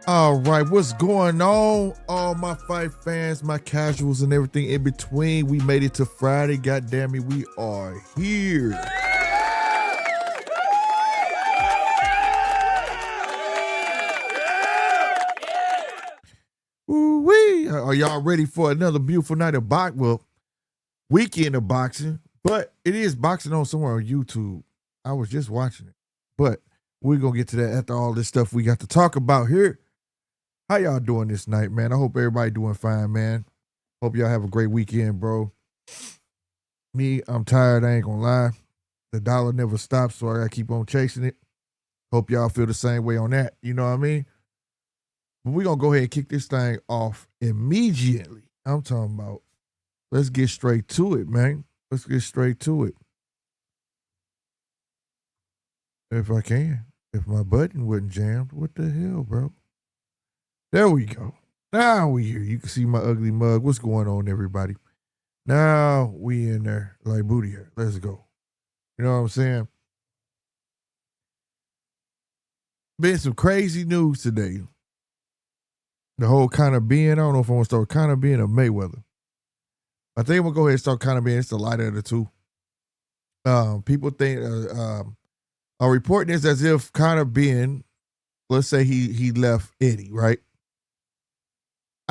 All right, what's going on? All my fight fans, my casuals, and everything in between. We made it to Friday. God damn it, we are here. Ooh-wee. Are y'all ready for another beautiful night of boxing? Well, weekend of boxing, but it is boxing on somewhere on YouTube. I was just watching it, but we're going to get to that after all this stuff we got to talk about here. How y'all doing this night, man? I hope everybody doing fine, man. Hope y'all have a great weekend, bro. Me, I'm tired, I ain't gonna lie. The dollar never stops, so I gotta keep on chasing it. Hope y'all feel the same way on that, you know what I mean? But we're gonna go ahead and kick this thing off immediately. I'm talking about, let's get straight to it, man. Let's get straight to it. If I can. If my button wasn't jammed, what the hell, bro? There we go. Now we here. You can see my ugly mug. What's going on, everybody? Now we in there like booty here. Let's go. You know what I'm saying? Been some crazy news today. The whole Conor Benn. I don't know if I want to start with Conor Benn or Mayweather. I think we'll go ahead and start Conor Benn. It's the lighter of the two. People think are reporting this as if Conor Benn, let's say he left Eddie, right?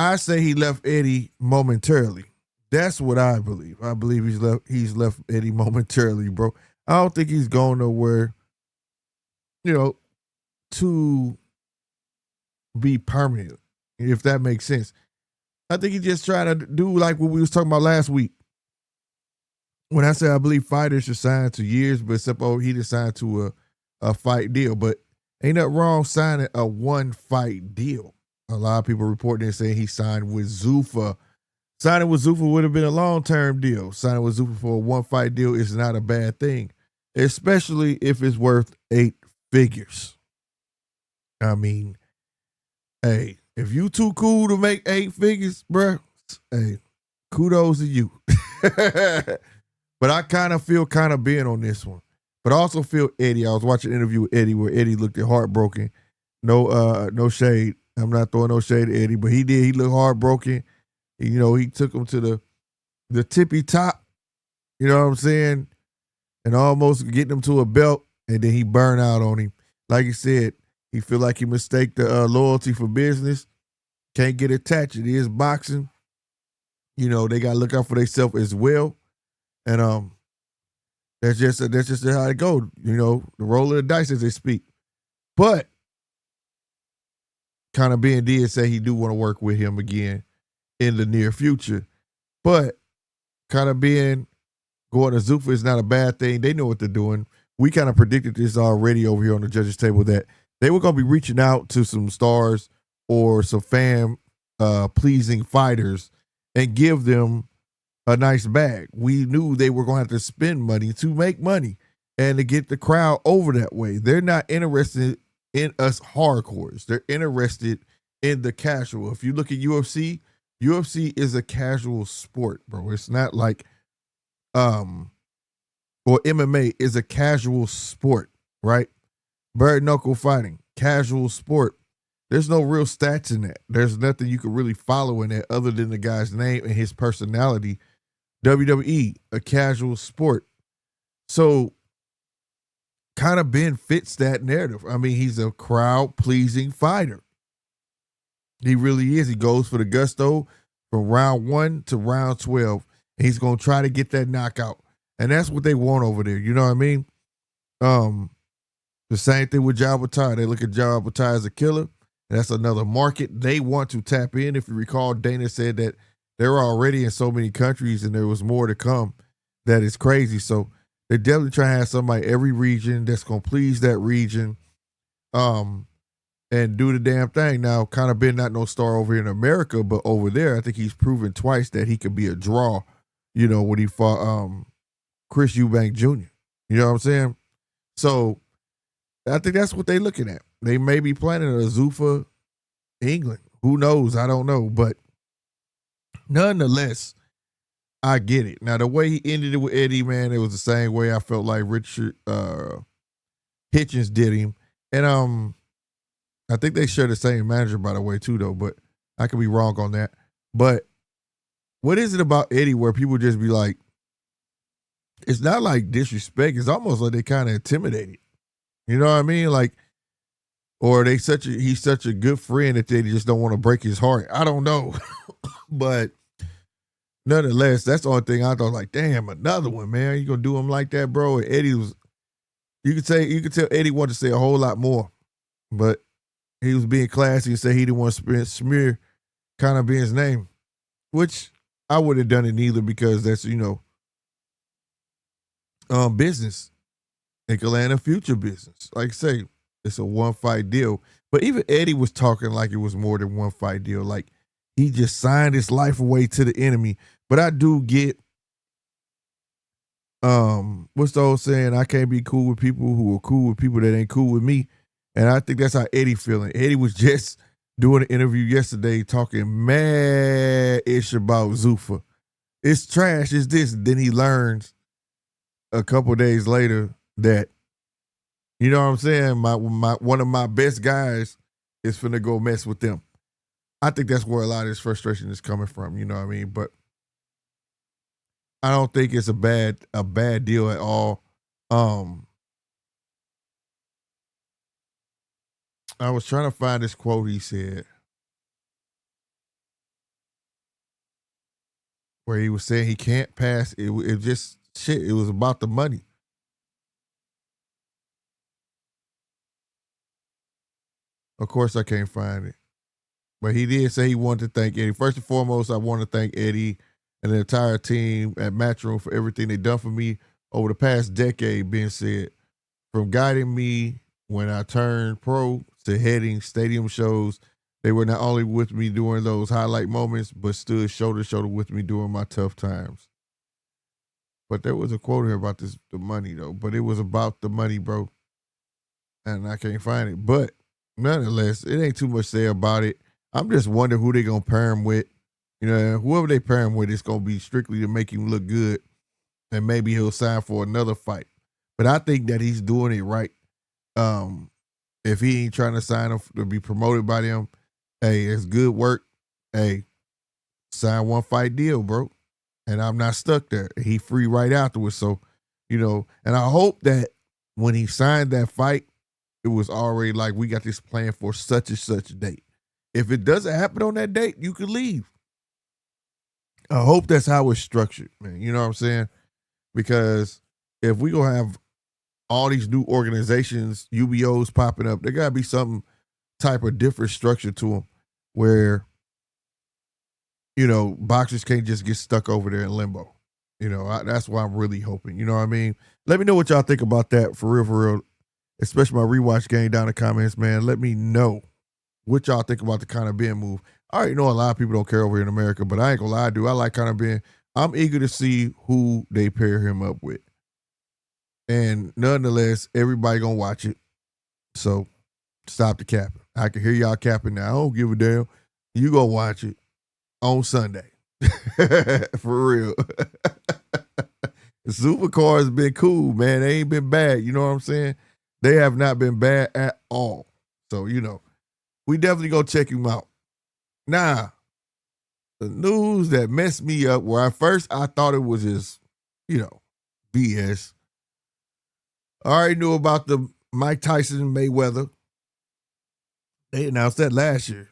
I say he left Eddie momentarily. That's what I believe. I believe he's left Eddie momentarily, bro. I don't think he's going nowhere, to be permanent, if that makes sense. I think he's just trying to do like what we was talking about last week. When I said I believe fighters should sign to years, but except he just signed to a fight deal. But ain't nothing wrong signing a one fight deal. A lot of people reporting and saying he signed with Zuffa. Signing with Zuffa would have been a long-term deal. Signing with Zuffa for a one-fight deal is not a bad thing, especially if it's worth 8 figures. I mean, hey, if you too cool to make 8 figures, bruh, hey, kudos to you. But I kind of feel Conor Benn on this one. But I also feel Eddie. I was watching an interview with Eddie where Eddie looked heartbroken. No shade. I'm not throwing no shade at Eddie, but he did. He looked heartbroken. He took him to the tippy top, you know what I'm saying, and almost getting him to a belt, and then he burned out on him. Like he said, he feel like he mistaked the loyalty for business. Can't get attached. It is boxing. They got to look out for themselves as well. And that's just how it goes. The roll of the dice, as they speak. But Conor Benn did say he do want to work with him again in the near future. But Conor Benn going to Zuffa is not a bad thing. They know what they're doing. We kind of predicted this already over here on the judges' table that they were going to be reaching out to some stars or some fan-pleasing fighters and give them a nice bag. We knew they were going to have to spend money to make money and to get the crowd over that way. They're not interested in us hardcores. They're interested in the casual. If you look at UFC is a casual sport, bro. It's not like or MMA is a casual sport, right? Bare knuckle fighting, casual sport. There's no real stats in that. There's nothing you can really follow in that other than the guy's name and his personality. WWE, a casual sport. So Conor Benn fits that narrative. I mean, he's a crowd-pleasing fighter. He really is. He goes for the gusto from round 1 to round 12. And he's going to try to get that knockout. And that's what they want over there. You know what I mean? The same thing with Jabatai. They look at Jabatai as a killer. And that's another market they want to tap in. If you recall, Dana said that they're already in so many countries and there was more to come. That is crazy. So they definitely try to have somebody every region that's going to please that region. And do the damn thing. Now, Conor Benn not no star over here in America, but over there, I think he's proven twice that he could be a draw, you know, when he fought Chris Eubank Jr. You know what I'm saying? So I think that's what they're looking at. They may be planning a Zuffa England. Who knows? I don't know. But nonetheless, I get it. Now, the way he ended it with Eddie, man, it was the same way I felt like Richard Hitchens did him. And I think they share the same manager, by the way, too, though, but I could be wrong on that. But what is it about Eddie where people just be like, it's not like disrespect. It's almost like they kind of intimidated. You know what I mean? Like, or he's such a good friend that they just don't want to break his heart. I don't know. But nonetheless, that's the only thing I thought, like, damn, another one, man. You gonna do him like that, bro? And Eddie was, you could tell Eddie wanted to say a whole lot more, but he was being classy and said he didn't want to smear Conor Benn's name, which I wouldn't have done it neither because that's, you know, business. It could land a future business. Like I say, it's a one-fight deal. But even Eddie was talking like it was more than one-fight deal. Like he just signed his life away to the enemy. But I do get, what's the old saying? I can't be cool with people who are cool with people that ain't cool with me. And I think that's how Eddie feeling. Eddie was just doing an interview yesterday talking mad-ish about Zuffa. It's trash, it's this. Then he learns a couple days later that, you know what I'm saying, my one of my best guys is finna go mess with them. I think that's where a lot of this frustration is coming from, you know what I mean? But I don't think it's a bad deal at all. I was trying to find this quote he said where he was saying he can't pass. It just shit. It was about the money. Of course, I can't find it. But he did say he wanted to thank Eddie. First and foremost, I want to thank Eddie and the entire team at Matchroom for everything they've done for me over the past decade, being said, from guiding me when I turned pro to heading stadium shows. They were not only with me during those highlight moments, but stood shoulder to shoulder with me during my tough times. But there was a quote here about the money, though. But it was about the money, bro. And I can't find it. But nonetheless, it ain't too much to say about it. I'm just wondering who they going to pair him with. You know, whoever they pair him with, it's going to be strictly to make him look good. And maybe he'll sign for another fight. But I think that he's doing it right. If he ain't trying to sign him to be promoted by them, hey, it's good work. Hey, sign one fight deal, bro. And I'm not stuck there. He free right afterwards. So, you know, and I hope that when he signed that fight, it was already like, we got this plan for such and such a date. If it doesn't happen on that date, you could leave. I hope that's how it's structured, man. You know what I'm saying? Because if we gonna have all these new organizations, UBOs popping up, there gotta be some type of different structure to them where, you know, boxers can't just get stuck over there in limbo. You know, that's why I'm really hoping. You know what I mean? Let me know what y'all think about that for real. Especially my rewatch game down in the comments, man. Let me know what y'all think about the Conor Benn move. I already know a lot of people don't care over here in America, but I ain't gonna lie, dude. I like Conor Benn. I'm eager to see who they pair him up with. And nonetheless, everybody gonna watch it. So stop the capping. I can hear y'all capping now. I don't give a damn. You go watch it on Sunday. For real. The Supercar has been cool, man. They ain't been bad. You know what I'm saying? They have not been bad at all. So, we definitely go check him out. Now, the news that messed me up, where at first I thought it was just, BS. I already knew about the Mike Tyson and Mayweather. They announced that last year,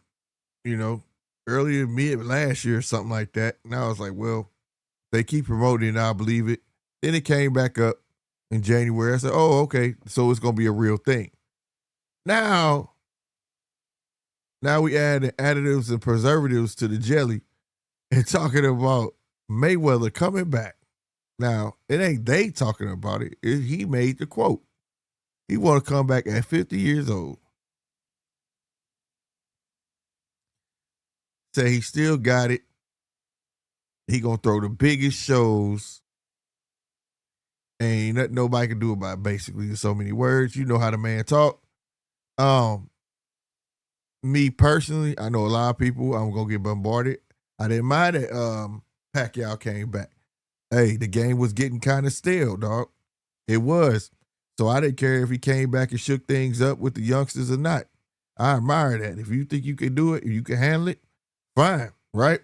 earlier mid last year or something like that. And I was like, well, they keep promoting it, I believe it. Then it came back up in January. I said, oh, okay, so it's going to be a real thing. Now we add additives and preservatives to the jelly and talking about Mayweather coming back. Now, it ain't they talking about it. He made the quote. He want to come back at 50 years old. Say he still got it. He going to throw the biggest shows. Ain't nothing nobody can do about it, basically, in so many words. You know how the man talk. Me personally, I know a lot of people, I'm going to get bombarded. I didn't mind that Pacquiao came back. Hey, the game was getting kind of stale, dog. It was. So I didn't care if he came back and shook things up with the youngsters or not. I admire that. If you think you can do it, if you can handle it, fine, right?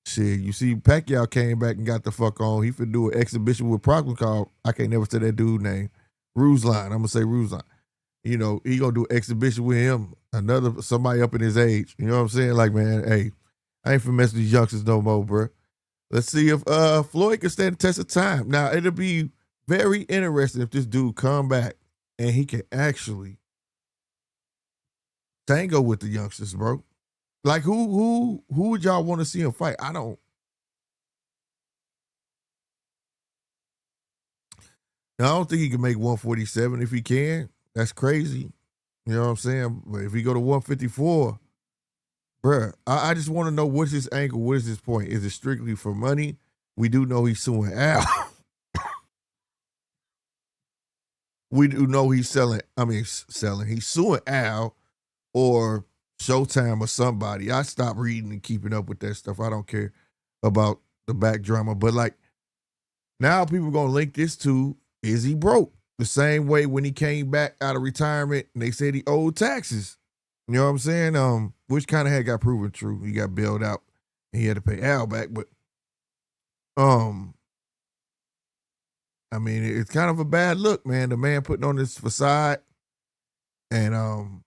Shit, you see Pacquiao came back and got the fuck on. He finna do an exhibition with Proctor called, I can't never say that dude's name, Ruslan. I'm going to say Ruslan. He going to do an exhibition with him, somebody up in his age. You know what I'm saying? Like, man, hey, I ain't finna mess with these youngsters no more, bro. Let's see if Floyd can stand the test of time. Now, it'll be very interesting if this dude come back and he can actually tango with the youngsters, bro. Like, who would y'all want to see him fight? I don't. Now, I don't think he can make 147 if he can. That's crazy. You know what I'm saying? But if he go to 154, bruh, I just want to know what's his angle, what is his point? Is it strictly for money? We do know he's suing Al. We do know he's he's suing Al or Showtime or somebody. I stopped reading and keeping up with that stuff. I don't care about the back drama. But like, now people going to link this to, is he broke? The same way when he came back out of retirement and they said he owed taxes. You know what I'm saying? Which kind of had got proven true. He got bailed out and he had to pay Al back. But it's kind of a bad look, man. The man putting on this facade and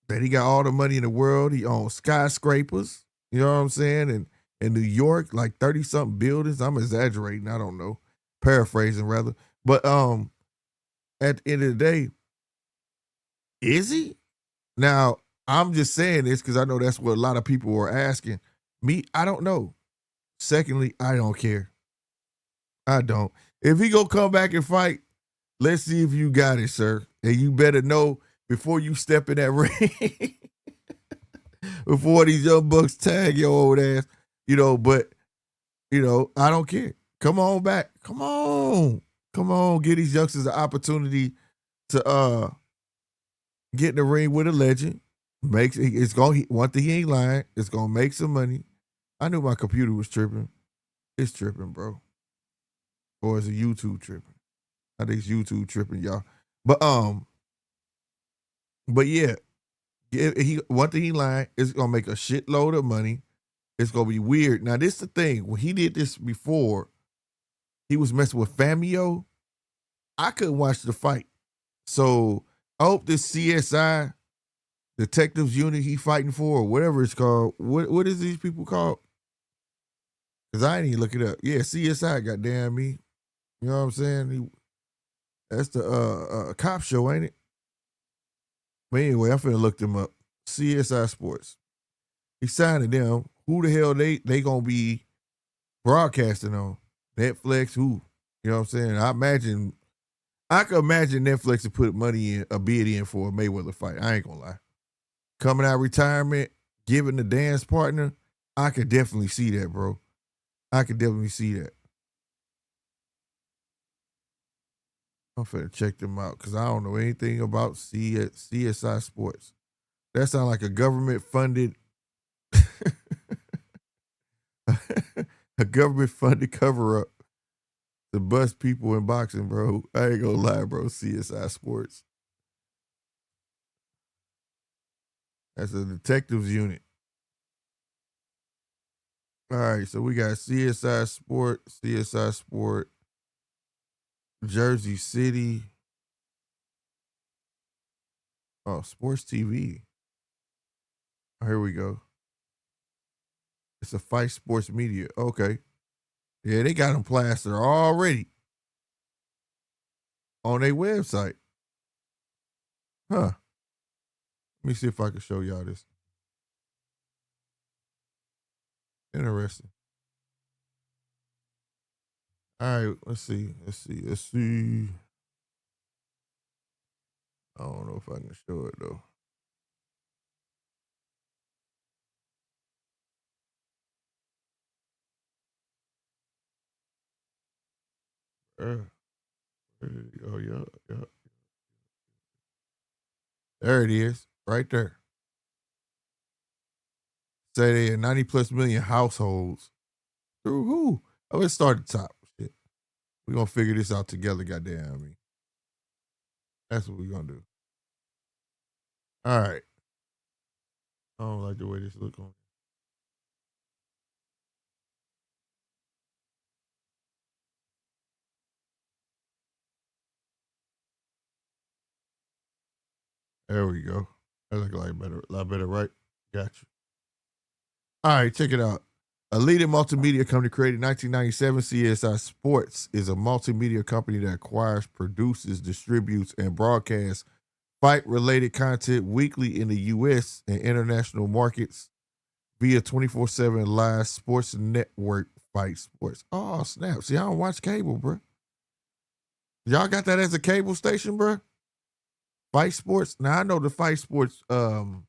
that he got all the money in the world. He owns skyscrapers, you know what I'm saying? And in New York, like 30-something buildings. I'm exaggerating, I don't know. Paraphrasing rather. But at the end of the day, is he? Now, I'm just saying this because I know that's what a lot of people are asking. Me, I don't know. Secondly, I don't care. I don't. If he go come back and fight, let's see if you got it, sir. And you better know before you step in that ring, before these young bucks tag your old ass, but, I don't care. Come on back. Come on. Give these youngsters an opportunity to get in the ring with a legend. One thing he ain't lying. It's gonna make some money. I knew my computer was tripping. It's tripping, bro. Or is it YouTube tripping? I think it's YouTube tripping, y'all. But yeah, one thing he lying, it's gonna make a shitload of money. It's gonna be weird. Now, this is the thing. When he did this before, he was messing with Famio. I couldn't watch the fight. So I hope this CSI detectives unit he fighting for, or whatever it's called. What is these people called? Because I ain't even look it up. Yeah, CSI, goddamn me. You know what I'm saying? That's the cop show, ain't it? But anyway, I'm finna look them up. CSI Sports. He signed them. Who the hell they gonna be broadcasting on? Netflix, who? You know what I'm saying? I could imagine Netflix to put money in, a bid in for a Mayweather fight. I ain't gonna lie. Coming out of retirement, giving the dance partner, I could definitely see that, bro. I could definitely see that. I'm finna check them out because I don't know anything about CSI Sports. That sounds like a government-funded a government-funded cover-up The best people in boxing, bro. I ain't gonna lie, bro. CSI Sports. That's a detectives unit. All right, so we got CSI Sport, Jersey City. Oh, Sports TV. Oh, here we go. It's a Fight Sports Media. Okay. Yeah, they got them plastered already on their website. Huh. Let me see if I can show y'all this. Interesting. All right, let's see. I don't know if I can show it though. Oh yeah. There it is, right there. Say they had 90 plus million households. Through who? Oh, let's start at the top. Shit. We're gonna figure this out together, goddamn me. That's what we're gonna do. All right. I don't like the way this look on. There we go. That look like a lot better, right? Got you. All right, check it out. A leading multimedia company created in 1997, CSI Sports is a multimedia company that acquires, produces, distributes, and broadcasts fight-related content weekly in the U.S. and international markets via 24/7 live sports network Fight Sports. Oh, snap. See, I don't watch cable, bro. Y'all got that as a cable station, bro? Fight Sports? Now, I know the Fight Sports, oh,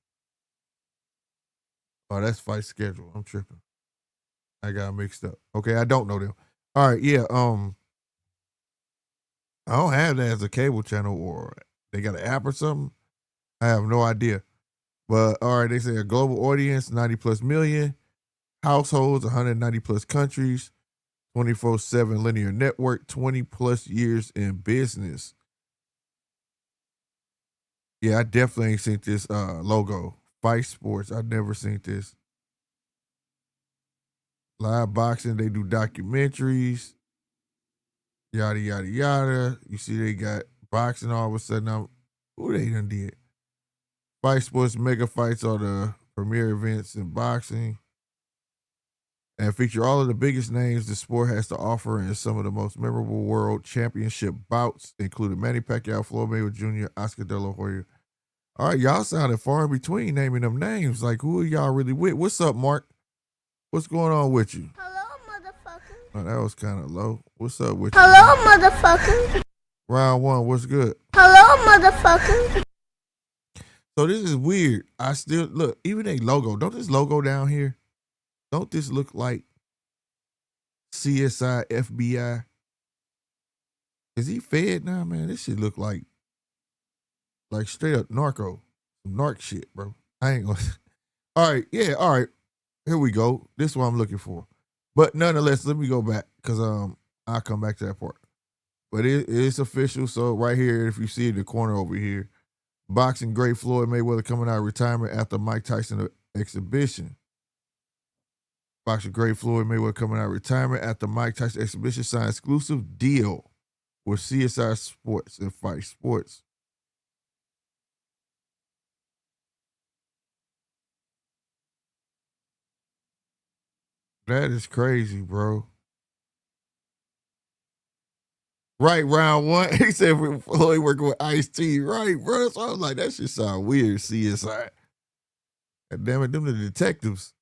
that's Fight Schedule. I'm tripping. I got mixed up. Okay, I don't know them. All right, yeah. I don't have that as a cable channel, or they got an app or something. I have no idea. But all right, they say a global audience, 90 plus million households, 190 plus countries, 24/7 linear network, 20 plus years in business. Yeah, I definitely ain't seen this logo. Fight Sports. I never seen this. Live boxing. They do documentaries. Yada yada yada. You see, they got boxing all of a sudden. Who they done did? Fight Sports mega fights are the premier events in boxing and feature all of the biggest names the sport has to offer and some of the most memorable world championship bouts, including Manny Pacquiao, Floyd Mayweather Jr., Oscar De La Hoya. All right, y'all sounded far in between naming them names. Like, who are y'all really with? What's up, Mark? What's going on with you? Hello, motherfucker. Oh, that was kind of low. What's up with you? Hello, motherfucker. Round one, what's good? Hello, motherfucker. So this is weird. I still look, even a logo. Don't this logo down here? Don't this look like CSI FBI? Is he fed now, man? This shit look like straight up narc shit, bro. I ain't gonna. All right, yeah, all right. Here we go. This is what I'm looking for. But nonetheless, let me go back because I'll come back to that part. But it's official. So right here, if you see in the corner over here, boxing great Floyd Mayweather coming out of retirement after Mike Tyson exhibition. Boxing great Floyd Mayweather coming out of retirement after Mike Tyson exhibition signed exclusive deal with CSI Sports and Fight Sports. That is crazy, bro. Right, round one. He said Floyd working with Ice-T. Right, bro. So I was like, that shit sound weird, CSI. God damn it, them the detectives.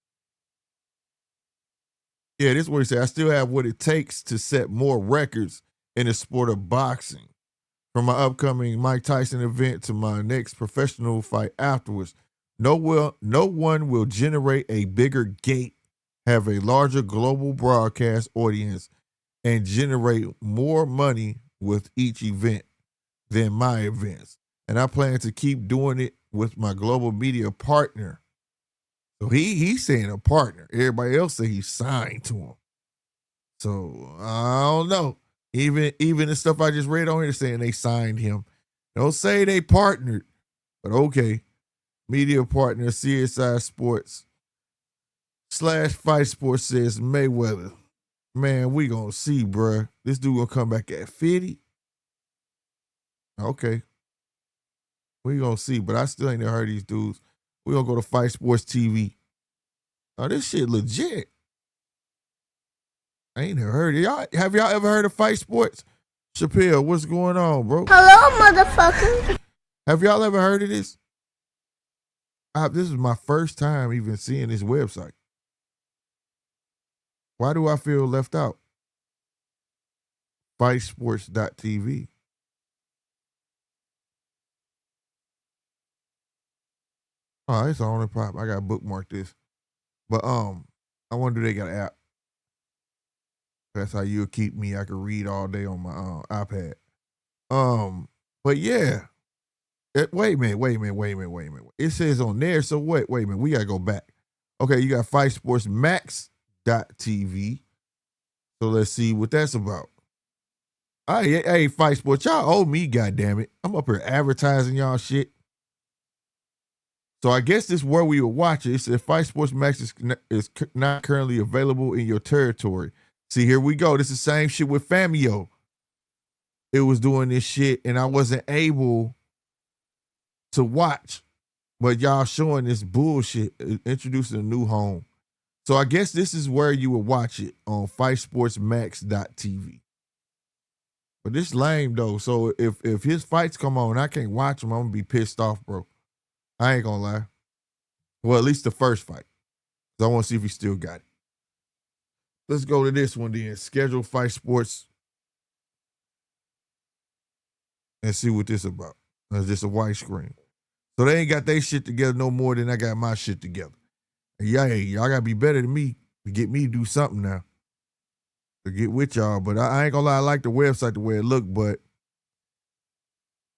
Yeah, this is what he said. I still have what it takes to set more records in the sport of boxing. From my upcoming Mike Tyson event to my next professional fight afterwards, no one will generate a bigger gate, have a larger global broadcast audience, and generate more money with each event than my events. And I plan to keep doing it with my global media partner. So he's saying a partner. Everybody else say he's signed to him. So I don't know. Even the stuff I just read on here saying they signed him. Don't say they partnered, but okay. Media partner CSI Sports / Fight Sports says Mayweather. Man, we gonna see, bruh. This dude gonna come back at 50. Okay. We gonna see, but I still ain't never heard these dudes. We gonna go to Fight Sports TV. Oh, this shit legit. I ain't never heard it. Have y'all ever heard of Fight Sports? Chappelle, what's going on, bro? Hello, motherfucker. Have y'all ever heard of this? This is my first time even seeing this website. Why do I feel left out? Fightsports.tv. Oh, it's on the pop. I gotta bookmark this. But I wonder if they got an app. That's how you'll keep me. I can read all day on my iPad. But yeah. Wait a minute. It says on there, so wait a minute. We gotta go back. Okay, you got FightSportsMax.tv. So let's see what that's about. Hey, Fight Sports, y'all owe me, goddammit. I'm up here advertising y'all shit. So I guess this is where we will watch it. It says Fight Sports Max is not currently available in your territory. See, here we go. This is the same shit with Famio. It was doing this shit, and I wasn't able to watch. But y'all showing this bullshit, introducing a new home. So I guess this is where you would watch it, on FightSportsMax.tv. But this lame, though. So if his fights come on, I can't watch them, I'm going to be pissed off, bro. I ain't gonna lie. Well, at least the first fight. So I want to see if he still got it. Let's go to this one then. Schedule Fight Sports. And see what this about. It's just a white screen. So they ain't got their shit together no more than I got my shit together. And y'all gotta be better than me to get me to do something now. To get with y'all. But I ain't gonna lie, I like the website the way it looked, but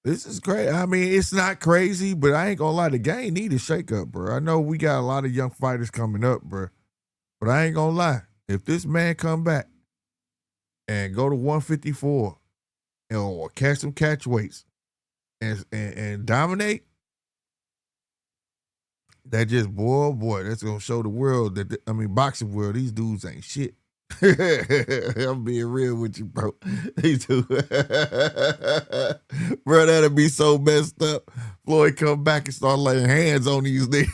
this is crazy. I mean, it's not crazy, but I ain't gonna lie. The game need a shakeup, bro. I know we got a lot of young fighters coming up, bro. But I ain't gonna lie. If this man come back and go to 154 or catch some catch weights and dominate, that just, boy, that's gonna show the world that, boxing world, these dudes ain't shit. I'm being real with you, bro. These dudes, bro, that'd be so messed up. Floyd come back and start laying hands on these niggas.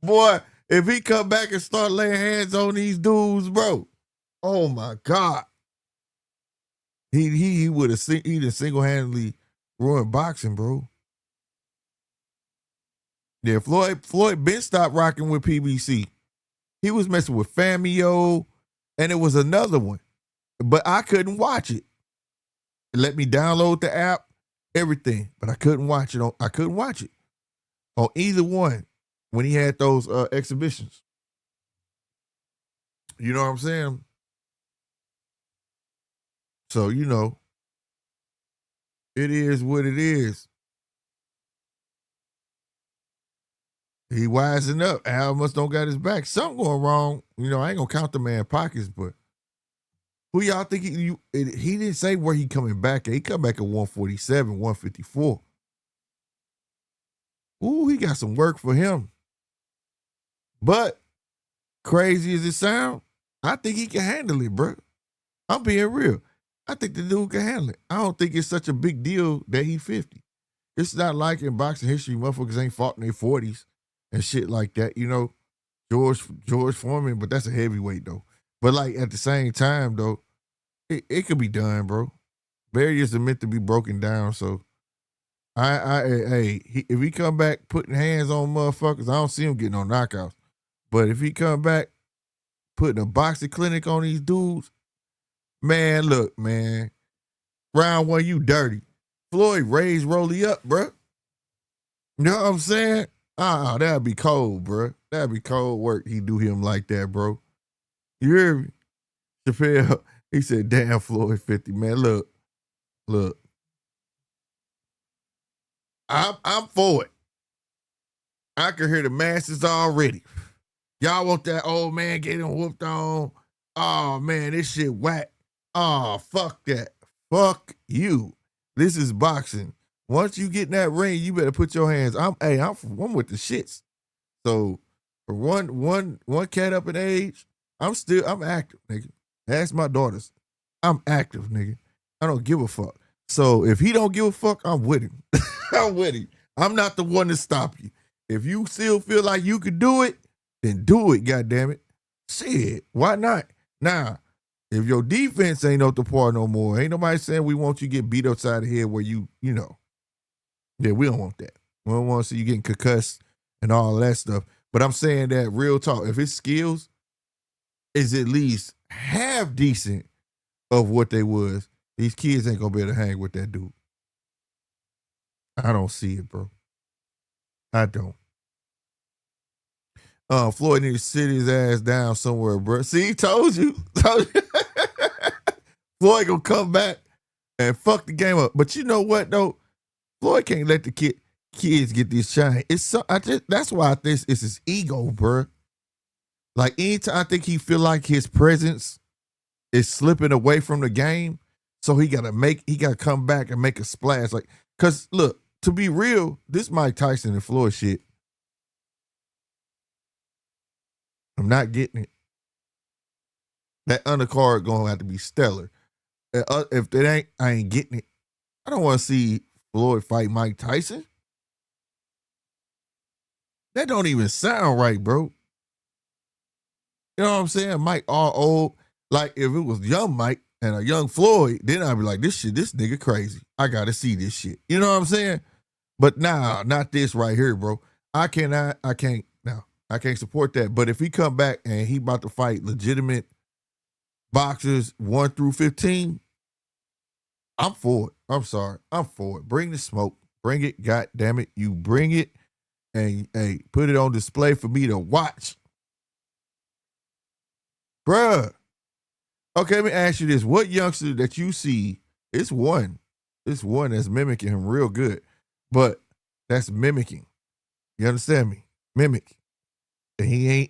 Boy, if he come back and start laying hands on these dudes, bro, oh my God. He would have single-handedly ruined boxing, bro. Yeah, Floyd been stopped rocking with PBC. He was messing with Famio, and it was another one. But I couldn't watch it. It let me download the app, everything. But I couldn't watch it on either one when he had those exhibitions. You know what I'm saying? So, it is what it is. He wising up. Al must don't got his back. Something going wrong. I ain't gonna count the man pockets, but who y'all think he didn't say where he coming back at. He come back at 147, 154. Ooh, he got some work for him. But crazy as it sound, I think he can handle it, bro. I'm being real. I think the dude can handle it. I don't think it's such a big deal that he 50. It's not like in boxing history, motherfuckers ain't fought in their 40s. And shit like that, George Foreman, but that's a heavyweight though. But like at the same time though, it could be done, bro. Barriers are meant to be broken down. So if he come back putting hands on motherfuckers, I don't see him getting no knockouts. But if he come back putting a boxing clinic on these dudes, man, look, man. Round one, you dirty. Floyd raised Rolly up, bro. You know what I'm saying? That'd be cold, bro. That'd be cold work. He do him like that, bro. You hear me? Chappelle, he said, damn, Floyd 50. Man, look. I'm for it. I can hear the masses already. Y'all want that old man getting whooped on? oh man, this shit whack. Oh, fuck that. Fuck you. This is boxing. Once you get in that ring, you better put your hands. I'm with the shits. So for one cat up in age, I'm active, nigga. Ask my daughters. I'm active, nigga. I don't give a fuck. So if he don't give a fuck, I'm with him. I'm with him. I'm not the one to stop you. If you still feel like you could do it, then do it, goddammit. Shit, why not? Now, if your defense ain't up to par no more, ain't nobody saying we want you to get beat upside the head where you know. Yeah, we don't want that. We don't want to see you getting concussed and all that stuff. But I'm saying that real talk, if his skills is at least half decent of what they was, these kids ain't gonna be able to hang with that dude. I don't see it, bro. I don't. Floyd need to sit his ass down somewhere, bro. See, told you. Floyd gonna come back and fuck the game up. But you know what though? Floyd can't let the kids get this shine. That's why I think it's his ego, bro. Like anytime I think he feel like his presence is slipping away from the game, so he gotta come back and make a splash. Like, cause look, to be real, this Mike Tyson and Floyd shit, I'm not getting it. That undercard gonna have to be stellar. If it ain't, I ain't getting it. I don't want to see Floyd fight Mike Tyson. That don't even sound right, bro. You know what I'm saying? Mike all old. Like if it was young Mike and a young Floyd, then I'd be like, this nigga crazy. I gotta see this shit. You know what I'm saying? But nah, not this right here, bro. I can't support that. But if he come back and he about to fight legitimate boxers 1 through 15, I'm for it. I'm sorry. I'm for it. Bring the smoke. Bring it. God damn it. You bring it and hey, put it on display for me to watch. Bruh. Okay, let me ask you this. What youngster that you see, it's one that's mimicking him real good, but that's mimicking. You understand me? Mimic. And he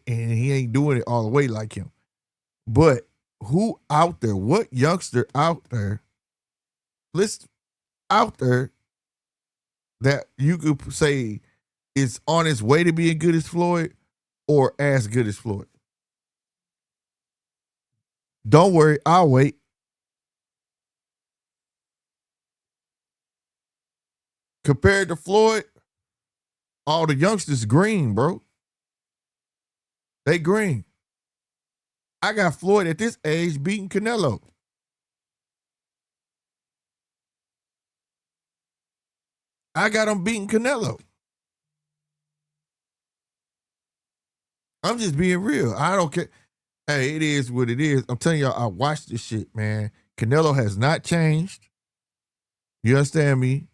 ain't doing it all the way like him. But who out there, what youngster out there, out there that you could say is on his way to being good as Floyd or as good as Floyd? Don't worry, I'll wait. Compared to Floyd, all the youngsters green, bro. They green. I got Floyd at this age beating Canelo. I got him beating Canelo. I'm just being real. I don't care. Hey, it is what it is. I'm telling y'all, I watched this shit, man. Canelo has not changed. You understand me?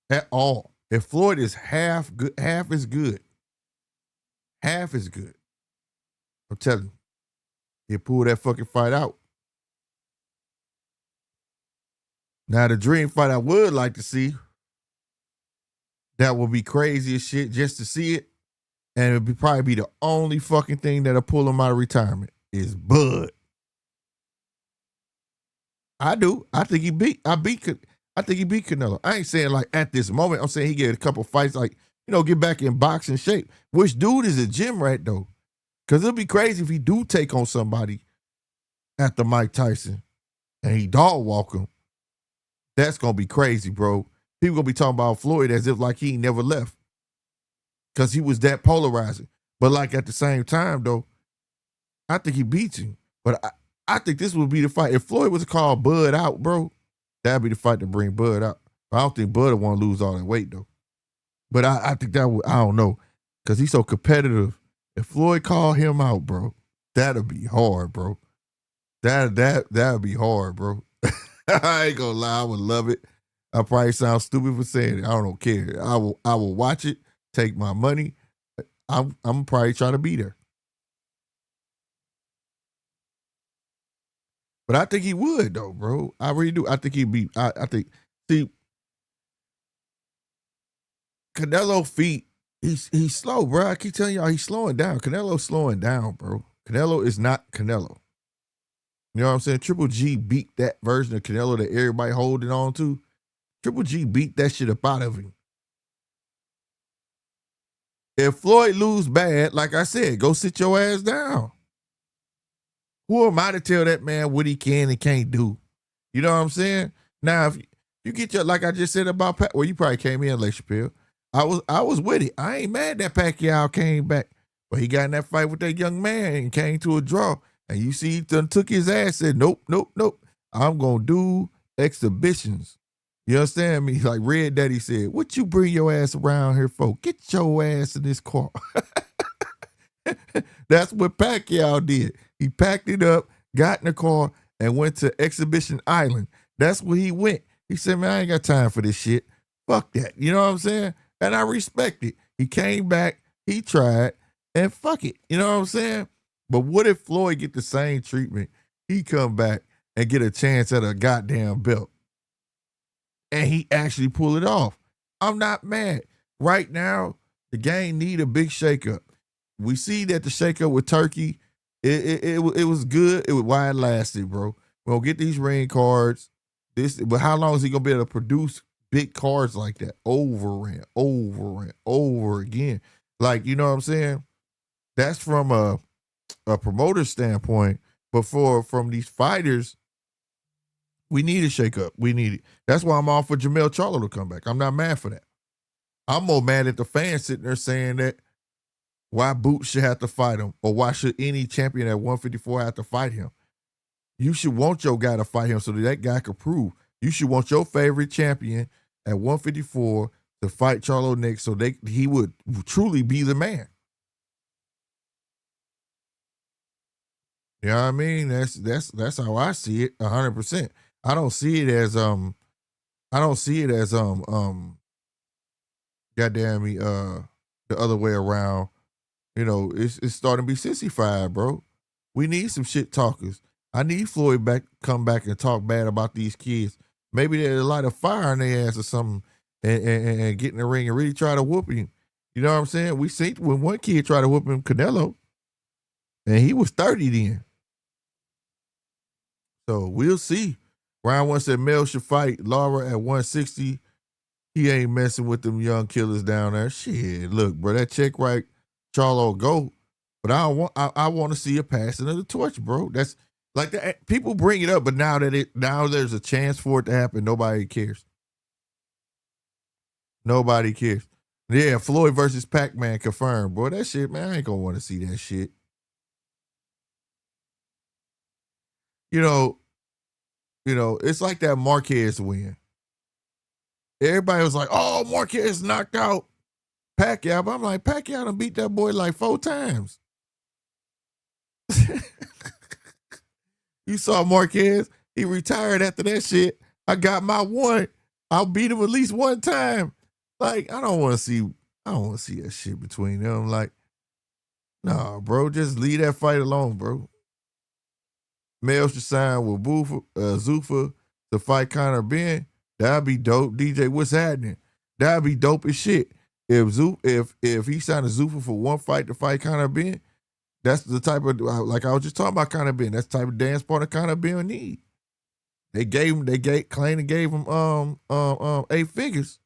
At all. If Floyd is half as good. Half as good. I'm telling you. He'll pull that fucking fight out. Now, the dream fight I would like to see, that would be crazy as shit just to see it. And it would probably be the only fucking thing that'll pull him out of retirement is Bud. I do. I think he beat Canelo. I ain't saying like at this moment. I'm saying he get a couple fights, like, get back in boxing shape. Which dude is a gym rat though? Because it'll be crazy if he do take on somebody after Mike Tyson and he dog walk him. That's gonna be crazy, bro. People gonna be talking about Floyd as if like he never left. Because he was that polarizing. But like at the same time though, I think he beats him. But I think this would be the fight. If Floyd was to call Bud out, bro, that'd be the fight to bring Bud out. I don't think Bud would want to lose all that weight though. But I think that would, I don't know. Because he's so competitive. If Floyd called him out, bro, that'd be hard, bro. That'd be hard, bro. I ain't gonna lie, I would love it. I probably sound stupid for saying it. I don't care. I will watch it, take my money. I'm probably trying to be there. But I think he would though, bro. I really do. I think he'd be. I think. See, Canelo feet. He's slow, bro. I keep telling y'all he's slowing down. Canelo's slowing down, bro. Canelo is not Canelo. You know what I'm saying? Triple G beat that version of Canelo that everybody holding on to. Triple G beat that shit up out of him. If Floyd lose bad, like I said, go sit your ass down. Who am I to tell that man what he can and can't do? You know what I'm saying? Now, if you get your, like I just said about well, you probably came in late, Chappelle. I was with it. I ain't mad that Pacquiao came back, but he got in that fight with that young man and came to a draw. And you see, he done took his ass, said, nope. I'm gonna do exhibitions. You understand me? Like Red Daddy said, what you bring your ass around here for? Get your ass in this car. That's what Pacquiao did. He packed it up, got in the car, and went to Exhibition Island. That's where he went. He said, man, I ain't got time for this shit. Fuck that. You know what I'm saying? And I respect it. He came back, he tried, and fuck it. You know what I'm saying? But what if Floyd get the same treatment? He come back and get a chance at a goddamn belt. And he actually pull it off. I'm not mad. Right now, the game need a big shakeup. We see that the shakeup with Turkey, it was good. It was why it lasted, bro. We'll get these ring cards. But how long is he gonna be able to produce big cards like that over and over again? Like, you know what I'm saying? That's from a promoter standpoint, but from these fighters, we need a shakeup. We need it. That's why I'm all for Jermell Charlo to come back. I'm not mad for that. I'm more mad at the fans sitting there saying that why Boot should have to fight him, or why should any champion at 154 have to fight him? You should want your guy to fight him so that guy could prove. You should want your favorite champion at 154 to fight Charlo next, so he would truly be the man. You know what I mean? That's how I see it, 100%. I don't see it as goddamn me, the other way around. You know, it's starting to be sissified, bro. We need some shit talkers. I need Floyd come back and talk bad about these kids. Maybe they'll light a fire in their ass or something and get in the ring and really try to whoop him. You know what I'm saying? We seen when one kid tried to whoop him, Canelo, and he was 30 then. So we'll see. Ryan once said Mel should fight Lara at 160. He ain't messing with them young killers down there. Shit, look, bro, that check right, Charlo go. But I want to see a passing of the torch, bro. That's like that. People bring it up, but now there's a chance for it to happen. Nobody cares. Nobody cares. Yeah, Floyd versus Pac-Man confirmed, bro. That shit, man, I ain't gonna want to see that shit. You know, it's like that Marquez win. Everybody was like, oh, Marquez knocked out Pacquiao. But I'm like, Pacquiao done beat that boy like 4 times. You saw Marquez. He retired after that shit. I got my one. I'll beat him at least one time. Like, I don't want to see that shit between them. Like, nah, bro, just leave that fight alone, bro. Mel should sign with Zuffa to fight Conor Benn. That'd be dope. DJ, what's happening? That'd be dope as shit. If he signed a Zuffa for one fight to fight Conor Benn, that's the type of, like I was just talking about Conor Benn. That's the type of dance partner Conor Benn need. They claimed and gave him 8 figures.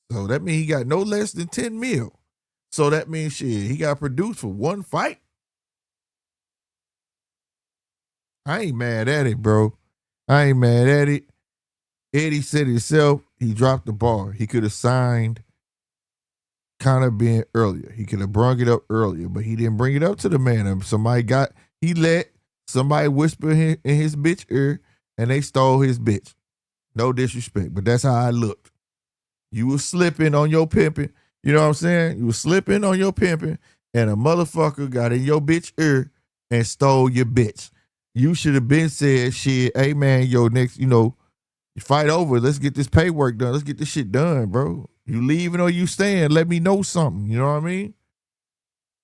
So that means he got no less than 10 mil. So that means shit, he got produced for one fight. I ain't mad at it, bro. I ain't mad at it. Eddie said himself, he dropped the bar. He could have signed Conor Benn earlier. He could have brung it up earlier, but he didn't bring it up to the man. He let somebody whisper in his bitch ear, and they stole his bitch. No disrespect, but that's how I looked. You was slipping on your pimping. You know what I'm saying? You was slipping on your pimping, and a motherfucker got in your bitch ear and stole your bitch. You should have been said, shit, hey man, yo, next, you fight over. Let's get this pay work done. Let's get this shit done, bro. You leaving or you staying, let me know something. You know what I mean?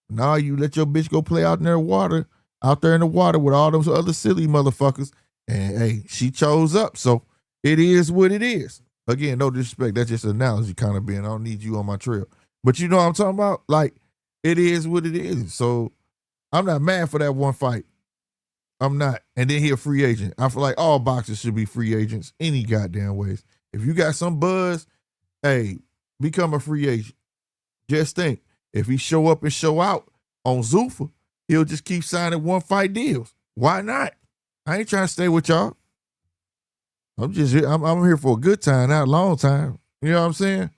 Nah, you let your bitch go play out there in the water with all those other silly motherfuckers. And hey, she chose up. So it is what it is. Again, no disrespect. That's just an analogy kind of being. I don't need you on my trail. But you know what I'm talking about? Like, it is what it is. So I'm not mad for that one fight. I'm not. And then he a free agent. I feel like all boxers should be free agents any goddamn ways. If you got some buzz, hey, become a free agent. Just think, if he show up and show out on Zuffa, he'll just keep signing one fight deals. Why not? I ain't trying to stay with y'all. I'm here for a good time, not a long time. You know what I'm saying?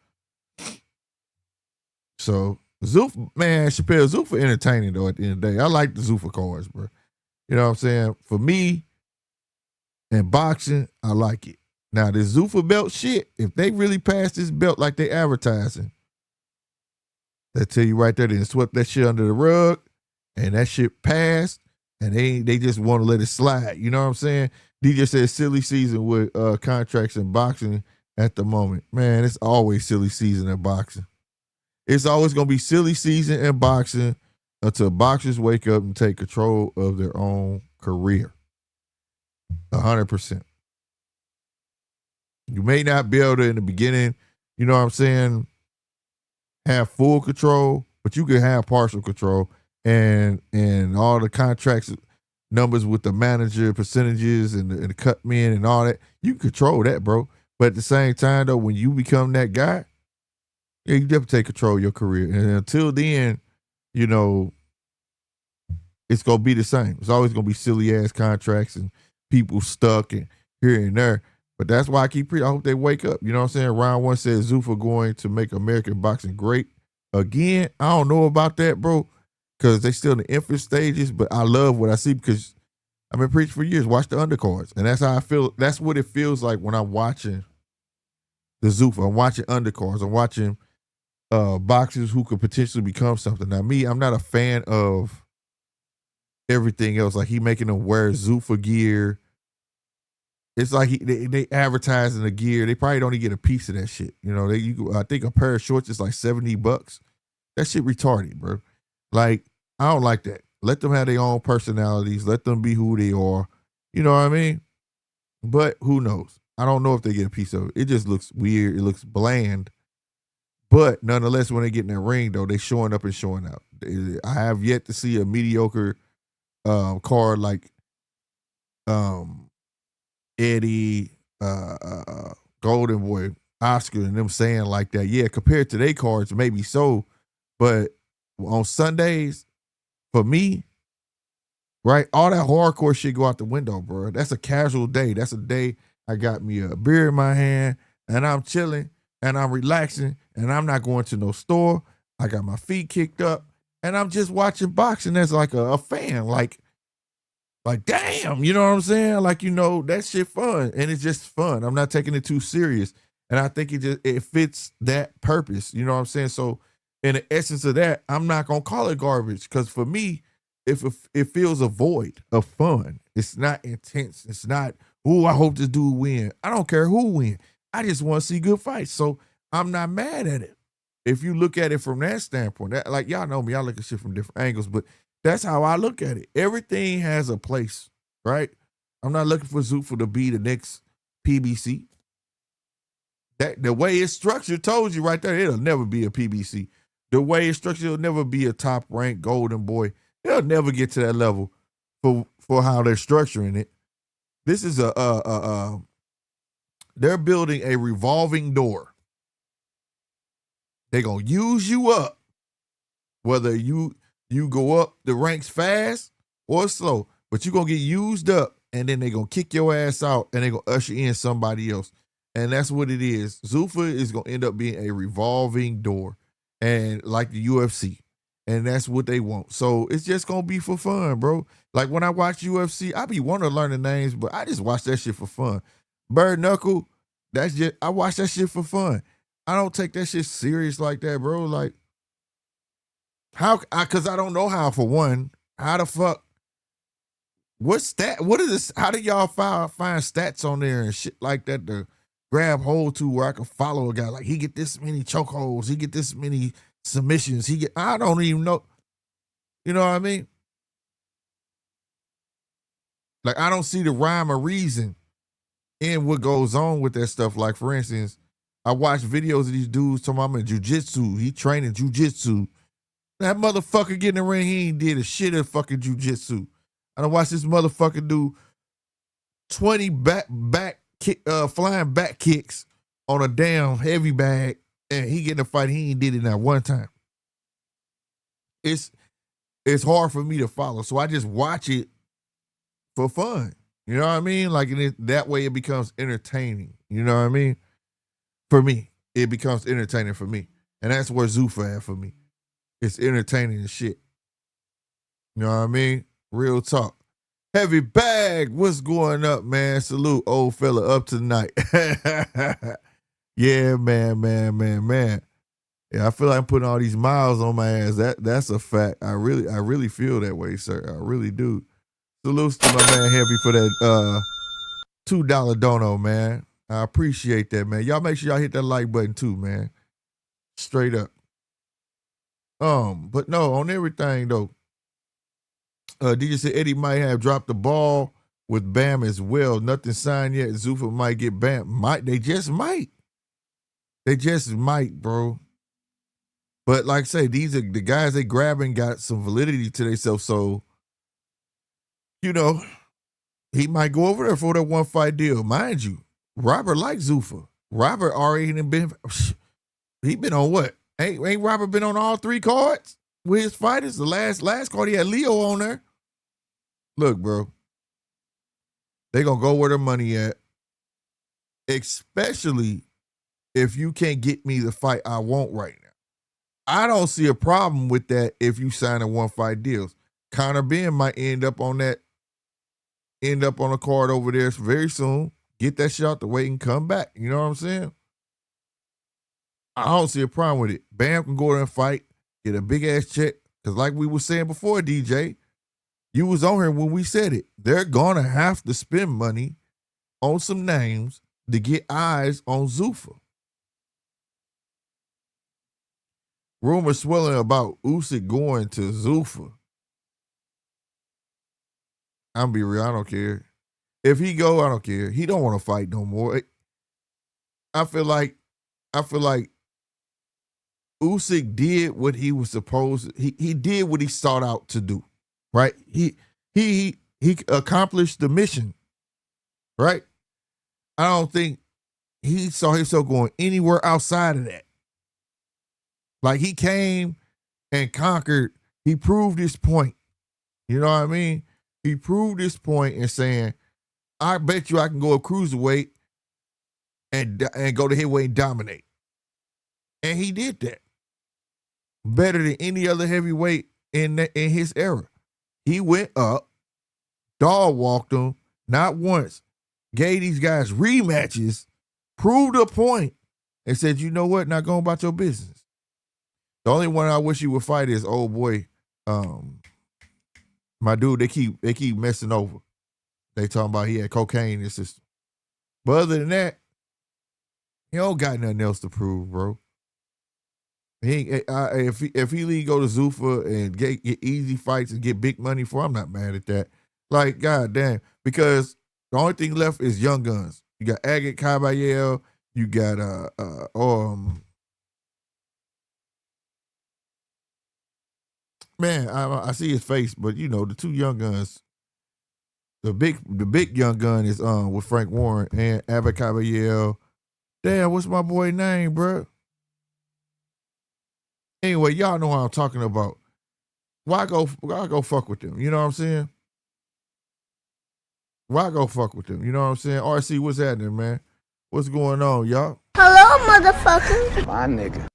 So Zuffa, man, Chappelle, Zuffa entertaining though at the end of the day. I like the Zuffa cards, bro. You know what I'm saying? For me and boxing, I like it. Now this Zuffa belt shit, if they really pass this belt like they advertising, they tell you right there, they swept that shit under the rug and that shit passed and they just want to let it slide. You know what I'm saying? DJ said silly season with contracts in boxing at the moment. Man, it's always silly season in boxing. It's always going to be silly season in boxing until boxers wake up and take control of their own career. 100%. You may not be able to in the beginning, you know what I'm saying, have full control, but you can have partial control and all the contracts numbers with the manager percentages and the cut men and all that. You can control that, bro. But at the same time, though, when you become that guy, yeah, you definitely take control of your career. And until then, you know, it's going to be the same. It's always going to be silly-ass contracts and people stuck and here and there. But that's why I keep I hope they wake up. You know what I'm saying? Round one says Zuffa going to make American boxing great again. I don't know about that, bro, because they still in the infant stages. But I love what I see because I've been preaching for years. Watch the undercards. And that's how I feel. That's what it feels like when I'm watching the Zuffa. I'm watching undercards. I'm watching boxers who could potentially become something. Now, me, I'm not a fan of everything else. Like he making them wear Zuffa gear. It's like they advertising the gear. They probably don't even get a piece of that shit. You know, I think a pair of shorts is like $70. That shit retarded, bro. Like, I don't like that. Let them have their own personalities. Let them be who they are. You know what I mean? But who knows? I don't know if they get a piece of it. It just looks weird. It looks bland. But nonetheless, when they get in that ring, though, they showing up and showing out. I have yet to see a mediocre card like Eddie, Golden Boy, Oscar, and them saying like that. Yeah, compared to their cards, maybe so. But on Sundays, for me, right, all that hardcore shit go out the window, bro. That's a casual day. That's a day I got me a beer in my hand, and I'm chilling, and I'm relaxing, and I'm not going to no store. I got my feet kicked up, and I'm just watching boxing as like a fan. Like, damn, you know what I'm saying? Like, you know, that shit fun. And it's just fun. I'm not taking it too serious. And I think it fits that purpose. You know what I'm saying? So in the essence of that, I'm not going to call it garbage. Because for me, if it feels a void of fun. It's not intense. It's not, oh, I hope this dude win. I don't care who win. I just want to see good fights. So I'm not mad at it. If you look at it from that standpoint, like y'all know me, I look at shit from different angles, but that's how I look at it. Everything has a place, right? I'm not looking for Zuffa to be the next PBC. That the way it's structured told you right there, it'll never be a PBC. The way it's structured, it'll never be a top ranked Golden Boy. It'll never get to that level for how they're structuring it. This is they're building a revolving door. They're gonna use you up, whether you go up the ranks fast or slow, but you're going to get used up and then they're going to kick your ass out and they're going to usher in somebody else. And that's what it is. Zuffa is going to end up being a revolving door and like the UFC. And that's what they want. So it's just going to be for fun, bro. Like when I watch UFC, I be wanting to learn the names, but I just watch that shit for fun. Bird Knuckle, I watch that shit for fun. I don't take that shit serious like that, bro. Like, because I don't know how, for one, how the fuck, what is this, how do y'all find stats on there and shit like that to grab hold to where I can follow a guy, like he get this many chokeholds, he get this many submissions, I don't even know, you know what I mean? Like, I don't see the rhyme or reason in what goes on with that stuff. Like, for instance, I watch videos of these dudes talking about I'm in jujitsu, he training jujitsu. That motherfucker get in the ring, he ain't did a shit of fucking jujitsu. I done watched this motherfucker do 20 flying back kicks on a damn heavy bag, and he getting a fight. He ain't did it not one time. It's hard for me to follow, so I just watch it for fun. You know what I mean? Like that way, it becomes entertaining. You know what I mean? For me, it becomes entertaining for me, and that's where Zuffa at for me. It's entertaining as shit. You know what I mean? Real talk. Heavy bag, what's going up, man? Salute, old fella, up tonight. Yeah, man. Yeah, I feel like I'm putting all these miles on my ass. That's a fact. I really feel that way, sir. I really do. Salutes to my man Heavy for that $2 dono, man. I appreciate that, man. Y'all make sure y'all hit that like button too, man. Straight up. But no, on everything though. DJ said Eddie might have dropped the ball with Bam as well. Nothing signed yet. Zuffa might get Bam. They just might. They just might, bro. But like I say, these are the guys they grabbing got some validity to themselves. So, you know, he might go over there for that one fight deal. Mind you, Robert likes Zuffa. Robert already been, he been on what? Ain't Robert been on all 3 cards with his fighters? The last card he had Leo on there. Look, bro, they gonna go where their money at, especially if you can't get me the fight I want right now. I don't see a problem with that if you sign a 1-fight deals. Conor Benn might end up on a card over there very soon. Get that shit out the way and come back. You know what I'm saying? I don't see a problem with it. Bam can go there and fight, get a big ass check. Because like we were saying before, DJ, you was on here when we said it. They're gonna have to spend money on some names to get eyes on Zuffa. Rumors swelling about Usyk going to Zuffa. I'm gonna be real, I don't care. If he go, I don't care. He don't want to fight no more. I feel like Usyk did what he was supposed to. He did what he sought out to do, right? He accomplished the mission, right? I don't think he saw himself going anywhere outside of that. Like he came and conquered. He proved his point. You know what I mean? He proved his point in saying, I bet you I can go a cruiserweight and go to heavyweight and dominate. And he did that. Better than any other heavyweight in his era. He went up, dog walked them, not once, gave these guys rematches, proved a point, and said, you know what, not going about your business. The only one I wish he would fight is old boy, my dude, they keep messing over. They talking about he had cocaine in his system. But other than that, he don't got nothing else to prove, bro. If he leave go to Zuffa and get easy fights and get big money for, I'm not mad at that. Like, goddamn, because the only thing left is young guns. You got Agate Caballero, you got man, I see his face, but you know the 2 young guns. The big young gun is with Frank Warren and Agate Caballero. Damn, what's my boy name, bro? Anyway, y'all know what I'm talking about. Why go fuck with them? You know what I'm saying? Why go fuck with them? You know what I'm saying? RC, what's happening, man? What's going on, y'all? Hello, motherfucker. My nigga.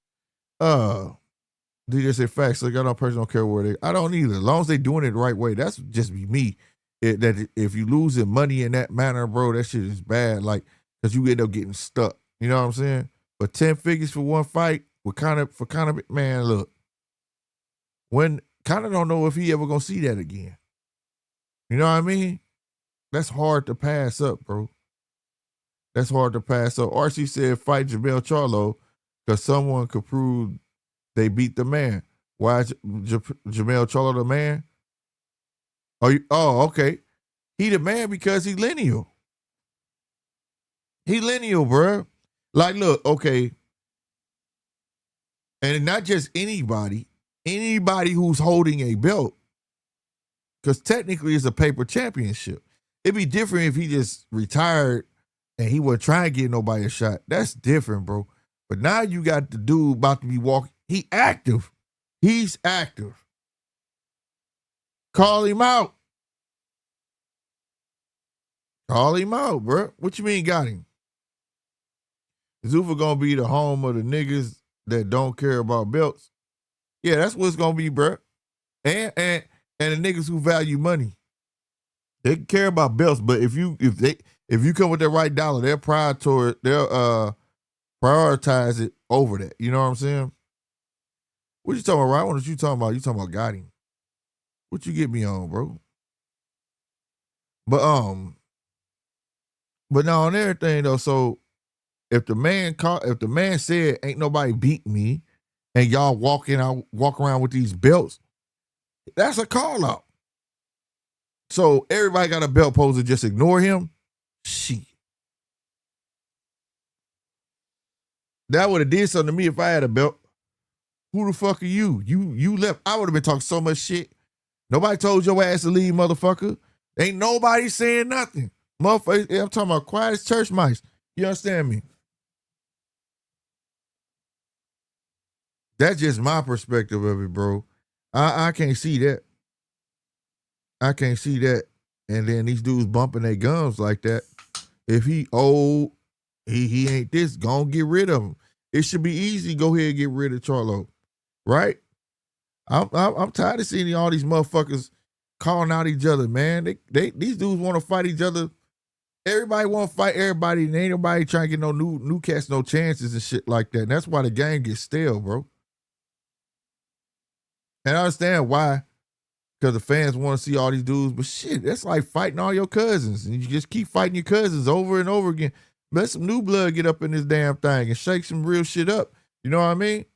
DJ said facts. So I got no person don't care where they. I don't either. As long as they doing it the right way, that's just be me. That if you losing money in that manner, bro, that shit is bad. Like, cause you end up getting stuck. You know what I'm saying? But 10 figures for one fight with Conor man, look. When Conor don't know if he ever gonna see that again. You know what I mean? That's hard to pass up, bro. That's hard to pass up. RC said fight Jamel Charlo because someone could prove they beat the man. Why is Jamel Charlo the man? Oh, okay. He the man because he lineal. He lineal, bro. Like, look, okay. And not just anybody who's holding a belt Because technically it's a paper championship. It'd be different if he just retired and he wasn't trying to get nobody a shot. That's different, bro. But now you got the dude about to be walking. He active. He's active. Call him out. Call him out, bro. What you mean got him? Zuffa gonna be the home of the niggas that don't care about belts. Yeah, that's what it's gonna be, bro. And the niggas who value money. They care about belts, but if you come with the right dollar, they'll prioritize it over that. You know what I'm saying? What you talking about, Ryan? What you talking about? You talking about got him. What you get me on, bro? But now on everything though, so if the man said ain't nobody beat me and y'all walk around with these belts, that's a call out. So everybody got a belt pose to just ignore him? Shit. That would have did something to me if I had a belt. Who the fuck are you? You left. I would have been talking so much shit. Nobody told your ass to leave, motherfucker. Ain't nobody saying nothing. Motherfucker, I'm talking about quiet as church mice. You understand me? That's just my perspective of it, bro. I can't see that. I can't see that. And then these dudes bumping their gums like that. If he old, he ain't this, go on get rid of him. It should be easy. Go ahead and get rid of Charlo. Right? I'm tired of seeing all these motherfuckers calling out each other, man. These dudes want to fight each other. Everybody want to fight everybody, and ain't nobody trying to get no new cats no chances and shit like that. And that's why the game gets stale, bro. And I understand why, because the fans want to see all these dudes, but shit, that's like fighting all your cousins, and you just keep fighting your cousins over and over again. Let some new blood get up in this damn thing and shake some real shit up. You know what I mean?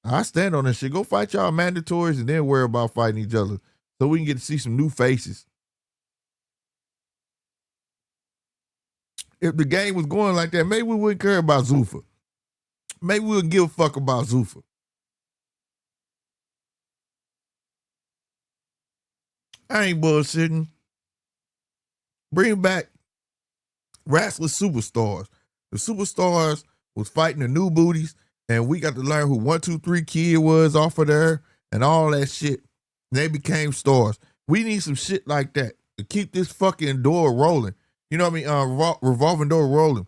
I stand on this shit. Go fight y'all mandatories and then worry about fighting each other so we can get to see some new faces. If the game was going like that, maybe we wouldn't care about Zuffa. Maybe we wouldn't give a fuck about Zuffa. I ain't bullshitting. Bring back wrestling superstars. The superstars was fighting the new booties, and we got to learn who 1, 2, 3 Kid was off of there and all that shit. They became stars. We need some shit like that to keep this fucking door rolling. You know what I mean? Revolving door rolling.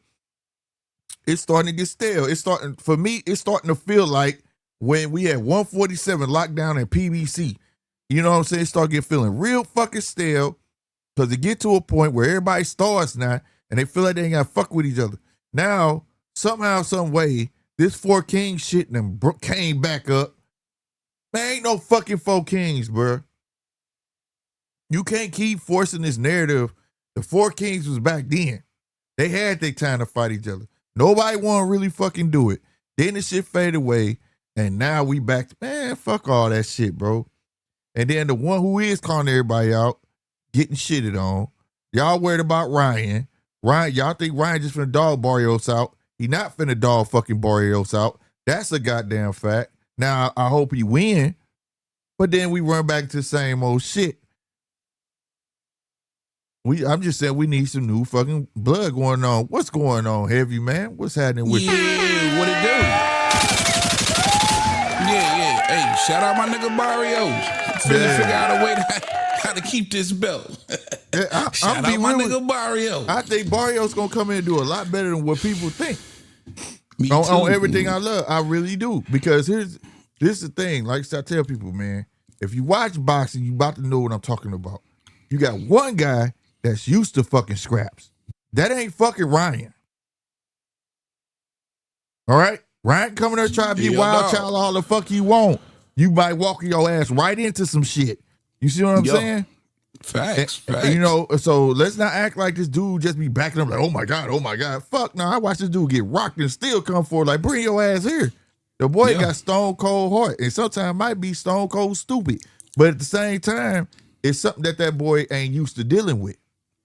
It's starting to get stale. It's starting to feel like when we had 147 locked down at PBC. You know what I'm saying? It started feeling real fucking stale because it get to a point where everybody stars now and they feel like they ain't got to fuck with each other. Now, somehow, some way, this 4 Kings shit and came back up. Man, ain't no fucking 4 Kings, bro. You can't keep forcing this narrative. The 4 Kings was back then. They had their time to fight each other. Nobody want to really fucking do it. Then the shit faded away, and now we back. Man, fuck all that shit, bro. And then the one who is calling everybody out, getting shitted on. Y'all worried about Ryan. Y'all think Ryan just finna dog Barrios out. He not finna dog fucking Barrios out. That's a goddamn fact. Now, I hope he win. But then we run back to the same old shit. I'm just saying we need some new fucking blood going on. What's going on, Heavy Man? What's happening with you? Yeah, what it do? Yeah. Hey, shout out my nigga Barrios. Finna figure out a way how to keep this belt. Shout out my nigga Barrios. I think Barrios gonna come in and do a lot better than what people think. Me too. On everything I love. I really do. Because this is the thing. Like I tell people, man, if you watch boxing, you about to know what I'm talking about. You got one guy that's used to fucking scraps. That ain't fucking Ryan. All right? Ryan coming there trying to be wild child all the fuck you want. You might walk your ass right into some shit. You see what I'm saying? Facts. You know, so let's not act like this dude just be backing up like, oh my God. Fuck, no, I watch this dude get rocked and still come forward like, bring your ass here. The boy got stone cold heart, and sometimes might be stone cold stupid. But at the same time, it's something that boy ain't used to dealing with.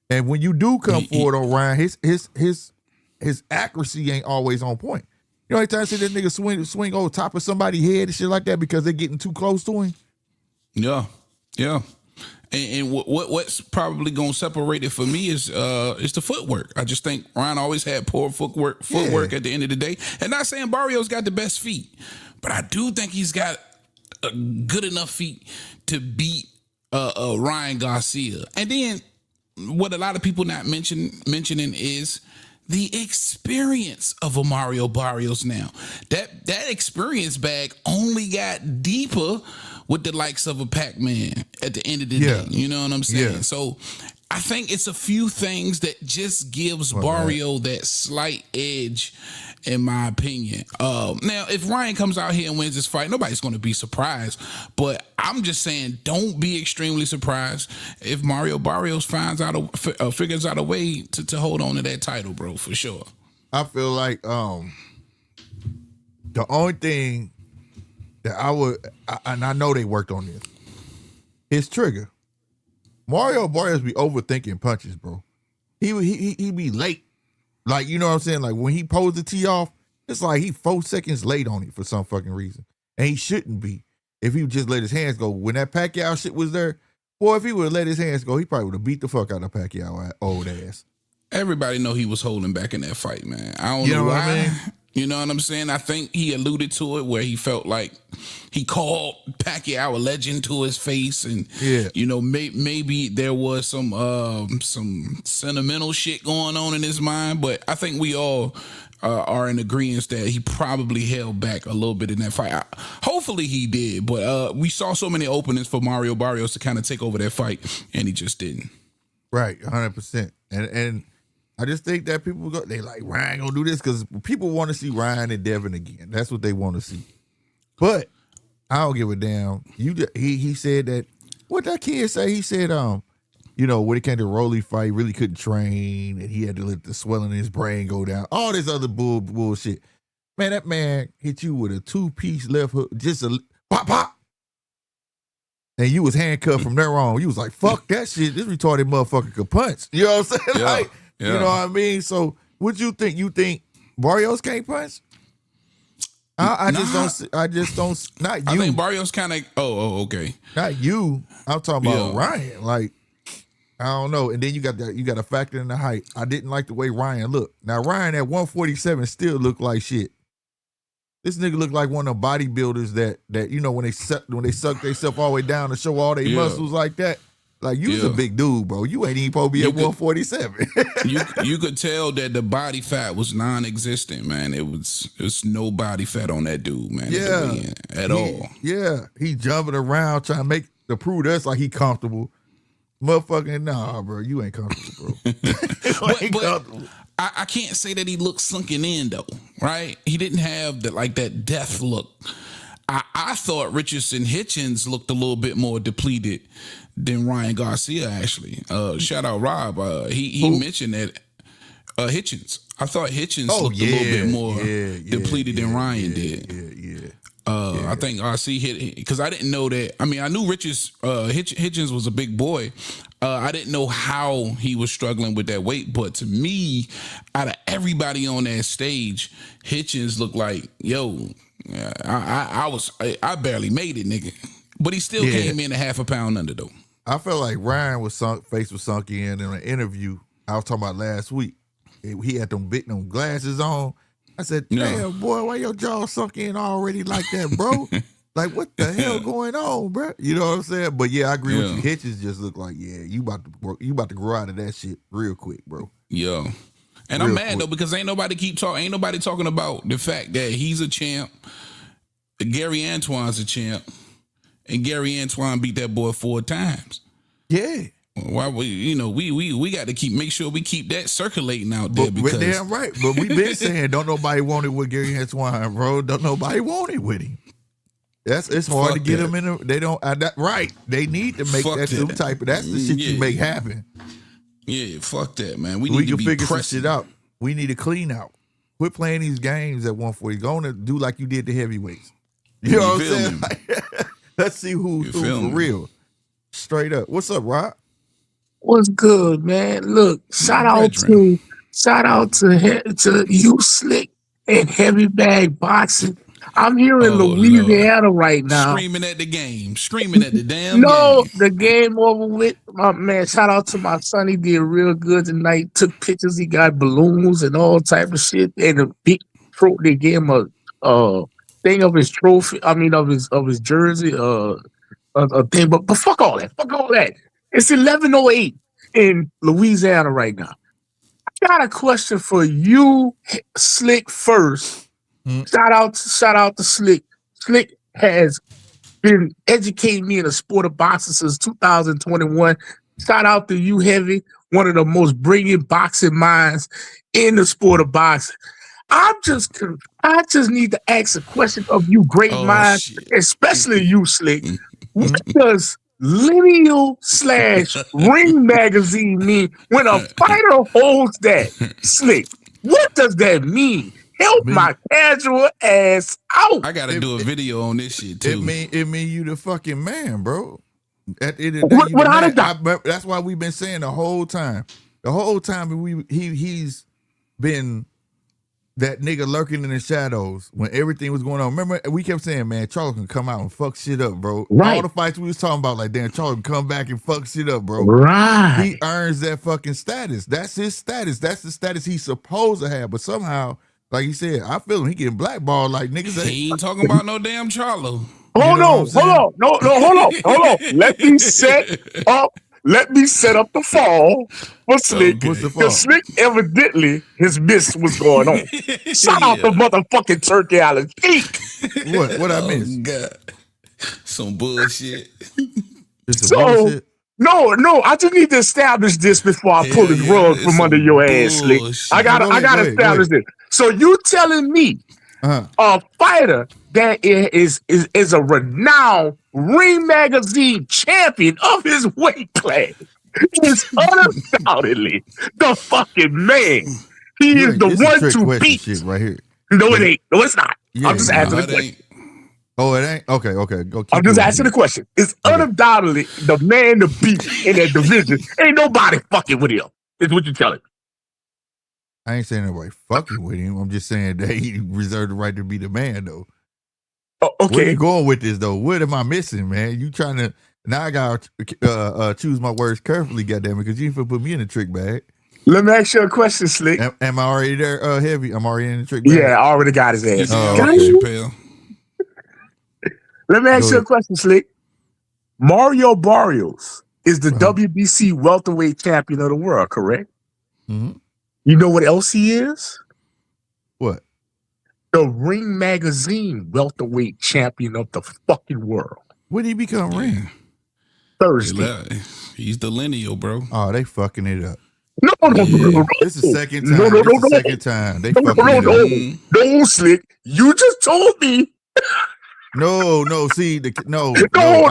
And when you do come forward on Ryan, his accuracy ain't always on point. You know how many times I see that nigga swing over top of somebody's head and shit like that because they're getting too close to him? Yeah. And what's probably gonna separate it for me is the footwork. I just think Ryan always had poor footwork at the end of the day. And not saying Barrios got the best feet, but I do think he's got a good enough feet to beat Ryan Garcia. And then what a lot of people not mentioning is the experience of a Mario Barrios now. That experience bag only got deeper with the likes of a Pac-Man at the end of the day. You know what I'm saying? Yeah. So I think it's a few things that just gives Barrio that slight edge, in my opinion. Now, if Ryan comes out here and wins this fight, nobody's going to be surprised. But I'm just saying, don't be extremely surprised if Mario Barrios figures out a way to hold on to that title, bro, for sure. I feel like the only thing that and I know they worked on this, his trigger. Mario Barrios be overthinking punches, bro. He be late. Like, you know what I'm saying? Like, when he pulls the tee off, it's like he 4 seconds late on it for some fucking reason. And he shouldn't be if he would just let his hands go. When that Pacquiao shit was there, boy, if he would have let his hands go, he probably would have beat the fuck out of Pacquiao old ass. Everybody know he was holding back in that fight, man. I don't know why. What I mean? You know what I'm saying? I think he alluded to it where he felt like he called Pacquiao a legend to his face, and you know, maybe there was some sentimental shit going on in his mind. But I think we all are in agreement that he probably held back a little bit in that fight. Hopefully he did, but we saw so many openings for Mario Barrios to kind of take over that fight, and he just didn't. Right, 100%. And I just think that people they like, Ryan gonna do this because people want to see Ryan and Devin again. That's what they want to see. But I don't give a damn. He said that, what that kid say? He said, you know, when it came to Rolly fight, he really couldn't train, and he had to let the swelling in his brain go down. All this other bullshit. Man, that man hit you with a 2-piece left hook, just a pop pop. And you was handcuffed from there on. You was like, fuck that shit. This retarded motherfucker could punch. You know what I'm saying? Yeah. Like, you know what I mean? So what you think? You think Barrios can't punch? I just don't. Not you. I think Barrios kind of. Oh, okay. Not you. I'm talking about Ryan. Like, I don't know. And then you got to factor in the height. I didn't like the way Ryan looked. Now Ryan at 147 still looked like shit. This nigga looked like one of the bodybuilders that you know when they suck themselves all the way down to show all their muscles like that. Like, you's a big dude, bro. You ain't even supposed to be at 147. you could tell that the body fat was non-existent, man. It's no body fat on that dude, man. At all. Yeah, he jumping around trying to prove to us like he comfortable. Motherfucking nah, bro. You ain't comfortable, bro. Comfortable. I can't say that he looked sunken in though, right? He didn't have that death look. I thought Richardson Hitchens looked a little bit more depleted than Ryan Garcia, actually. Shout out Rob. He mentioned that Hitchens. I thought Hitchens looked a little bit more depleted than Ryan did. I think RC hit because I didn't know that. I mean, I knew Hitchens was a big boy. I didn't know how he was struggling with that weight, but to me, out of everybody on that stage, Hitchens looked like, I barely made it, nigga. But he still came in a half a pound under though. I felt like Ryan was face was sunk in an interview I was talking about last week. He had them glasses on. I said, damn, boy, why your jaw sunk in already like that, bro? Like, what the hell going on, bro? You know what I'm saying? But yeah, I agree with you. Hitchens just look like, you about to grow out of that shit real quick, bro. Yeah. And I'm mad though because ain't nobody talking about the fact that he's a champ. Gary Antoine's a champ. And Gary Antoine beat that boy 4 times. Yeah. Why we got to make sure we keep that circulating out there because damn right. But we've been saying don't nobody want it with Gary Antoine, bro. Don't nobody want it with him. It's hard to get them in. They don't. Right. They need to make that some type of. That's the shit you make happen. Yeah, fuck that, man. We can figure some shit out. We need to clean out. Quit playing these games at 140. Go on and do like you did the heavyweights. You know what I'm saying? Let's see who's for real. Straight up. What's up, Rob? What's good, man? Look, shout out to you, Slick, and Heavy Bag Boxing. I'm here in Oh Lord. Louisiana right now. Screaming at the game. Screaming at the damn No, game. the game over with. My man, shout out to my son. He did real good tonight. Took pictures. He got balloons and all type of shit. And a big they gave him a thing of his trophy. I mean, of his jersey. A thing. But fuck all that. Fuck all that. It's 11:08 in Louisiana right now. I got a question for you, Slick. First, shout out to Slick. Slick has been educating me in the sport of boxing since 2021. Shout out to you, Heavy, one of the most brilliant boxing minds in the sport of boxing. I just need to ask a question of you, great Oh minds, shit. especially you, Slick. What does lineal/ring magazine mean when a fighter holds that? Slick, what does that mean? Help my casual ass out. I gotta do a video on this shit too. It mean you the fucking man, bro. At the end of the day, you the man. That's why we've been saying the whole time. The whole time he's been that nigga lurking in the shadows when everything was going on. Remember, we kept saying, man, Charles can come out and fuck shit up, bro. Right. All the fights we was talking about, like, damn, Charles can come back and fuck shit up, bro. Right. He earns that fucking status. That's his status. That's the status he's supposed to have. But somehow, like he said, I feel him. He getting blackballed like niggas. He ain't talking about no damn Charlo. Hold on. No, hold on. Let me set up the fall for Slick. Because Slick, evidently, his miss was going on. Shout out to motherfucking Turkey Island. What I miss? God. Some bullshit. Bullshit. No, I just need to establish this before I pull this rug from under your ass, Slick. I gotta establish this. So you telling me a fighter that is a renowned Ring Magazine champion of his weight class is undoubtedly the fucking man. He is the one to beat. Shit right here. No, it ain't. No, it's not. Yeah, I'm just asking the question. Oh, it ain't? Okay. Go keep I'm just asking the question. It's undoubtedly the man to beat in that division. Ain't nobody fucking with him. Is what you're telling me. I ain't saying nobody fucking with him. I'm just saying that he reserved the right to be the man, though. Oh, okay. Where you going with this, though? What am I missing, man? You trying to... Now I got to choose my words carefully, goddamn it, because you ain't finna put me in the trick bag. Let me ask you a question, Slick. Am I already there, Heavy? I'm already in the trick bag? Yeah, I already got his ass. Okay. Let me ask you a question, Slick. Mario Barrios is the WBC welterweight champion of the world, correct? Mm-hmm. You know what else he is? What? The Ring Magazine welterweight champion of the fucking world. When did he become Ring? Thursday. He's the lineal, bro. Oh, they fucking it up. No. This is the second time. This is the second time. They fucking it up. No, Slick. You just told me. No. See, no. No.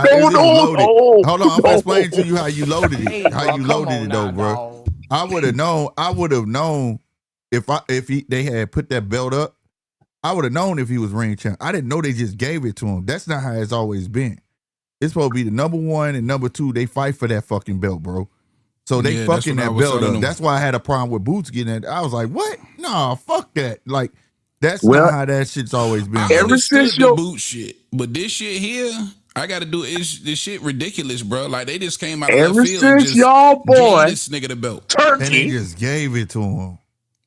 Hold on, I'm gonna explain to you how you loaded it. How you loaded it, though, bro. Dog. I would have known if they had put that belt up. I would have known if he was ring champ. I didn't know they just gave it to him. That's not how it's always been. It's supposed to be the number one and number two. They fight for that fucking belt, bro. So they fucking that belt up. That's why I had a problem with Boots getting it. I was like, what? Nah, fuck that. Like, that's not how that shit's always been. I understood the boot shit, but this shit here, I got to do this shit ridiculous, bro. Like they just came out of left field and just y'all boy this nigga the belt. Turkey. And they just gave it to him.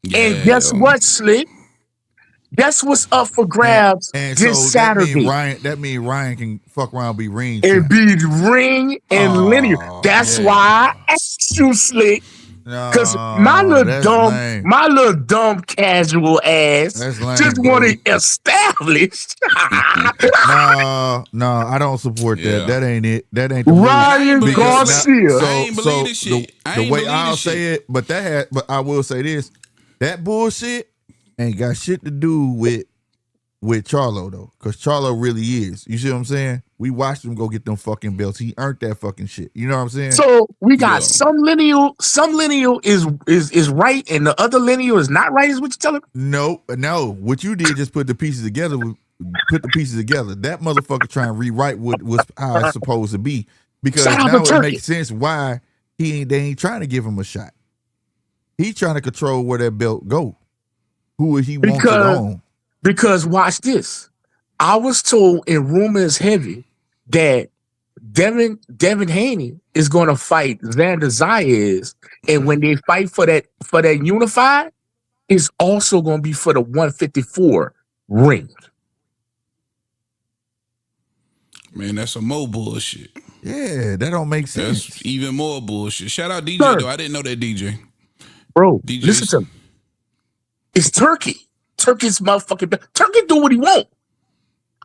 Yeah, and guess what, Slick? Guess what's up for grabs and this so Saturday? That means Ryan can fuck around, be ring and be ring and linear. That's why I asked you, Slick. Because my little dumb casual ass just want to establish. No, I don't support that. That ain't it. That ain't the Ryan Garcia. I ain't believe this shit. The way I'll say it, but I will say this: that bullshit ain't got shit to do with Charlo though, because Charlo really is. You see what I'm saying? We watched him go get them fucking belts. He earned that fucking shit. You know what I'm saying? So we got some lineal is right, and the other lineal is not right. Is what you telling me? No. What you did just put the pieces together. That motherfucker trying to rewrite what was how it's supposed to be, because now it makes sense why they ain't trying to give him a shot. He trying to control where that belt go. Who he wants it on. Because watch this. I was told in rumors heavy that Devin Haney is going to fight Xander Zayas, and when they fight for that unified, it's also going to be for the 154 ring. Man, that's some more bullshit. Yeah, that don't make sense. That's even more bullshit. Shout out DJ Sir. though. I didn't know that DJ. Bro, DJ's listen to me. It's Turkey. Turkey's motherfucking Turkey do what he want.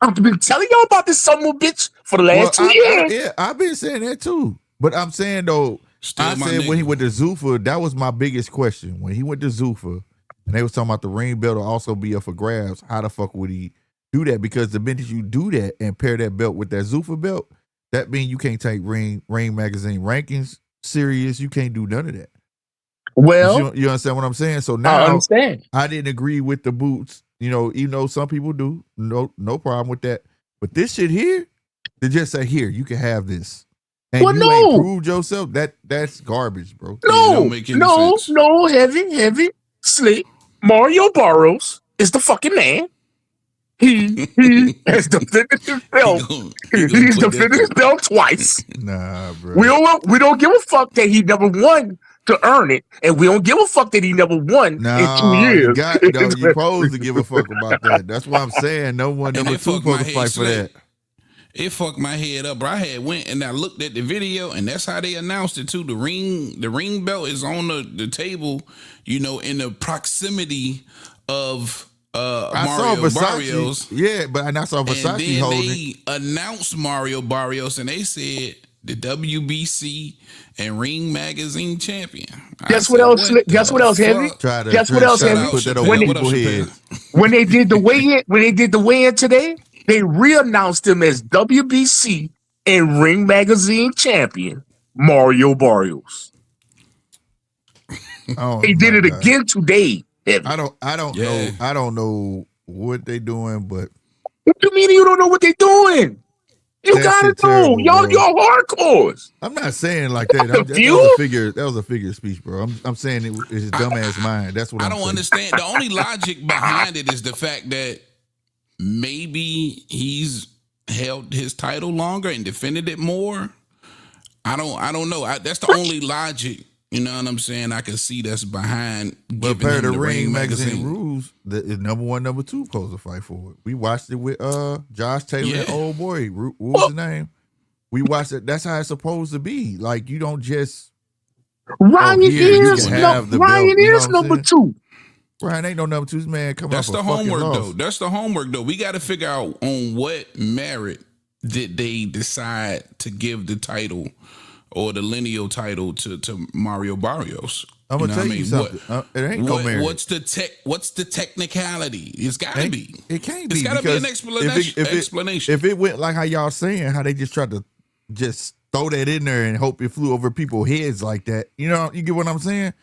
I've been telling y'all about this son of a bitch for the last 2 years. Yeah, I've been saying that too. But I'm saying though, Still my said nigga. when he went to Zuffa, that was my biggest question. When he went to Zuffa, and they was talking about the ring belt will also be up for grabs, how the fuck would he do that? Because the minute you do that and pair that belt with that Zuffa belt, that means you can't take Ring Magazine rankings serious. You can't do none of that. Well, you understand what I'm saying? So now I understand. I didn't agree with the boots. You know, even though some people do, no problem with that. But this shit here, they just say, here, you can have this. And Well, you no. ain't proved yourself. That's garbage, bro. don't make any sense. No, heavy, slick. Mario Barrios is the fucking man. He has defended himself. He's defended himself twice. Nah, bro. We don't give a fuck that he never won to earn it, and we don't give a fuck that he never won in 2 years. You're supposed to give a fuck about that. That's what I'm saying. No one number two supposed to fight for that. It fucked my head up, bro. I had went and I looked at the video, and that's how they announced it too. The ring belt is on the table, you know, in the proximity of Mario Barrios. Yeah, but I saw Versace and then holding they it. announced Mario Barrios, and they said the WBC and Ring Magazine champion. Guess what else, Heavy? Guess what else, Heavy? Put that over people's heads. When they did the weigh-in today, they re-announced him as WBC and Ring Magazine champion, Mario Barrios. They did it again today. Heavy. I don't know. I don't know what they doing, but What do you mean you don't know what they doing? You That gotta shit know. terrible, Y'all bro. hardcores. I'm not saying like that. That was a figure of speech, bro. I'm saying it's his dumbass mind. That's what I I'm don't saying. understand. The only logic behind it is the fact that maybe he's held his title longer and defended it more. I don't know. That's the only logic. You know what I'm saying? I can see that's behind But giving per him the the Ring Magazine rules, the number one, number two supposed to fight for it. We watched it with Josh Taylor and old boy. What was his name? We watched it. That's how it's supposed to be. Like you don't just Ryan is belt, number two. Ryan ain't no number two. Man, come on. That's the homework though. That's the homework though. We got to figure out on what merit did they decide to give the title or the lineal title to Mario Barrios. I'm gonna tell you something. It ain't no merit. What's the technicality? It's gotta be. It can't be. It's gotta be an explanation. If it went like how y'all saying, how they just tried to just throw that in there and hope it flew over people's heads like that. You know, you get what I'm saying?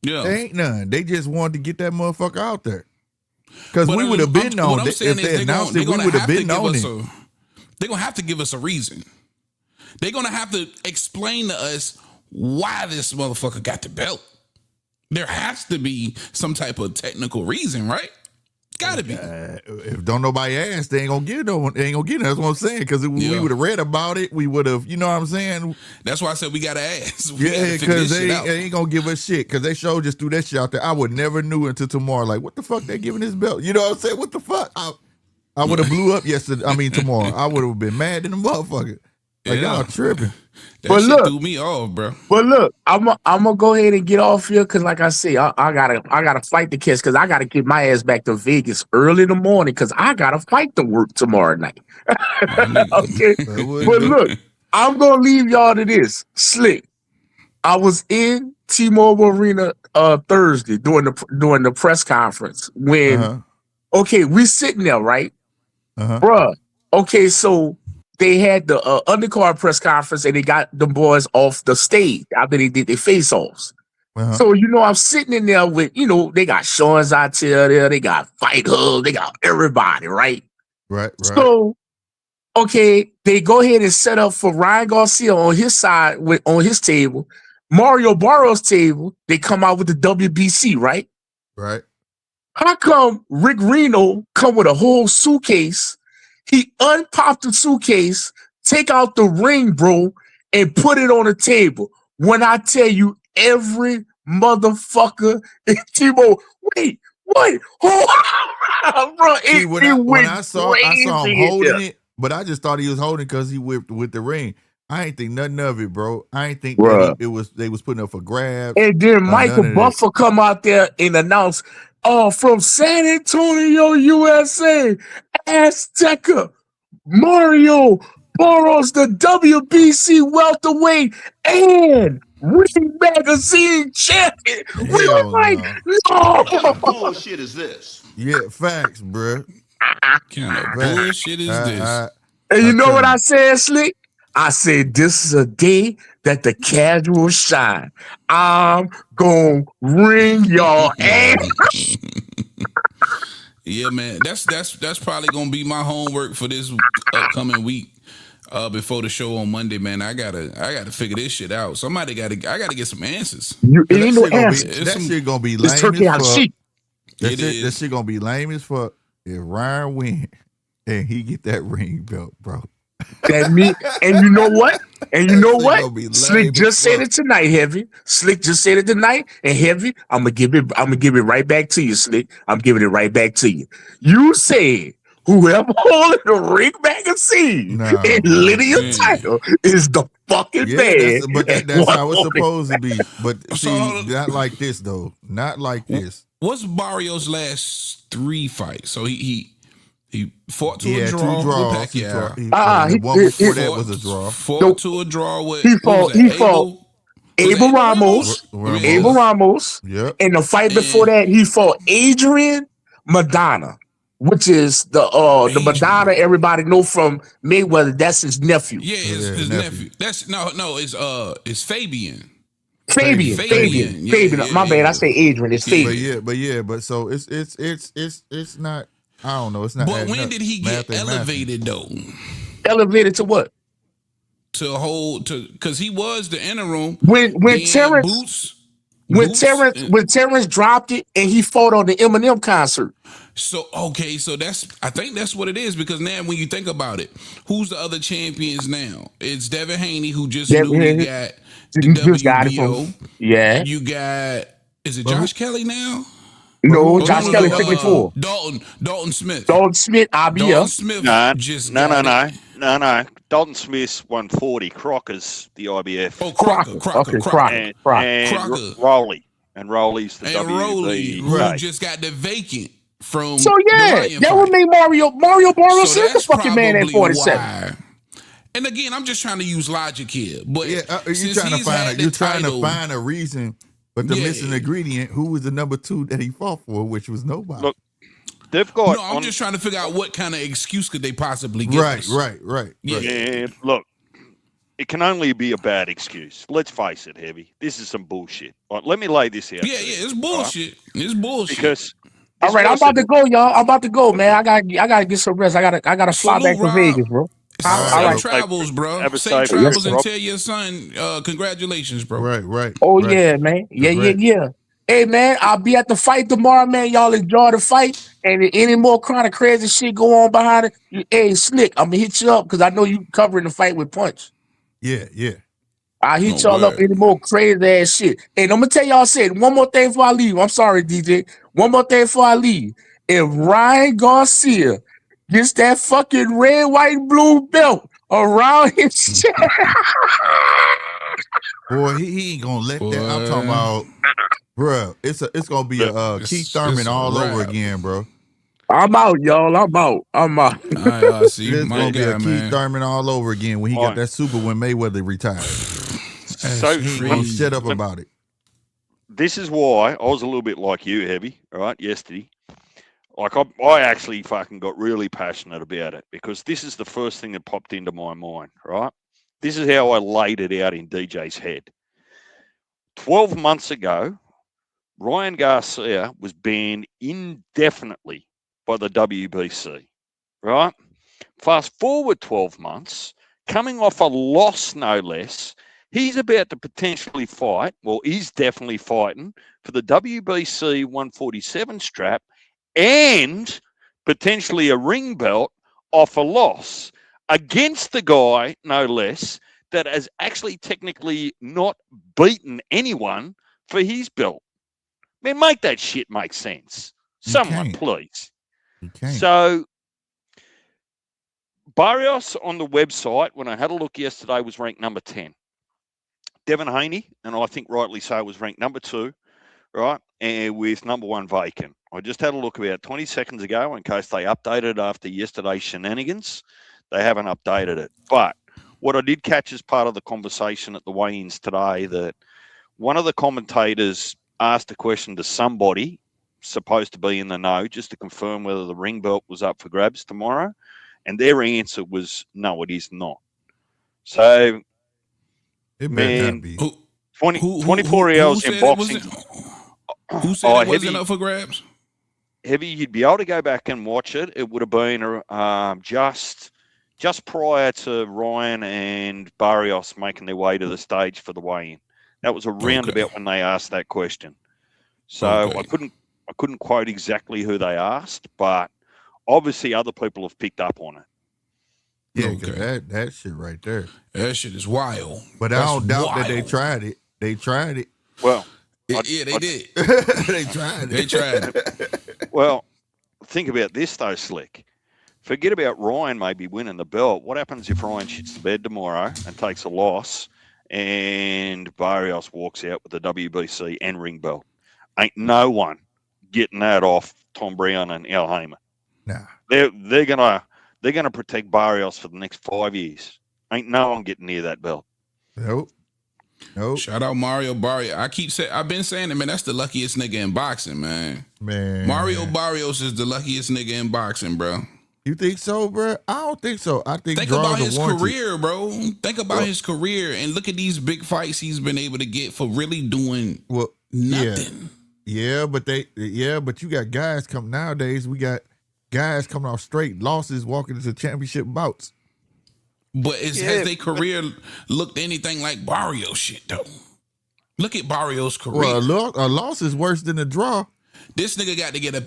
Yeah. There ain't none. They just wanted to get that motherfucker out there. Because we would have been known. If they announced it, we would have been known it. They're gonna have to give us a reason. They're gonna have to explain to us why this motherfucker got the belt. There has to be some type of technical reason, right? Gotta be. If don't nobody ask, they ain't gonna get no one. They ain't gonna get it. That's what I'm saying. Because we would have read about it, we would have. You know what I'm saying? That's why I said we gotta ask. Because they ain't gonna give us shit. Because they sure just threw that shit out there. I would never knew until tomorrow. Like, what the fuck they giving this belt? You know what I'm saying? What the fuck? I would have blew up yesterday. I mean tomorrow. I would have been mad in the motherfucker. Like y'all tripping. That shit threw me off, bro. But look, I'm gonna go ahead and get off here because, like I say, I gotta fight the kids because I gotta get my ass back to Vegas early in the morning because I gotta fight to work tomorrow night. Okay, but look, I'm gonna leave y'all to this. Slick, I was in T-Mobile Arena Thursday during the press conference when okay, we sitting there, right, bruh. Okay, so they had the undercard press conference and they got the boys off the stage after they did their face-offs. So, I'm sitting in there with, they got Sean's out there, they got Fight Hub, they got everybody, right? Right. So, okay, they go ahead and set up for Ryan Garcia on his side, on his table. Mario Barrios' table, they come out with the WBC, right? Right. How come Rick Reno come with a whole suitcase He unpopped the suitcase, take out the ring, bro, and put it on the table. When I tell you, every motherfucker, Timo, wait, what? Oh, bro, See, it when went I saw him crazy in holding there. it, but I just thought he was holding because he whipped with the ring. I ain't think nothing of it, bro. I ain't think Bruh. that they was putting up for grabs. And then none Michael of that. Buffer come out there and announce, from San Antonio, USA, Azteca, Mario Barrios, the WBC welterweight and Ring Magazine champion. We were Hell like, no. What kind of bullshit is this? Yeah, facts, bro. Kind of bullshit is this? And you I'm know what telling I you. said, Slick? I said, this is a day that the casuals shine. I'm going to ring y'all ass. Yeah, man. That's probably gonna be my homework for this upcoming week. Before the show on Monday, man, I gotta figure this shit out. I gotta get some answers. You That ain't no shit gonna answer. be that shit gonna be It's lame turkey as out of fuck. sheep. That shit gonna be lame as fuck if Ryan win and he get that ring belt, bro. That me, and you know what? And you know That shit what? gonna be lame Slick as just said fuck. it tonight, Heavy. Slick just said it tonight, and Heavy, I'm gonna give it right back to you, Slick. I'm giving it right back to you. You said whoever holding the Ring Magazine Nah, and bro. Lydia Yeah. title is the fucking Yeah, man. that's how it's supposed to be. But So, see, hold on. not like this though. Not like this. What's Barrios' last 3 fights? So he fought to He a had draw two draws. with Pacquiao. The one before that was a draw. Fought to a draw with He who was fought that? Abel Ramos. Ramos. Abel Ramos. Yep. And the fight before that, he fought Adrian Madonna, which is the Madonna everybody know from Mayweather. That's his nephew. Yeah, his nephew. That's it's Fabian. Fabian. Yeah, My bad. yeah. I say Adrian. It's Fabian. But so it's not. I don't know. It's not. But when did he get elevated though? Elevated to what? Because he was the interim When Terrence dropped it and he fought on the Eminem concert. So I think that's what it is, because now when you think about it, who's the other champions now? It's Devin Haney, who just newly got the WBO. Yeah. You got, is it Josh Kelly now? No, Josh Kelly 54. Dalton Smith. Dalton Smith, IBF. Dalton Smith No. Dalton Smith 140. Crocker's the IBF. Oh, Crocker. And Rowley. And Rowley's the Rowley, WBA. who just got the vacant from So yeah, that would make Mario Barrios is the fucking man at 47. Why. And again, I'm just trying to use logic here. But you're trying to find a reason, but the missing ingredient, who was the number 2 that he fought for, which was nobody. Look, they've got. No, I'm just trying to figure out what kind of excuse could they possibly give us. Right. Yeah, look, it can only be a bad excuse. Let's face it, Heavy. This is some bullshit. Right, let me lay this out. Yeah, it's bullshit. Right? It's bullshit. Because all right, I'm about to go, y'all. I'm about to go, man. I gotta get some rest. I gotta fly back to Vegas, bro. Safe travels, bro. Safe travels, and Rob. tell your son, congratulations, bro. Right. Oh yeah, man. Yeah. Hey man, I'll be at the fight tomorrow, man. Y'all enjoy the fight. And if any more kind of crazy shit go on behind it, hey Slick, I'm gonna hit you up because I know you covering the fight with Punch. Yeah. I'll hit y'all up any more crazy ass shit. And I'm gonna tell y'all one more thing before I leave. I'm sorry, DJ. One more thing before I leave. If Ryan Garcia gets that fucking red, white, and blue belt around his chest. Boy, he ain't gonna let that. I'm talking about, bro. It's gonna be a Keith Thurman all over again, bro. I'm out, y'all. I'm out. All right, see, it's my gonna be guy, a man. Keith Thurman all over again when he got that super when Mayweather retired. So he ain't gonna shut up about it. This is why I was a little bit like you, Heavy, right, yesterday. Like, I actually fucking got really passionate about it because this is the first thing that popped into my mind, right? This is how I laid it out in DJ's head. 12 months ago, Ryan Garcia was banned indefinitely by the WBC, right? Fast forward 12 months, coming off a loss no less, he's about to potentially fight, well, he's definitely fighting for the WBC 147 strap and potentially a ring belt off a loss against the guy, no less, that has actually technically not beaten anyone for his belt. I mean, make that shit make sense. Someone, can't. please. You can't. So, Barrios on the website, when I had a look yesterday, was ranked number 10. Devin Haney, and I think rightly so, was ranked number 2, right? And with number 1 vacant. I just had a look about 20 seconds ago in case they updated after yesterday's shenanigans. They haven't updated it. But what I did catch as part of the conversation at the weigh-ins today, that one of the commentators asked a question to somebody supposed to be in the know just to confirm whether the ring belt was up for grabs tomorrow. And their answer was, no, it is not. So, It better man, not be. 24 hours in boxing. Who said it wasn't up for grabs? Heavy, you'd be able to go back and watch it. It would have been just prior to Ryan and Barrios making their way to the stage for the weigh-in. That was around about when they asked that question. So I couldn't quote exactly who they asked, but obviously other people have picked up on it. Yeah, that shit right there. That shit is wild. But I don't doubt that they tried it. They tried it. Well, they did. They tried it. They tried it. Well, think about this though, Slick. Forget about Ryan maybe winning the belt. What happens if Ryan shits the bed tomorrow and takes a loss and Barrios walks out with the WBC and ring belt? Ain't no one getting that off Tom Brown and Al Heyman. Nah. They're gonna protect Barrios for the next 5 years. Ain't no one getting near that belt. Nope. Shout out Mario Barrios. I've been saying it, man. That's the luckiest nigga in boxing, man. Mario Barrios is the luckiest nigga in boxing, bro. You think so, bro? I don't think so. I think about his career, bro. Think about his career and look at these big fights he's been able to get for really doing nothing. Yeah, but you got guys come nowadays. We got guys coming off straight losses, walking into championship bouts. But has their career looked anything like Barrios shit though? Look at Barrios' career. Well, a loss is worse than a draw. This nigga got to get a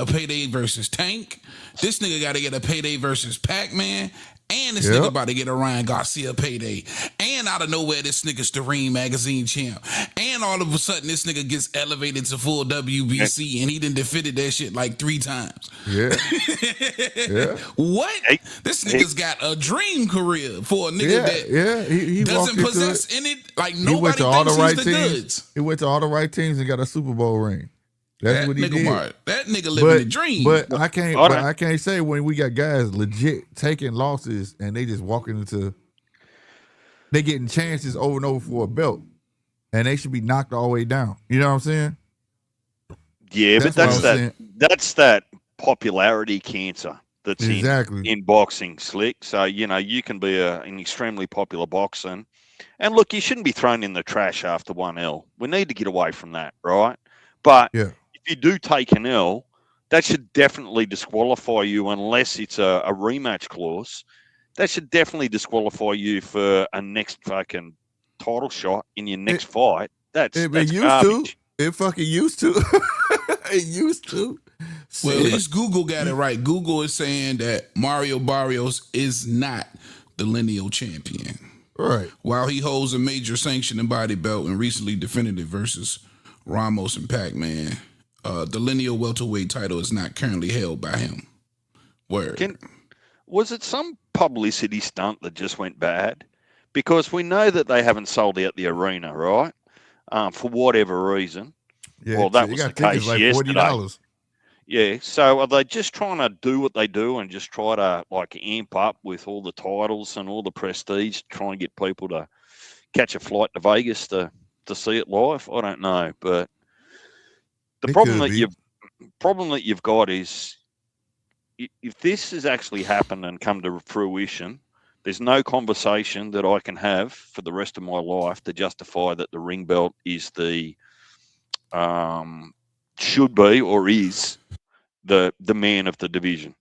payday versus Tank. This nigga got to get a payday versus Pac-Man. And this nigga about to get a Ryan Garcia payday. And out of nowhere, this nigga's the Ring magazine champ. And all of a sudden, this nigga gets elevated to full WBC, and he done defeated that shit like 3 times. Yeah. What? This nigga's got a dream career for a nigga that he doesn't possess any. Like nobody thinks he's the goods. He went to all the right teams and got a Super Bowl ring. That's what he did. That nigga living the dream. But I can't say when we got guys legit taking losses and they just walking into, they getting chances over and over for a belt, and they should be knocked all the way down. You know what I'm saying? Yeah, but that's that popularity cancer that's in boxing, Slick. So you can be an extremely popular boxer, and look, you shouldn't be thrown in the trash after 1-L. We need to get away from that, right? But if you do take an L, that should definitely disqualify you unless it's a rematch clause. That should definitely disqualify you for a next fucking title shot in your next fight. That's garbage. It fucking used to. It used to. Well, at least Google got it right. Google is saying that Mario Barrios is not the lineal champion. Right. While he holds a major sanctioned and body belt and recently defended it versus Ramos and Pac-Man, the lineal welterweight title is not currently held by him. Word. Was it some publicity stunt that just went bad? Because we know that they haven't sold out the arena, right? For whatever reason. Yeah, well, that was the case like yesterday. $40. Yeah, so are they just trying to do what they do and just try to like amp up with all the titles and all the prestige, trying to get people to catch a flight to Vegas to see it live? I don't know, but the problem that you've got is if this has actually happened and come to fruition, there's no conversation that I can have for the rest of my life to justify that the ring belt is the should be or is the man of the division.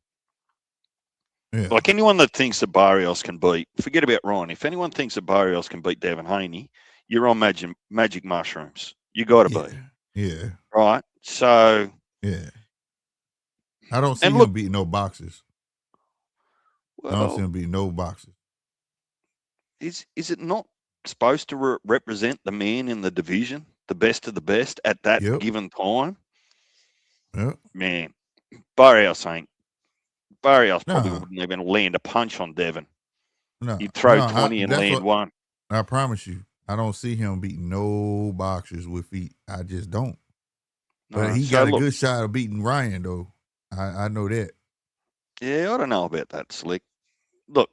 Yeah. Like anyone that thinks that Barrios can beat, forget about Ryan. If anyone thinks that Barrios can beat Devin Haney, you're on magic mushrooms. You got to be. Yeah. Right? So. Yeah. I don't see him beating no boxers. I don't see Well, him beating no boxers. is it not supposed to represent the man in the division, the best of the best at that Yep. given time? Yep. Man, Barrios probably No, wouldn't even land a punch on Devin. no, He'd throw no. 20 and That's land what one. I promise you. I don't see him beating no boxers with feet. I just don't. But No, he so got a look, good shot of beating Ryan, though. I know that. yeah, I don't know about that, Slick. Look,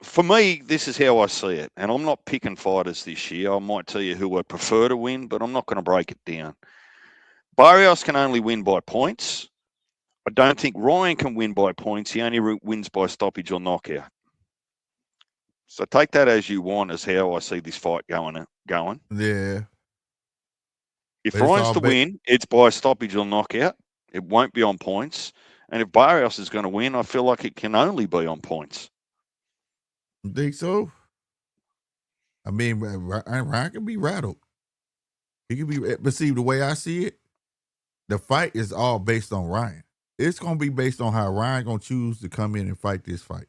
for me, this is how I see it, and I'm not picking fighters this year. I might tell you who I prefer to win, but I'm not going to break it down. Barrios can only win by points. I don't think Ryan can win by points. He only wins by stoppage or knockout. So take that as you want, as how I see this fight going. Yeah. If But it's Ryan's all to win, it's by stoppage or knockout. It won't be on points. And if Barrios is going to win, I feel like it can only be on points. You think so? I mean, Ryan can be rattled. He can be, but see, the way I see it, the fight is all based on Ryan. It's gonna be based on how Ryan gonna choose to come in and fight this fight.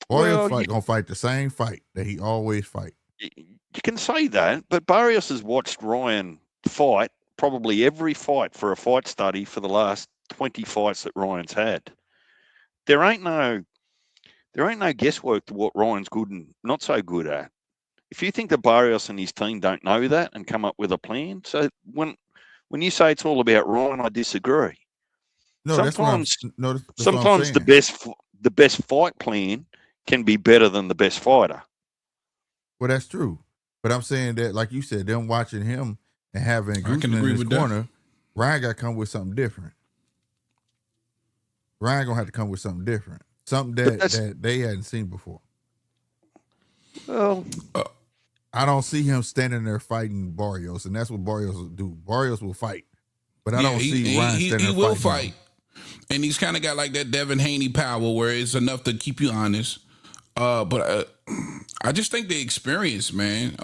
Barrios gonna fight the same fight that he always fight. You can say that, but Barrios has watched Ryan fight probably every fight for a fight study for the last 20 fights that Ryan's had. There ain't no guesswork to what Ryan's good and not so good at. If you think that Barrios and his team don't know that and come up with a plan, so when you say it's all about Ryan, I disagree. No, Sometimes that's what I'm saying. the best fight plan can be better than the best fighter. Well, that's true. But I'm saying that, like you said, them watching him and having Grusin in his corner, Ryan got to come with something different. Ryan gonna have to come with something different, something that they hadn't seen before. Well, I don't see him standing there fighting Barrios, and that's what Barrios will do. Barrios will fight, but I don't see Ryan standing there He will fighting fight, and he's kind of got like that Devin Haney power, where it's enough to keep you honest. But I just think the experience, man.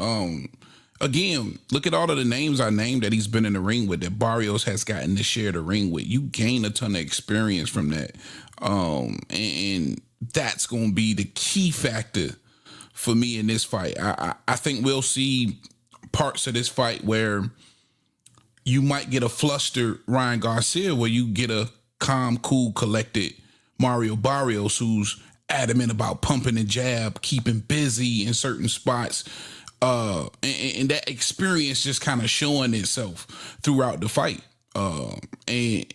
Again, look at all of the names I named that he's been in the ring with, that Barrios has gotten to share the ring with. You gain a ton of experience from that. And that's going to be the key factor for me in this fight. I think we'll see parts of this fight where you might get a flustered Ryan Garcia, where you get a calm, cool, collected Mario Barrios, who's adamant about pumping and jab, keeping busy in certain spots. And that experience just kind of showing itself throughout the fight. And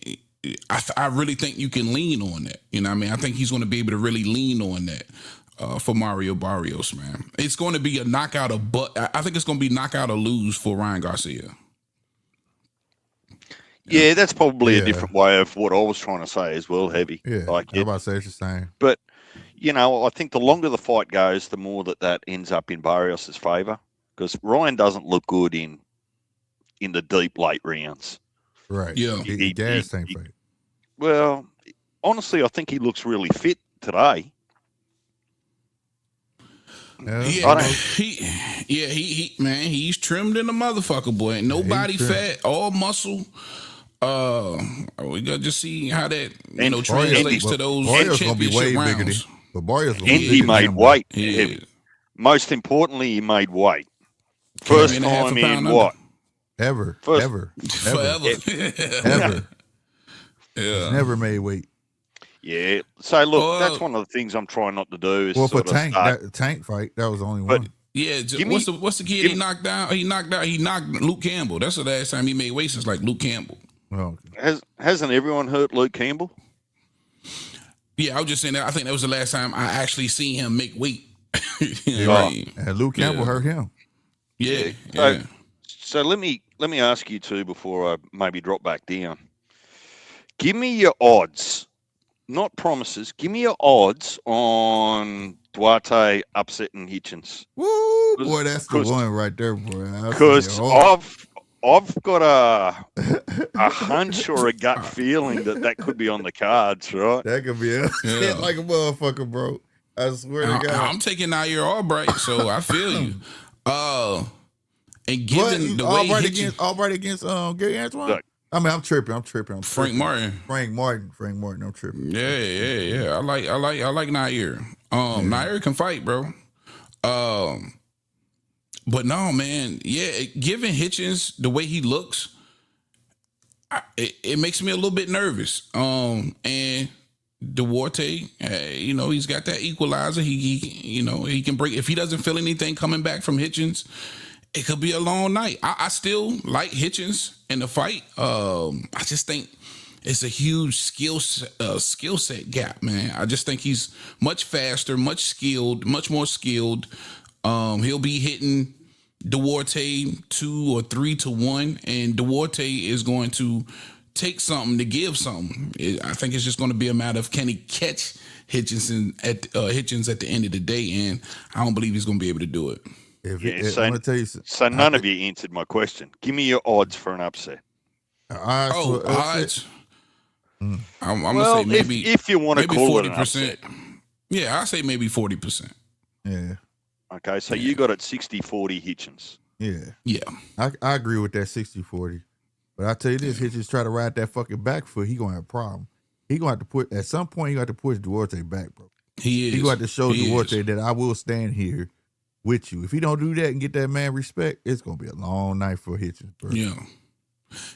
I really think you can lean on that. You know what I mean? I think he's going to be able to really lean on that for Mario Barrios, man. It's going to be a knockout I think it's going to be knockout or lose for Ryan Garcia. Yeah, that's probably a different way of what I was trying to say as well, Heavy. Yeah, like I'm about to say it's the same. But, I think the longer the fight goes, the more that ends up in Barrios' favour, because Ryan doesn't look good in the deep late rounds. Right. Yeah. He same fight. Well, honestly, I think he looks really fit today. He's trimmed in a motherfucker, boy. Nobody fat, all muscle. We gotta just see how that translates to those championship rounds. But Barrios and he made weight. Most importantly, he made weight. First time in what? Ever. Forever. Ever. He's never made weight. Yeah. So look, that's one of the things I'm trying not to do. Is for Tank fight, that was the only one. Yeah, what's the kid he knocked down? He knocked Luke Campbell. That's the last time he made weight since like Luke Campbell. Oh, hasn't everyone hurt Luke Campbell? Yeah, I was just saying that. I think that was the last time I actually seen him make weight. And Luke Campbell hurt him. Yeah. So let me ask you too before I maybe drop back down. Give me your odds, not promises. Give me your odds on Duarte upsetting Hitchens. Woo, boy, that's the one right there, boy. Because I've got a hunch or a gut feeling that could be on the cards, right? That could be like a motherfucker, bro. I swear to God. I'm taking Nair Albright, so I feel you. And given the way Albright against Gary Antoine? I mean, I'm tripping. Frank Martin. Frank Martin. I'm tripping. Yeah. I like Nair. Nair can fight, bro. But no, man. Yeah, given Hitchens the way he looks, it makes me a little bit nervous. And Duarte, he's got that equalizer. He can break if he doesn't feel anything coming back from Hitchens. It could be a long night. I still like Hitchens in the fight. I just think it's a huge skill set gap, man. I just think he's much faster, much more skilled. He'll be hitting Duarte 2 or 3 to 1, and Duarte is going to take something to give something. I think it's just going to be a matter of can he catch Hitchens at the end of the day, and I don't believe he's going to be able to do it. I'm going to tell you something. So none of you answered my question. Give me your odds for an upset. Odds. I'm gonna say maybe if you want to call 40%. It an upset. Yeah, I say maybe 40%. Yeah. Okay, so you got it 60-40 Hitchens. Yeah. I agree with that 60-40. But I tell you this, Hitchens try to ride that fucking back foot, he gonna have a problem. He gonna have to at some point he got to push Duarte back, bro. He gonna have to show Duarte that I will stand here with you. If he don't do that and get that man respect, it's gonna be a long night for Hitchens, bro. Yeah.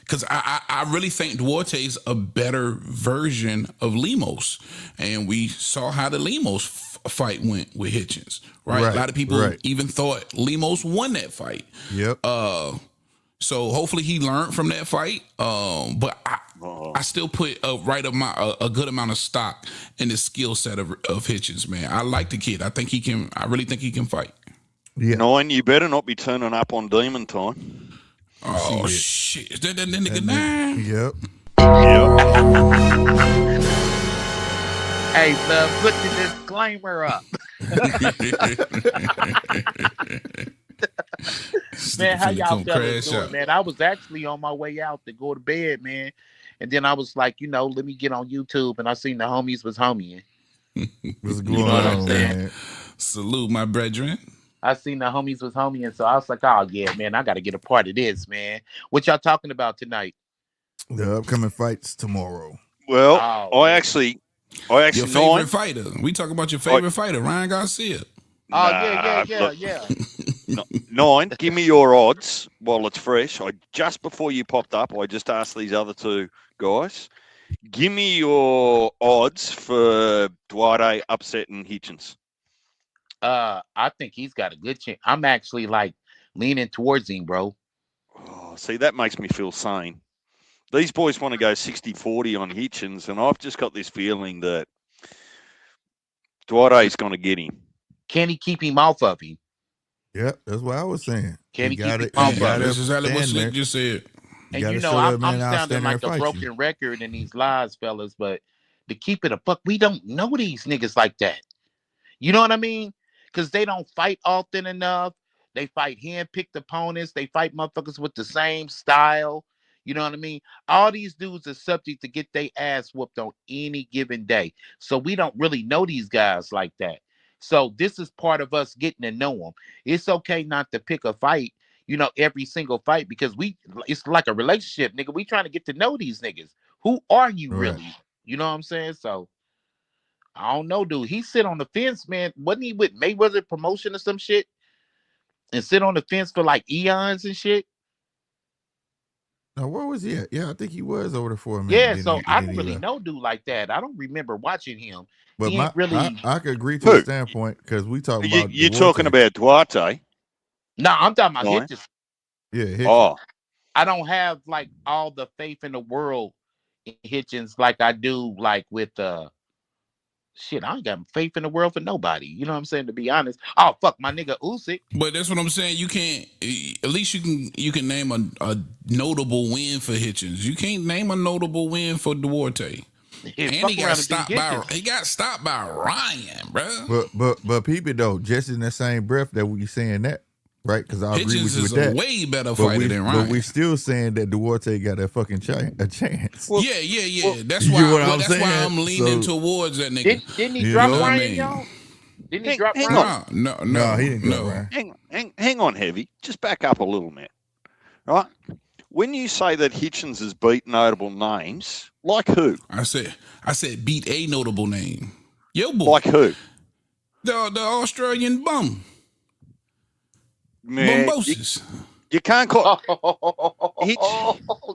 Because I really think Duarte's a better version of Lemos. And we saw how the Lemos fight went with Hitchens, right? A lot of people even thought Lemos won that fight. Yep. So hopefully he learned from that fight. But I still put a good amount of stock in the skill set of Hitchens, man. I like the kid. I really think he can fight. Yeah. Nine, you better not be turning up on Demon Time. Oh, shit. Is that nigga 9? Yep. Hey, love, put the disclaimer up. Man, how y'all fellas doing, man? I was actually on my way out to go to bed, man. And then I was like, let me get on YouTube. And I seen the homies was homieing. What's going on, man? Salute, my brethren. I seen the homies was homieing. So I was like, oh, yeah, man, I got to get a part of this, man. What y'all talking about tonight? The upcoming fights tomorrow. Well, I actually your favorite fighter. We talk about your favorite fighter, Ryan Garcia. Yeah. 9, give me your odds while it's fresh. Just before you popped up, I just asked these other two guys. Give me your odds for Duarte upsetting Hitchens. I think he's got a good chance. I'm actually leaning towards him, bro. Oh, see, that makes me feel sane. These boys want to go 60-40 on Hitchens, and I've just got this feeling that Duarte's going to get him. Can he keep him off of him? Yeah, that's what I was saying. Can he keep him off of him? That's exactly what Slick just said. And I'm sounding like a broken record in these lies, fellas, but to keep it a buck, we don't know these niggas like that. You know what I mean? Because they don't fight often enough. They fight hand-picked opponents. They fight motherfuckers with the same style. You know what I mean? All these dudes are subject to get their ass whooped on any given day. So we don't really know these guys like that. So this is part of us getting to know them. It's okay not to pick a fight, every single fight, because it's like a relationship, nigga. We trying to get to know these niggas. Who are you really? You know what I'm saying? So I don't know, dude. He sit on the fence, man. Wasn't he with Mayweather promotion or some shit? And sit on the fence for eons and shit? Now, where was he at? Yeah, I think he was over there for a minute. Yeah, so I don't really know dude like that. I don't remember watching him. But I could agree to the standpoint because we talk about you talking about Duarte. No, I'm talking about Hitchens. Yeah, Hitchens. Oh. I don't have all the faith in the world in Hitchens like I do with shit. I ain't got faith in the world for nobody. You know what I'm saying? To be honest. Oh fuck, my nigga Usyk. But that's what I'm saying. You can't. At least you can name a notable win for Hitchens. You can't name a notable win for Duarte. And he got stopped by Ryan, bro. But people though, just in the same breath that we saying that, right? Because I agree with you with that. Hitchens is a way better fighter than Ryan. But we still saying that Duarte got a fucking chance. Well, yeah. That's why I'm leaning towards that nigga. Didn't he drop Ryan, y'all? Didn't he drop Ryan? No, he didn't drop Ryan. Hang on, Heavy. Just back up a little bit, right? when you say that Hitchens has beat notable names, like who? I said beat a notable name. Yo, boy. Like who? The Australian bum. Man, Bumbosis. you can't call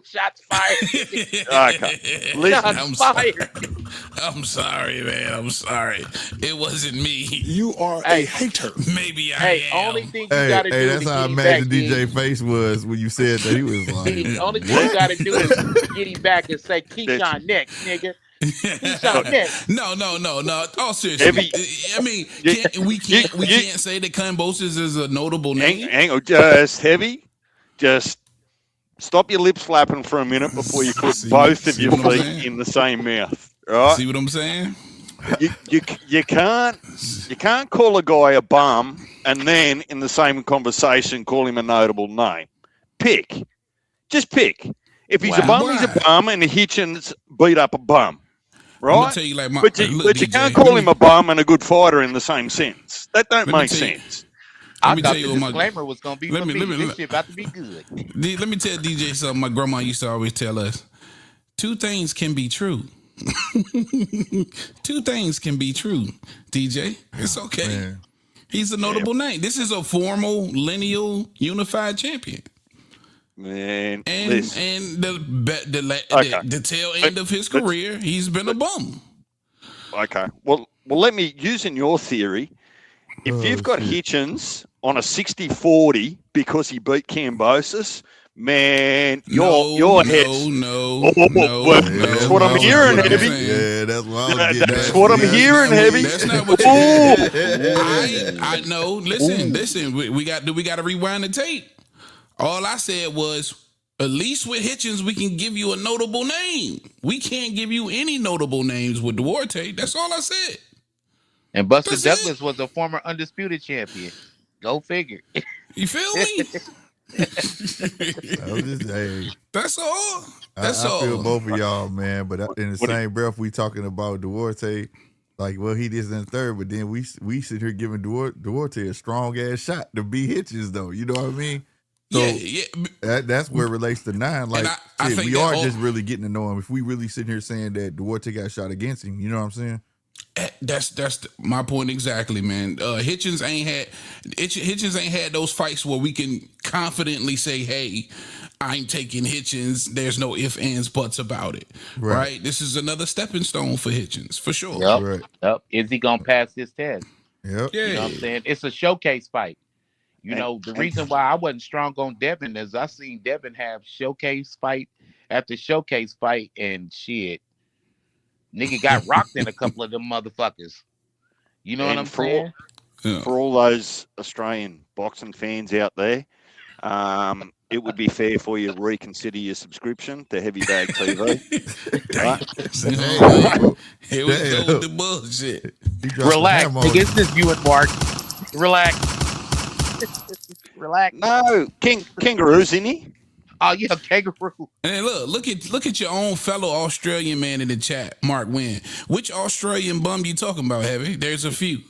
shots fired. Okay. Listen, Shots fired. I'm sorry, man. I'm sorry. It wasn't me. You are a hater. Maybe I am. Only thing you gotta do that's to how I get him imagine back, DJ face was when you said that. He was like, the only thing you gotta do is get him back and say Keyshawn next, nigga. Keyshawn next. No. All seriously. I mean, we can't say that Kambosos is a notable name. hang on, just heavy. Just stop your lips flapping for a minute before you put both of your feet in the same mouth. Right? See what I'm saying? You can't call a guy a bum and then in the same conversation call him a notable name. Pick. Just pick. If he's a bum, he's a bum, and Hitchens beat up a bum. Right? I'm gonna tell you like but you can't call him a bum and a good fighter in the same sentence. That don't make sense. I thought the disclaimer was going to be for me. This shit about to be good. Let me tell DJ something my grandma used to always tell us. Two things can be true. Two things can be true, DJ. It's okay. Man. He's a notable name. This is a formal, lineal, unified champion. Man, and the tail end of his career, he's been a bum. Okay. Well, let me, using your theory, if you've got Hitchens on a 60-40 because he beat Kambosos, man, your head's... That's what I'm hearing, Heavy. Yeah, that's what I was getting. That's what I'm hearing, Heavy. That's not what I know. Listen. We got to rewind the tape. All I said was, at least with Hitchens, we can give you a notable name. We can't give you any notable names with Duarte. That's all I said. And Buster Douglas was a former undisputed champion. Go figure. You feel me? That's all. I feel both of y'all, man. But in the same breath, we talking about Duarte. Like, well, he did in the third, but then we sit here giving Duarte a strong ass shot to beat Hitchens, though. You know what I mean? So that's where it relates to 9. Like, I think we are just really getting to know him. If we really sitting here saying that Duarte got shot against him, you know what I'm saying? That's my point exactly, man. Hitchens ain't had those fights where we can confidently say, "Hey, I'm taking Hitchens." There's no ifs, ands, buts about it, right? This is another stepping stone for Hitchens, for sure. Yep. Is he gonna pass this test? Yep. Yeah. You know what I'm saying? It's a showcase fight. You know, the reason why I wasn't strong on Devin is I seen Devin have showcase fight after showcase fight, and shit, nigga got rocked in a couple of them motherfuckers. You know what I'm saying? For all those Australian boxing fans out there, it would be fair for you to reconsider your subscription to Heavy Bag TV. Here we go with the bullshit. Relax. Nigga, it's just you and Mark. Relax. Relax. No, kangaroo's in he. Oh yeah, kangaroo. And look at your own fellow Australian man in the chat, Mark Wynn. Which Australian bum you talking about, Heavy? There's a few.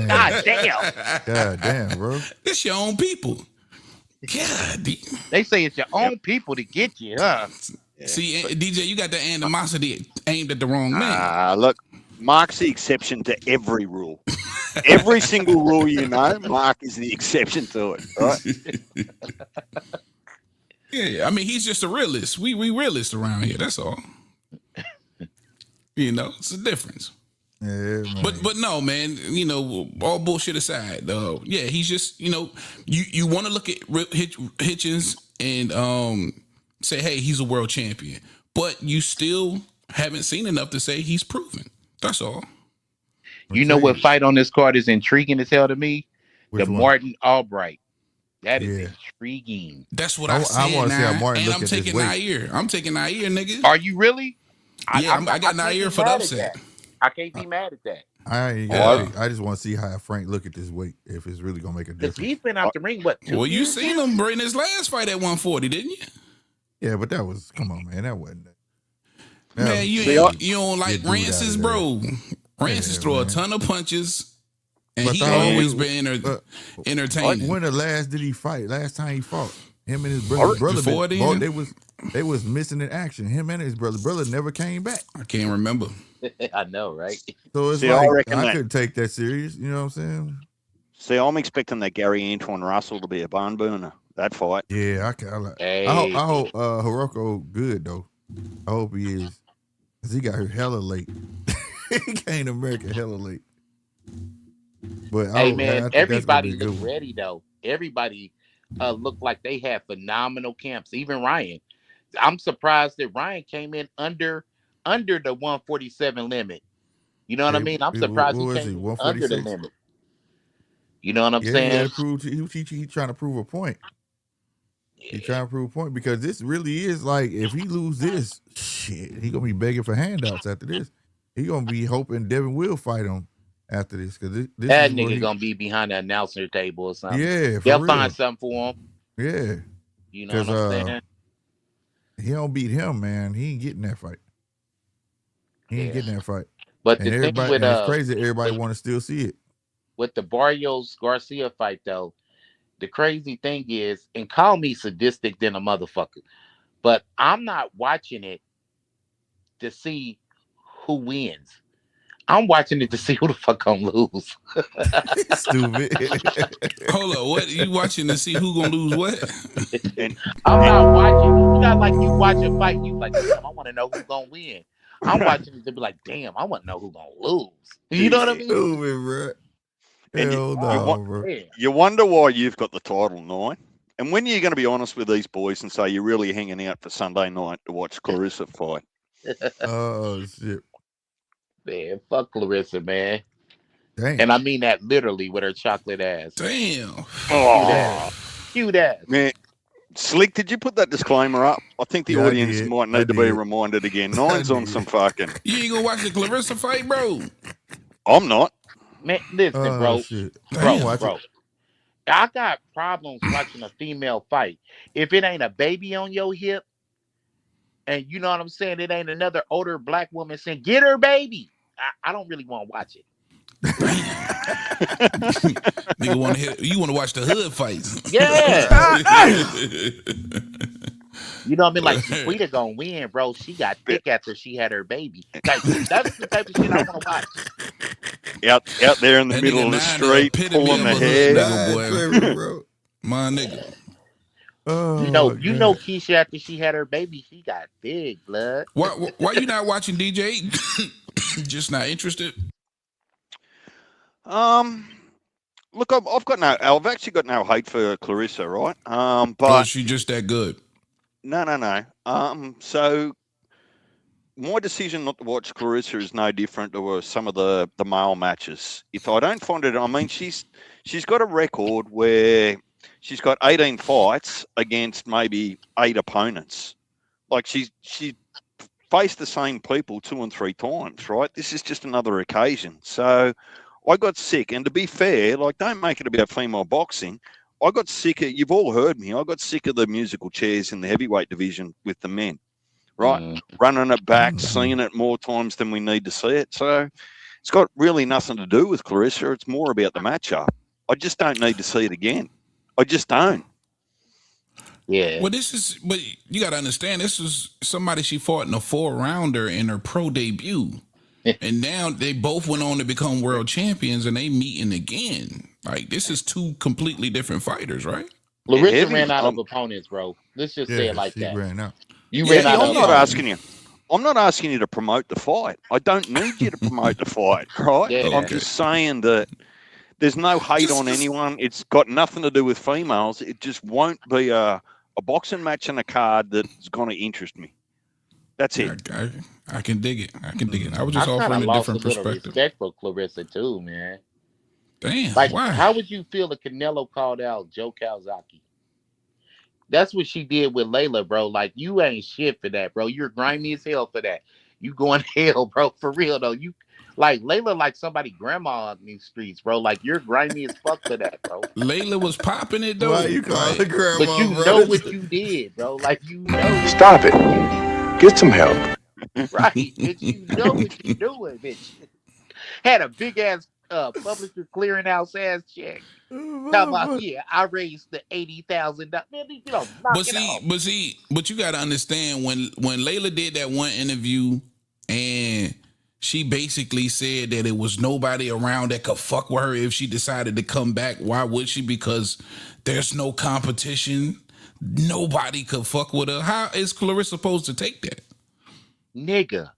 God damn, bro. It's your own people. God, they say it's your own people to get you, huh? See, DJ, you got the animosity aimed at the wrong man. Look, Mark's the exception to every rule. Every single rule you know, Mark is the exception to it, right? Yeah, I mean, he's just a realist. We realists around here, that's all. You know, it's a difference. Yeah, man. But no, man, you know, all bullshit aside, he's just, you know, you want to look at Hitchens and say, hey, he's a world champion, but you still haven't seen enough to say he's proven. That's all. You know what fight on this card is intriguing as hell to me? Which one? Martin Albright. That is intriguing. That's what I said. I want to see how Martin look at this weight. I'm taking Nair, nigga. Are you really? Yeah, I got Nair for the upset. I can't be mad at that. I just want to see how Frank look at this weight, if it's really gonna make a difference. He's been out the ring, what? Well, you seen him bring his last fight at 140, didn't you? Yeah, but that was, come on, man, that wasn't that. Man, you don't like Rances, bro. Rances throw a ton of punches, and he always been entertaining. When the last did he fight? Last time he fought? Him and his brother Before both, then? they was missing in action. Him and his brother never came back. I can't remember. I know, right? So it's See, I like reckon I that- couldn't take that serious. You know what I'm saying? See, I'm expecting that Gary Antoine Russell to be a bone burner. That fight. Yeah, I hope Hiroko good though. I hope he is, cause he got here hella late. He came to America hella late. But Hey man, everybody looked ready though. Everybody looked like they had phenomenal camps. Even Ryan. I'm surprised that Ryan came in under the 147 limit. You know what I mean? I'm surprised he came in under the limit. You know what I'm saying? He trying to prove a point. He trying to prove a point because this really is like, if he lose this, shit, he gonna be begging for handouts after this. He gonna be hoping Devin will fight him after this, because this that nigga gonna be behind the announcer table or something. Yeah, they'll find something for him. Yeah, you know what I'm saying? He don't beat him, man. He ain't getting that fight. He ain't getting that fight. But the thing with it's crazy. Everybody want to still see it. With the Barrios Garcia fight, though, the crazy thing is, and call me sadistic than a motherfucker, but I'm not watching it to see who wins. I'm watching it to see who the fuck gonna lose. Stupid. Hold on, what you watching to see who gonna lose what? I'm not watching. You not like you watch a fight. You like, damn, I want to know who's gonna win. I'm watching it to be like, damn, I want to know who's gonna lose. You know what I mean? Stupid, bro. Hell no, bro. You wonder why you've got the title 9. And when are you going to be honest with these boys and say you're really hanging out for Sunday night to watch Clarissa fight? Oh, shit. Man, fuck Clarissa, man. Damn. And I mean that literally with her chocolate ass. Damn. Cute ass. Man, Slick, did you put that disclaimer up? I think the audience might need to be reminded again. 9's on some fucking... You ain't gonna watch the Clarissa fight, bro? I'm not. Man, listen, bro. Bro. I got problems watching a female fight. If it ain't a baby on your hip, and you know what I'm saying, it ain't another older black woman saying, get her baby. I don't really want to watch it. Nigga want to you want to watch the hood fights. Yeah. You know what I mean? Like, Saquita gonna win, bro. She got thick after she had her baby. Like, that's the type of shit I want to watch. Out there in the middle of the street, pulling the hair. Bro. My nigga. You know, Keisha, after she had her baby, she got big blood. Why you not watching DJ? Just not interested? Look, I've actually got no hate for Clarissa, right? But she just that good. No. So my decision not to watch Clarissa is no different to some of the male matches. If I don't find it, I mean, she's got a record where she's got 18 fights against maybe 8 opponents. Like she faced the same people 2 and 3 times, right? This is just another occasion. So I got sick, and to be fair, like, don't make it about female boxing. I got sick of, you've all heard me, I got sick of the musical chairs in the heavyweight division with the men, right? Running it back, seeing it more times than we need to see it. So it's got really nothing to do with Clarissa. It's more about the matchup. I just don't need to see it again. I just don't. Yeah. Well, but you got to understand, this was somebody she fought in a 4-rounder in her pro debut. And now they both went on to become world champions, and they meeting again. Like, this is 2 completely different fighters, right? Clarissa ran out of opponents, bro. Let's just say it like that. Ran out. You ran out. I'm not asking you to promote the fight. I don't need you to promote the fight, right? Yeah. I'm just saying that there's no hate on anyone. It's got nothing to do with females. It just won't be a boxing match and a card that's going to interest me. That's it. I can dig it. I was just offering a different perspective. Respect for Clarissa too, man. Damn. Like, why? How would you feel if Canelo called out Joe Calzaghe? That's what she did with Layla, bro. Like, you ain't shit for that, bro. You're grimy as hell for that. You going to hell, bro. For real though. You like Layla, like somebody grandma in these streets, bro. Like, you're grimy as fuck for that, bro. Layla was popping it though. Why you call her grandma? But you know what you did, bro. Like, you know. Stop it. Get some help. Right, bitch. You know what you're doing, bitch. Had a big ass publisher clearinghouse ass check. Talk about, yeah, I raised the $80,000. Man, you know, knock it off. But you got to understand when Layla did that one interview and she basically said that it was nobody around that could fuck with her if she decided to come back. Why would she? Because there's no competition. Nobody could fuck with her. How is Clarissa supposed to take that? Nigga.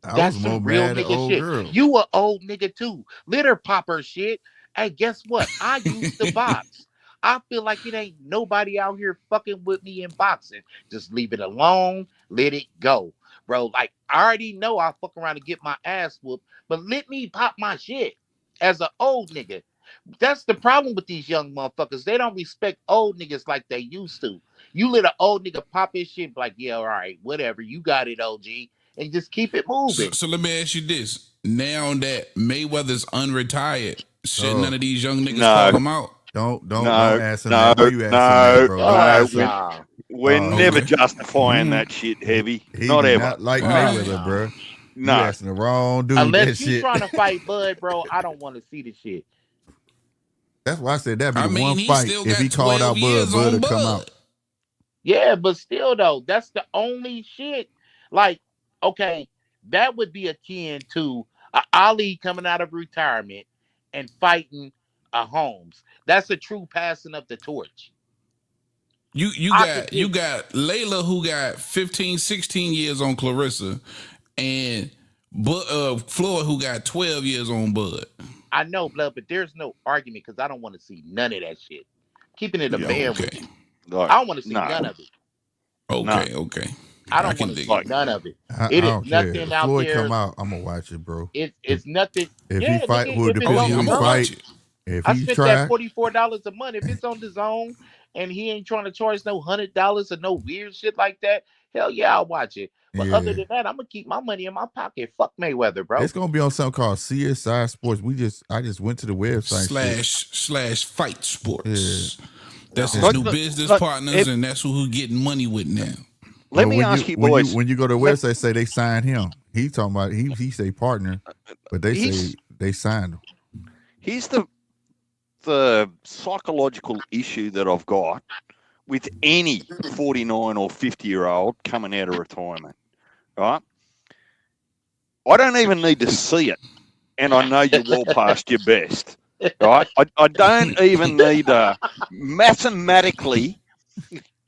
That's some real nigga shit. Girl. You a old nigga too. Litter popper shit. Hey, guess what? I used to box. I feel like it ain't nobody out here fucking with me in boxing. Just leave it alone. Let it go. Bro, like, I already know I'll fuck around and get my ass whooped, but let me pop my shit as an old nigga. That's the problem with these young motherfuckers. They don't respect old niggas like they used to. You let an old nigga pop his shit, like, yeah, all right, whatever. You got it, OG. And just keep it moving. So let me ask you this. Now that Mayweather's unretired, should none of these young niggas call him out? Don't ask him that. Why you asking that, bro? We're never justifying that shit, Heavy. He not ever. Not like Mayweather, bro. No. You asking the wrong dude. Unless you trying to fight Bud, bro, I don't want to see the shit. That's why I said that'd be one fight. If he called out Bud, Bud would come out. Yeah, but still though, that's the only shit. Like, okay, that would be akin to Ali coming out of retirement and fighting a Holmes. That's a true passing of the torch. You got Layla who got 15, 16 years on Clarissa, and Floyd who got 12 years on Bud. I know, blood, but there's no argument because I don't want to see none of that shit. Keeping it a band with you. I don't want to see none of it. Okay. I don't want to see none of it. It is nothing out Floyd there. Come out, I'm gonna watch it, bro. It's nothing. If he fight, who depends on who fight. If I he spent try, that $44 a month. If it's on the zone and he ain't trying to charge no $100 or no weird shit like that, hell yeah, I'll watch it. But other than that, I'm gonna keep my money in my pocket. Fuck Mayweather, bro. It's gonna be on something called CSI Sports. I just went to the website slash Fight Sports. Yeah. That's his new business partners, and that's who getting money with now. Let me ask you, boys. When you go to the website, say they signed him. He talking about he say partner, but they say they signed him. Here's the psychological issue that I've got with any 49 or 50-year-old coming out of retirement, right? I don't even need to see it, and I know you're well past your best, right? I don't even need mathematically,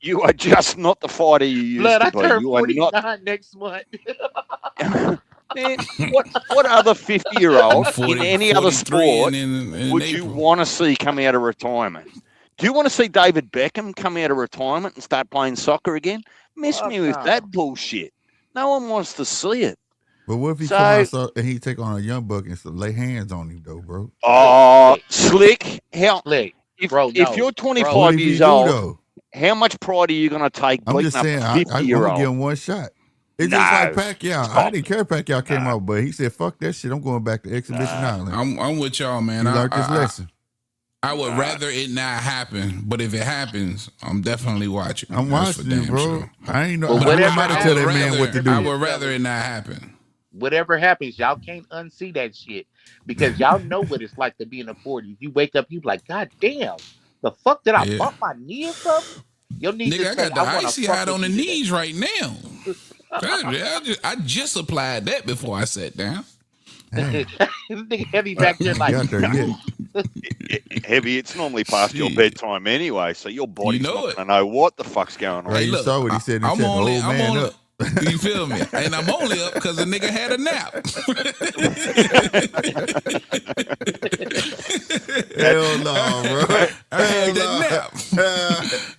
you are just not the fighter you used to be. I turn 49 next month. Man, what other 50-year-old in any other sport would you want to see come out of retirement? Do you want to see David Beckham come out of retirement and start playing soccer again? Miss me with that bullshit. No one wants to see it. But what if he come out and he take on a young buck and lay hands on him though, bro? Oh, slick. Slick. If you're 25 years old, how much pride are you going to take? I'm just saying, I'm going to give him one shot. It's just like Pacquiao. I didn't care Pacquiao came out, but he said, fuck that shit. I'm going back to Exhibition Island. I'm with y'all, man. He learned his lesson. I would rather it not happen, but if it happens, I'm definitely watching. I'm watching it, bro. Sure. I ain't know. I might tell that man what to do. I would rather it not happen. Whatever happens, y'all can't unsee that shit because y'all know what it's like to be in the 40s. You wake up, you be like, God damn, the fuck did I bump my knee or something? Your knee nigga, I got the icy hot on the knees right now. I just applied that before I sat down. Nigga Heavy back there like Heavy, it's normally past your bedtime anyway, so your body's not going to know what the fuck's going on. Hey, you saw what he said. He said, old man up. You feel me? And I'm only up because the nigga had a nap. Hell no, bro. I had that nap.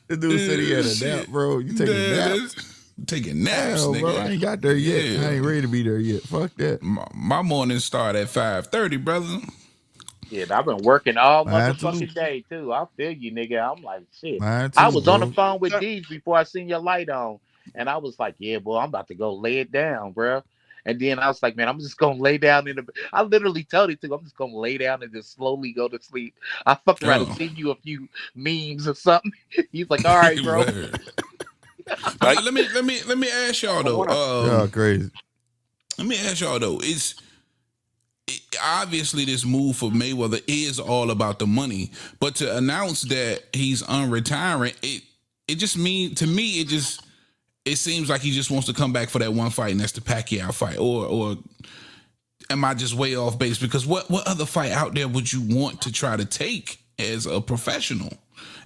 The dude said he had a nap, bro. You taking naps? Taking naps, nigga. Bro, I ain't got there yet. Yeah. I ain't ready to be there yet. Fuck that. My morning start at 5:30, brother. Yeah, I've been working all motherfucking day too. I feel you, nigga. I'm like, shit. I was on the phone with Deej before I seen your light on. And I was like, yeah, boy, I'm about to go lay it down, bro. And then I was like, man, I'm just going to lay down in the... I literally told it to I'm just going to lay down and just slowly go to sleep. I fucked around and send you a few memes or something. He's like, all right, bro. Let me ask y'all, though. Crazy. Let me ask y'all, though. obviously this move for Mayweather is all about the money, but to announce that he's unretiring, it just mean to me it seems like he just wants to come back for that one fight, and that's the Pacquiao fight. Or am I just way off base? Because what other fight out there would you want to try to take as a professional?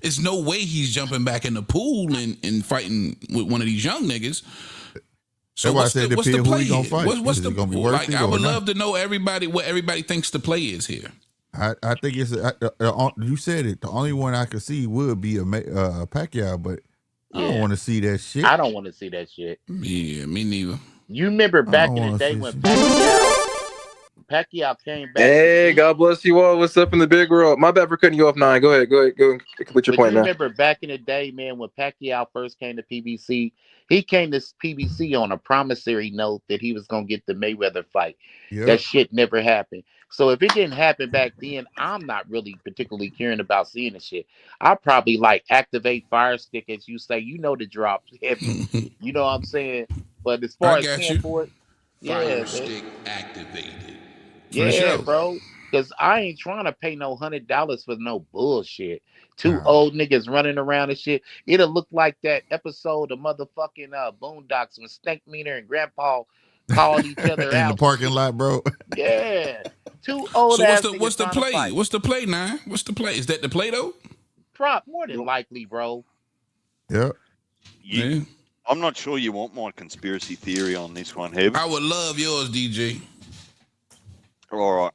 It's no way he's jumping back in the pool and fighting with one of these young niggas. So what's the play here? Fight? What's the gonna be like? I would love to know what everybody thinks the play is here. I think it's you said it. The only one I could see would be a Pacquiao, but I don't want to see that shit. I don't want to see that shit. Yeah, me neither. You remember back in the day when Pacquiao came back? Hey, God bless you all. What's up in the big world? My bad for cutting you off, Nine. Go ahead. Go and complete your point now. Remember back in the day, man, when Pacquiao first came to PBC, he came to PBC on a promissory note that he was going to get the Mayweather fight. Yep. That shit never happened. So if it didn't happen back then, I'm not really particularly caring about seeing the shit. I'll probably like activate Fire Stick, as you say. You know the drop heavy. You know what I'm saying? But as far as paying for it, Fire Stick activated. Yeah, sure. Bro. Because I ain't trying to pay no $100 for no bullshit. Two old niggas running around and shit. It'll look like that episode of motherfucking Boondocks when Stank Meaner and Grandpa called each other out in the parking lot, bro. Yeah. Two old ass niggas. What's the play? What's the play, Nine? What's the play? Is that the play though? More than likely, bro. Yep. Yeah. I'm not sure you want my conspiracy theory on this one, Heb. I would love yours, DJ. All right.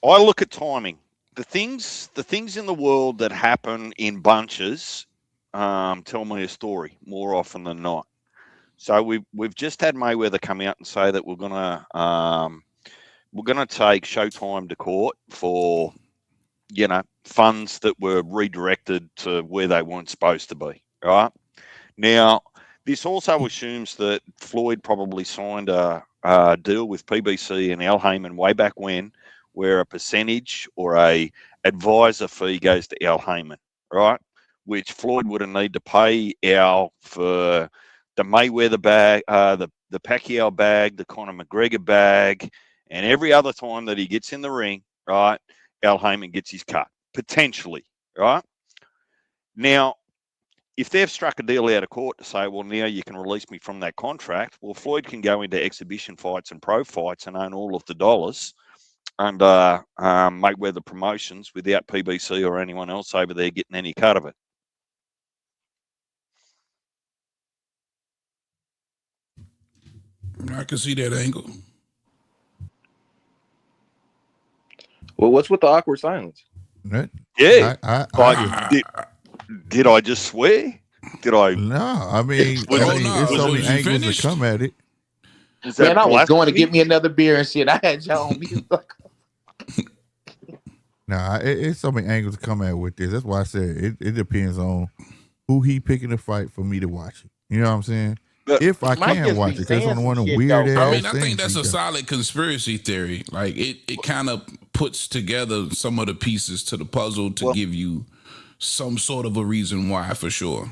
I look at timing. The things in the world that happen in bunches tell me a story more often than not. So we've just had Mayweather come out and say that we're gonna take Showtime to court for funds that were redirected to where they weren't supposed to be. Right now, this also assumes that Floyd probably signed a deal with PBC and Al Heyman way back when, where a percentage or a advisor fee goes to Al Heyman, right? Which Floyd would have need to pay Al for the Mayweather bag, the Pacquiao bag, the Conor McGregor bag, and every other time that he gets in the ring, right? Al Heyman gets his cut, potentially, right? Now, if they've struck a deal out of court to say, well, now you can release me from that contract, well, Floyd can go into exhibition fights and pro fights and own all of the dollars under Mayweather Promotions without PBC or anyone else over there getting any cut of it. I can see that angle. Well, what's with the awkward silence? Right? Yeah. Did I just swear? Did I? No, I mean, there's so many angles to come at it. Man, I was going to get me another beer and shit. I had y'all on me. Nah, it's so many angles to come at with this. That's why I said it depends on who he picking to fight for me to watch it. You know what I'm saying? But if I can watch it, because it's one of the weird ass. I mean, I think that's a solid conspiracy theory. Like it kind of puts together some of the pieces to the puzzle to give you some sort of a reason why, for sure.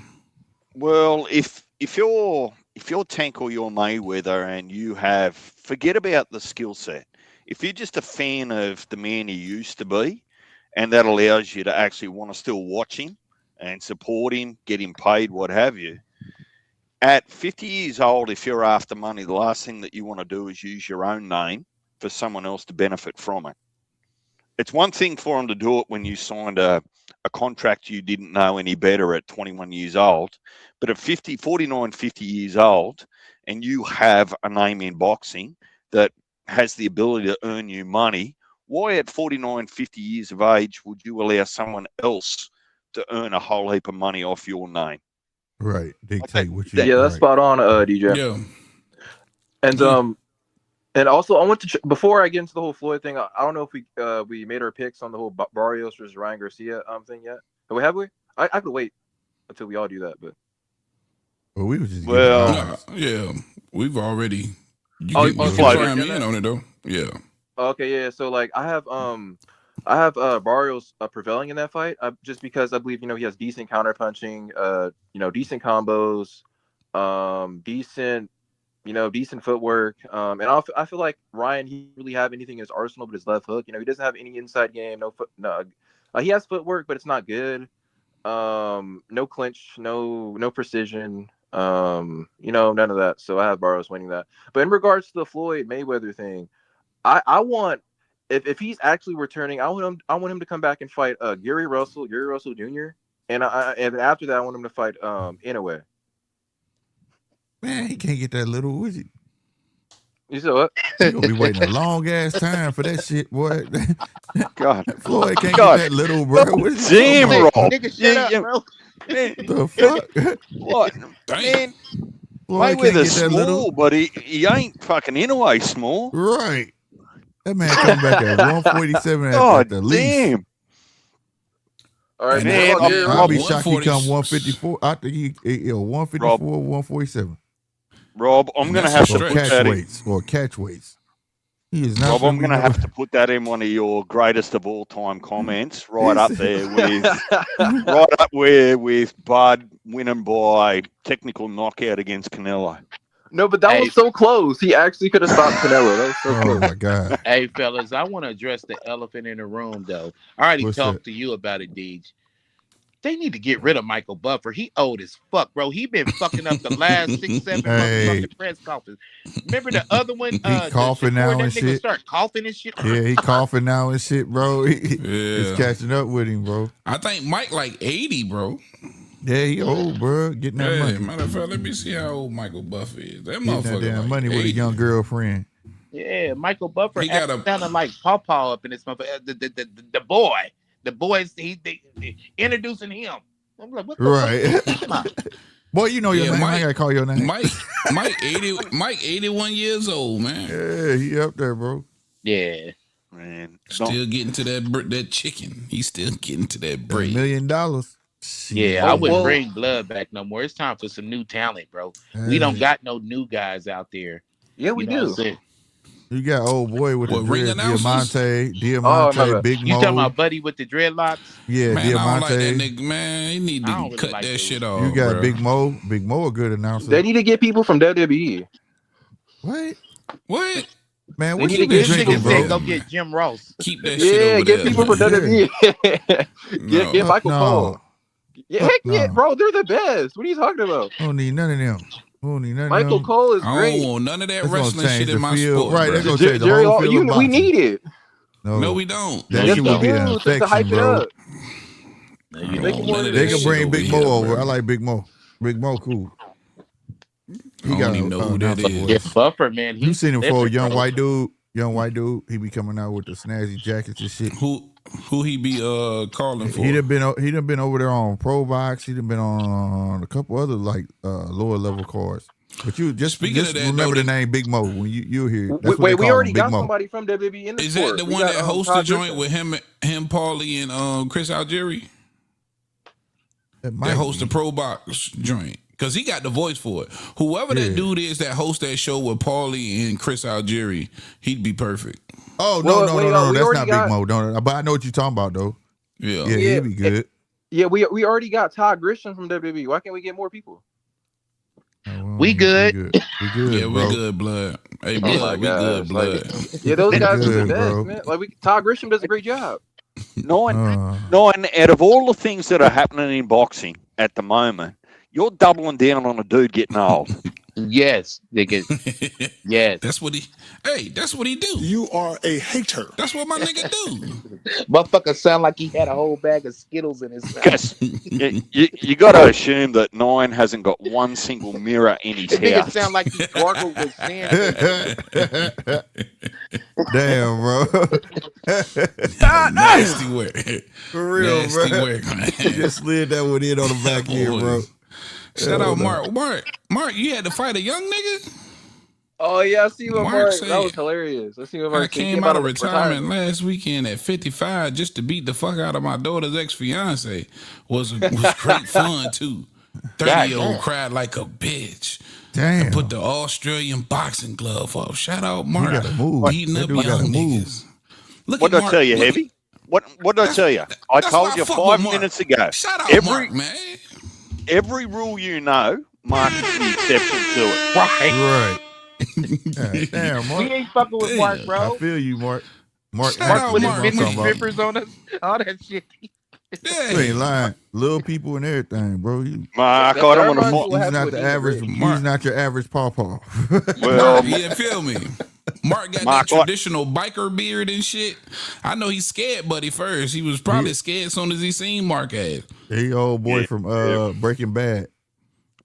Well, if you're Tank or you're Mayweather and you forget about the skill set. If you're just a fan of the man he used to be, and that allows you to actually want to still watch him and support him, get him paid, what have you. At 50 years old, if you're after money, the last thing that you want to do is use your own name for someone else to benefit from it. It's one thing for him to do it when you signed a contract you didn't know any better at 21 years old. But at 49, 50 years old, and you have a name in boxing that has the ability to earn you money, why at 49, 50 years of age would you allow someone else to earn a whole heap of money off your name? Right. Dictate what you. Yeah, that's spot on, DJ. Yeah. And also, I want to before I get into the whole Floyd thing. I don't know if we made our picks on the whole Barrios versus Ryan Garcia thing yet. Have we? I could wait until we all do that, but we was just we've already. You can chime in on it though. Yeah. Okay. Yeah. So like, I have Barrios prevailing in that fight just because I believe he has decent counter punching, decent combos, decent decent footwork. And I feel like Ryan, he didn't really have anything in his arsenal but his left hook. He doesn't have any inside game. No, he has footwork, but it's not good. No clinch, no precision. None of that. So I have Barrios winning that. But in regards to the Floyd Mayweather thing, I want, if he's actually returning, I want him to come back and fight Gary Russell Jr. And after that I want him to fight Inoue. Man, he can't get that little, is he? You said what? He gonna be waiting a long ass time for that shit, boy. God, Floyd can't God. get that little, bro. What is Damn, he Rob. Nigga, shut up, bro. Man, the fuck? what? Man, Floyd can't Mayweather's get that small, little. but he ain't fucking Inoue small. Right. That man come back at 147 at God the least. damn. All right, Man, I'll be shocked he 140. come 154. I think he 154, Rob. 147. Rob, I'm going to That's have a to Or put stretch. that in. catch weights. Or catch weights. He is not. Rob, I'm gonna going to be have to put that in one of your greatest of all time comments, right up there with Bud winning by technical knockout against Canelo. No, but that was so close. He actually could have stopped Canelo. That was so Oh close. my god. Hey, fellas, I want to address the elephant in the room, though. I already What's talked that? to you about it, Deej. They need to get rid of Michael Buffer. He old as fuck, bro. He been fucking up the last 6-7 Hey. motherfucking press conference. Remember the other one? coughing now and that nigga shit. start coughing and shit. Yeah, he coughing now and shit, bro. It's Yeah. catching up with him, bro. I think Mike like 80, bro. Yeah, he old, bro. Getting that Hey, money. matter of fact, let me see how old Michael Buff is. That Getting that motherfucker damn like money with a 80. young girlfriend. Yeah, Michael Buffer He got a- sounding like Pawpaw up in this motherfucker. The boy. The boys, they introducing him. I'm like, what the Right. fuck? Come on. Boy, you know your Yeah, name. I Mike- ain't gotta call your name. Mike 81 years old, man. Yeah, he up there, bro. Yeah. Man, Still getting to that chicken. He's still getting to that $1 bread. million. Yeah, I wouldn't well- bring blood back no more. It's time for some new talent, bro. We don't got no new guys out there. Yeah, we You know what do. I'm saying? You got old boy with What, the ring dread, announcers? Diamante, my bad. Big You talking Mo. about Buddy with the dreadlocks? Yeah, Man, I don't like that Diamante. nigga, man. He need I to don't really cut like that dude. shit off. You got bro. Big Mo. Big Mo a good announcer. They need to get people from WWE. What? What? Man, They what need you to been get drinking, niggas bro? Said go get Jim Ross. Keep that shit Yeah, over get there. people from man. WWE. No. Get Michael no. Cole. Yeah, Fuck heck yeah, no. bro. They're the best. What are you talking about? I don't need none of them. I don't need none of Michael them. Cole is I don't great. want none of that That's gonna wrestling change shit the in my field. sport. Right, bro. that's gonna Jer- change the Jerry, whole field of we boxing. need it. No, we don't. That Yes, shit we will be do. an Just to infection, hype it bro. up. I Make don't it want more none of than that They can shit bring over Big here, Mo over. bro. I like Big Mo. Big Mo cool. I don't even know who that announcer is. voice. Yeah, Buffer, man. You seen him for a different, young bro. white dude. Young white dude. He be coming out with the snazzy jackets and shit. Who he be calling for? He done been over there on Pro Box. He done been on a couple other like lower level cards. But you just Speaking of that, remember though, the name Big Mo when you hear. That's what Wait, they we call already him, Big got Mo. somebody from WWE in the Is sport. that the We one got, that hosts the Todd joint Grisham. with him, Paulie, and Chris Algieri? That might That hosts be. the Pro Box joint. Because he got the voice for it. Whoever that Yeah. dude is that hosts that show with Paulie and Chris Algieri, he'd be perfect. Oh Well, no, we that's already not got- Big Mo. Don't. But I know what you're talking about though. Yeah. Yeah, Yeah, he'd be good. Yeah, we already got Todd Grisham from WWE. Why can't we get more people? We good. We good, Yeah, bro. we good, blood. Hey, Oh blood, my we gosh, good, blood. Yeah, those guys are the Good, best, bro. man. Like Todd Grisham does a great job. nine, Uh, nine out of all the things that are happening in boxing at the moment, you're doubling down on a dude getting old. Yes, they get. Yes, That's what he do. You are a hater. That's what my nigga do. motherfucker sound like he had a whole bag of Skittles in his mouth. Because you got to assume that Nine hasn't got one single mirror in his That nigga house. sound like he gargled with sand. damn, bro. Nasty work. For real, Nasty bro. work, man. He just slid that one in on the back end, bro. Shout out Hell no. Mark. Mark, you had to fight a young nigga? Oh yeah, I see what Mark Mark. said- That was hilarious. I see what I Mark came out of retirement last weekend at 55 just to beat the fuck out of my daughter's ex-fiance. Was great fun, too. 30-year-old cried like a bitch. Damn. Put the Australian boxing glove up. Shout out He Mark. gotta move. Beating That up dude gotta young move. niggas. Look What at did I tell you, Look- Heavy? What did I tell you? I that's told why you I fuck 5 with Mark. minutes ago. Shout out Every Mark, man. every rule you know, Mark is the exception to it. Right. Right. God, damn, Mark. We ain't fucking with Mark, bro. I feel you, Mark. Mark with Mark, his man. strippers on us, all that shit. You ain't lying. Little people and everything, bro. Mark, I don't want to Everybody fight. will He's have not to the admit average. Rick. He's not your average pawpaw. Well, Yeah, feel me. Mark got that traditional biker beard and shit. I know he's scared, buddy. First, he was probably scared as soon as he seen Mark ass. He old boy from Breaking Bad.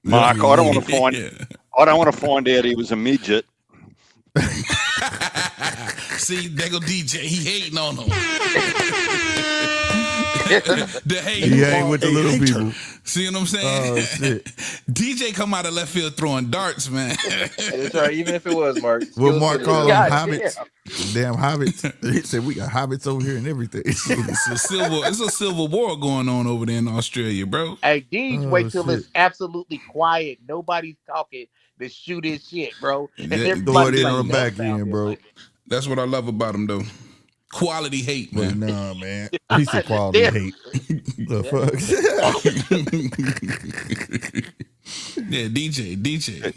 Mark, I don't want to find. I don't want to find out he was a midget. See, there go DJ. He hating on him. The hate. He ain't with the little people. See what I'm saying? Oh shit! DJ come out of left field throwing darts, man. That's right. Even if it was Mark. What Mark call them God hobbits? Damn hobbits. He said we got hobbits over here and everything. It's a civil war going on over there in Australia, bro. Hey, Deej, Oh, wait till shit. it's absolutely quiet. Nobody's talking to shoot his shit, bro. And Yeah, Throw it everybody's in like, on the back "That's end, bro. That's what I love about him, though. Quality hate, But man. nah, man. He said quality Damn. hate. The fuck? Yeah, DJ.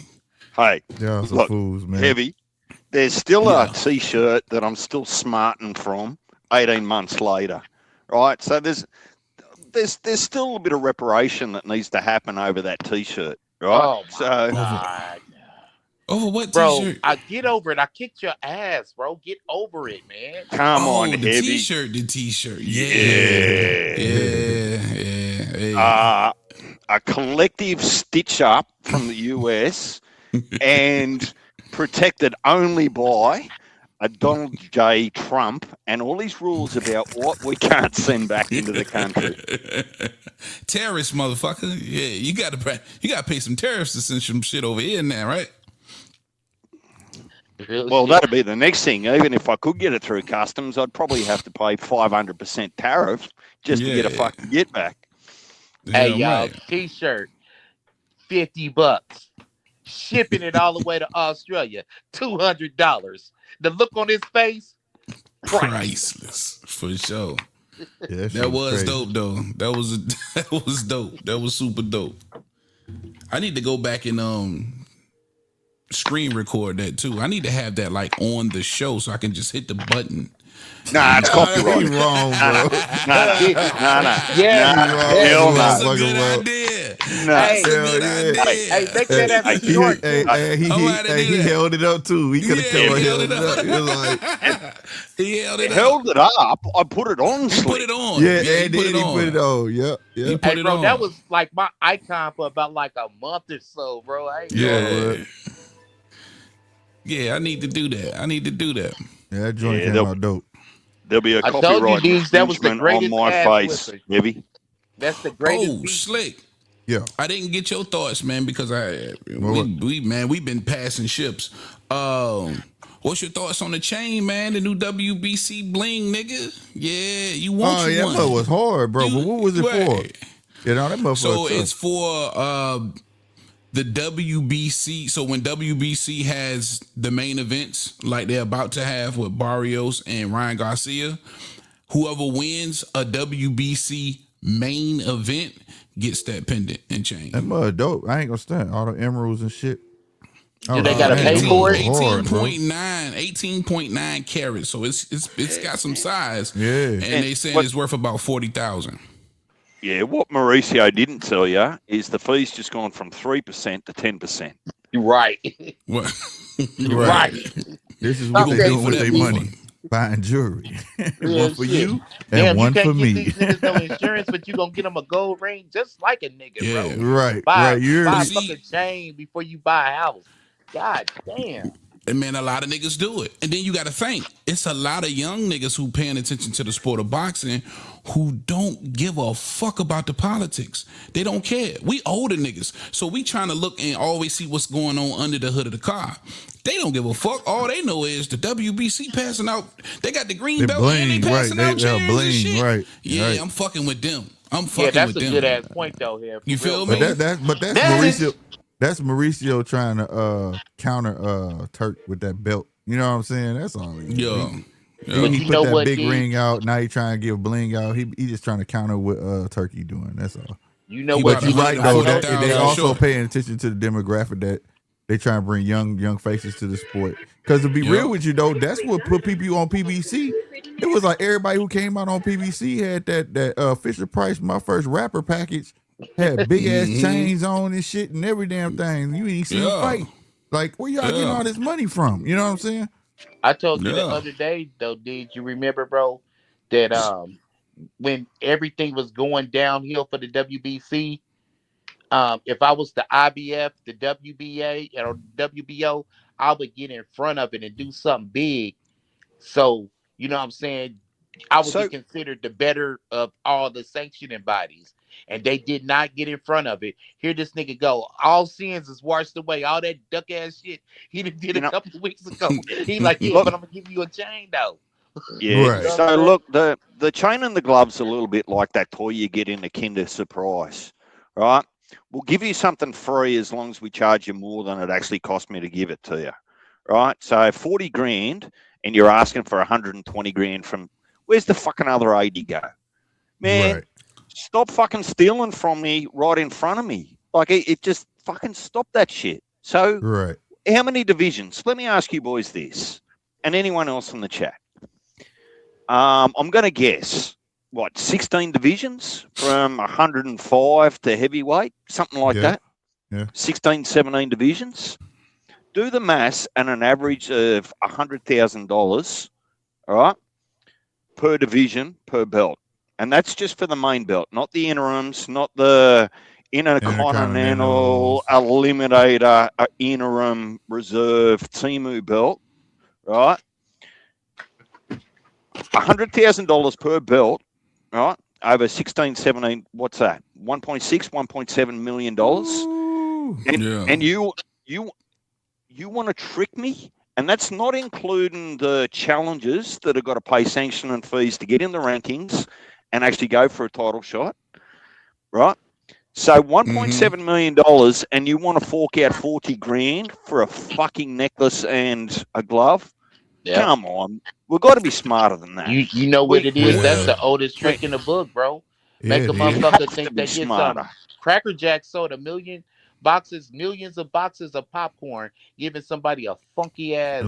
Hey, Y'all some look, fools, man. heavy. There's still a T-shirt that I'm still smarting from 18 months later, right? So there's still a bit of reparation that needs to happen over that T-shirt, right? Oh, my so God. Over what Bro, T-shirt? I get over it. I kicked your ass, bro. Get over it, man. come Oh, on, the heavy. T-shirt. Yeah. Yeah. A collective stitch up from the US and protected only by a Donald J. Trump and all his rules about what we can't send back into the country. Terrorist motherfucker. Yeah, you gotta pay some tariffs to send some shit over here now, right? Well, that'd be the next thing. Even if I could get it through customs, I'd probably have to pay 500% tariff just to get a fucking get back. Hey, Yeah, y'all, right. T-shirt, $50. Shipping it all the way to Australia, $200. The look on his face, Priceless for sure. Yeah, That was crazy. dope though. That was dope. That was super dope. I need to go back and screen record that too. I need to have that like on the show so I can just hit the button. Nah, it's You copyright. wrong, bro. Nah. Yeah. Hell That's no. a good Bro. idea. Nah. That's a Hell good yeah. idea. Hey, make that as a short. He held it up too. He could have Yeah, kept he held held it it up. He was like, He held it up. Held it up. I put it on. He put it on. yeah, he and then he put it on. Yep. He put Hey, it bro, on. that was like my icon for about like a month or so, bro. I ain't Yeah. Yeah, I need to do that. Yeah, that joint Yeah, came out dope. There'll be a I told you, copyright Deej, that was the infringement on greatest my ass face. whipping. Heavy. That's the greatest Oh, beat. slick. Yeah. I didn't get your thoughts, man, because What? we've been passing ships. What's your thoughts on the chain, man? The new WBC bling, nigga. Yeah, you want Oh, you yeah, one. that was hard, bro. You- But what was it right. for? You know, that motherfucker. So tough. it's for the WBC. So when WBC has the main events like they're about to have with Barrios and Ryan Garcia, whoever wins a WBC main event gets that pendant and chain. That mother dope. I ain't gonna stand all the emeralds and shit. Do they gotta pay for it? 18.9 carats. So it's got some size. Yeah. And they saying it's worth about 40,000. Yeah, what Mauricio didn't tell you is the fee's just gone from 3% to 10%. You're right. What? Right. This is what Okay. they doing For with that their move. money. Buying jewelry. Real One for shit. you and Damn, one you for can't me. get these niggas no insurance, but you gonna get them a gold ring just like a nigga, Yeah. bro. Right, Buy, right. You're buy a See- fucking chain before you buy a house. God damn. And man, a lot of niggas do it. And then you got to think, it's a lot of young niggas who paying attention to the sport of boxing who don't give a fuck about the politics. They don't care. We older niggas. So we trying to look and always see what's going on under the hood of the car. They don't give a fuck. All they know is the WBC passing out. They got the green They belt and they bling, passing right. out They chairs and bling, shit. right, Yeah, right. I'm fucking with them. I'm Yeah, fucking that's with a them. good ass point though here. You feel me? But that's That Mauricio. is- That's Mauricio trying to counter Turk with that belt. You know what I'm saying? That's all. Yeah. He, But he you put know that what, big D? ring out. Now he trying to give bling out. He just trying to counter what Turkey doing. That's all. You know He what? about But you're to right hit though. him That, 40,000 they also short. paying attention to the demographic They try to bring young faces to the sport. Because to be real with you though, that's what put people on PBC. It was like everybody who came out on PBC had that Fisher Price, my first rapper package, had big ass chains on and shit and every damn thing. You ain't see them fight. Like, where y'all getting all this money from? You know what I'm saying? I told you the other day though, did you remember, bro, that when everything was going downhill for the WBC, if I was the IBF, the WBA, or WBO, I would get in front of it and do something big. So, you know what I'm saying? I would be considered the better of all the sanctioning bodies. And they did not get in front of it. Here this nigga go. All sins is washed away. All that duck ass shit he did a couple of weeks ago. He like, yeah, but I'm gonna give you a chain though. Yeah. Right. So look, the chain and the glove's a little bit like that toy you get in a Kinder Surprise, right? We'll give you something free as long as we charge you more than it actually cost me to give it to you, right? So 40 grand, and you're asking for 120 grand from. Where's the fucking other 80 go, man? Stop fucking stealing from me right in front of me. Like it just fucking stop that shit. So how many divisions? Let me ask you boys this, and anyone else in the chat. I'm going to guess, 16 divisions from 105 to heavyweight, something like that? Yeah. 16, 17 divisions. Do the maths and an average of $100,000, all right, per division, per belt. And that's just for the main belt, not the interims, not the Intercontinental, Eliminator, Interim, Reserve, Timu belt, right? $100,000 per belt, right? Over 16, 17, what's that? 1.6, $1.7 million. And you want to trick me? And that's not including the challenges that have got to pay sanction and fees to get in the rankings and actually go for a title shot, right? So $1.7 million, and you want to fork out 40 grand for a fucking necklace and a glove? Yep. Come on. We've got to be smarter than that. You know what it is? That's the oldest trick in the book, bro. Make a motherfucker think they get something. Cracker Jack sold millions of boxes of popcorn, giving somebody a funky ass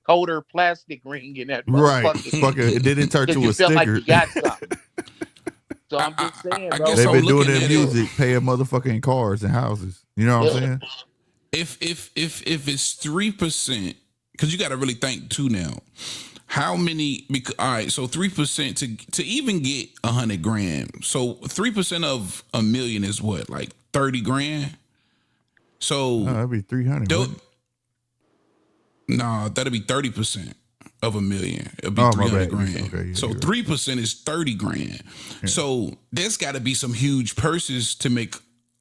coater plastic ring in that motherfucker. It didn't turn to a sticker. Like you got something. So I'm just saying, bro. They've been doing their music, paying motherfucking cars and houses. You know what I'm saying? If it's 3%, because you got to really think too now. How many? All right, so 3% to even get 100 grand. So 3% of a million is what, like 30 grand. So that'd be 300. No, that'd be 30% of a million. It'd be 300 grand. Okay, so 3% is 30 grand. Yeah. So there's got to be some huge purses to make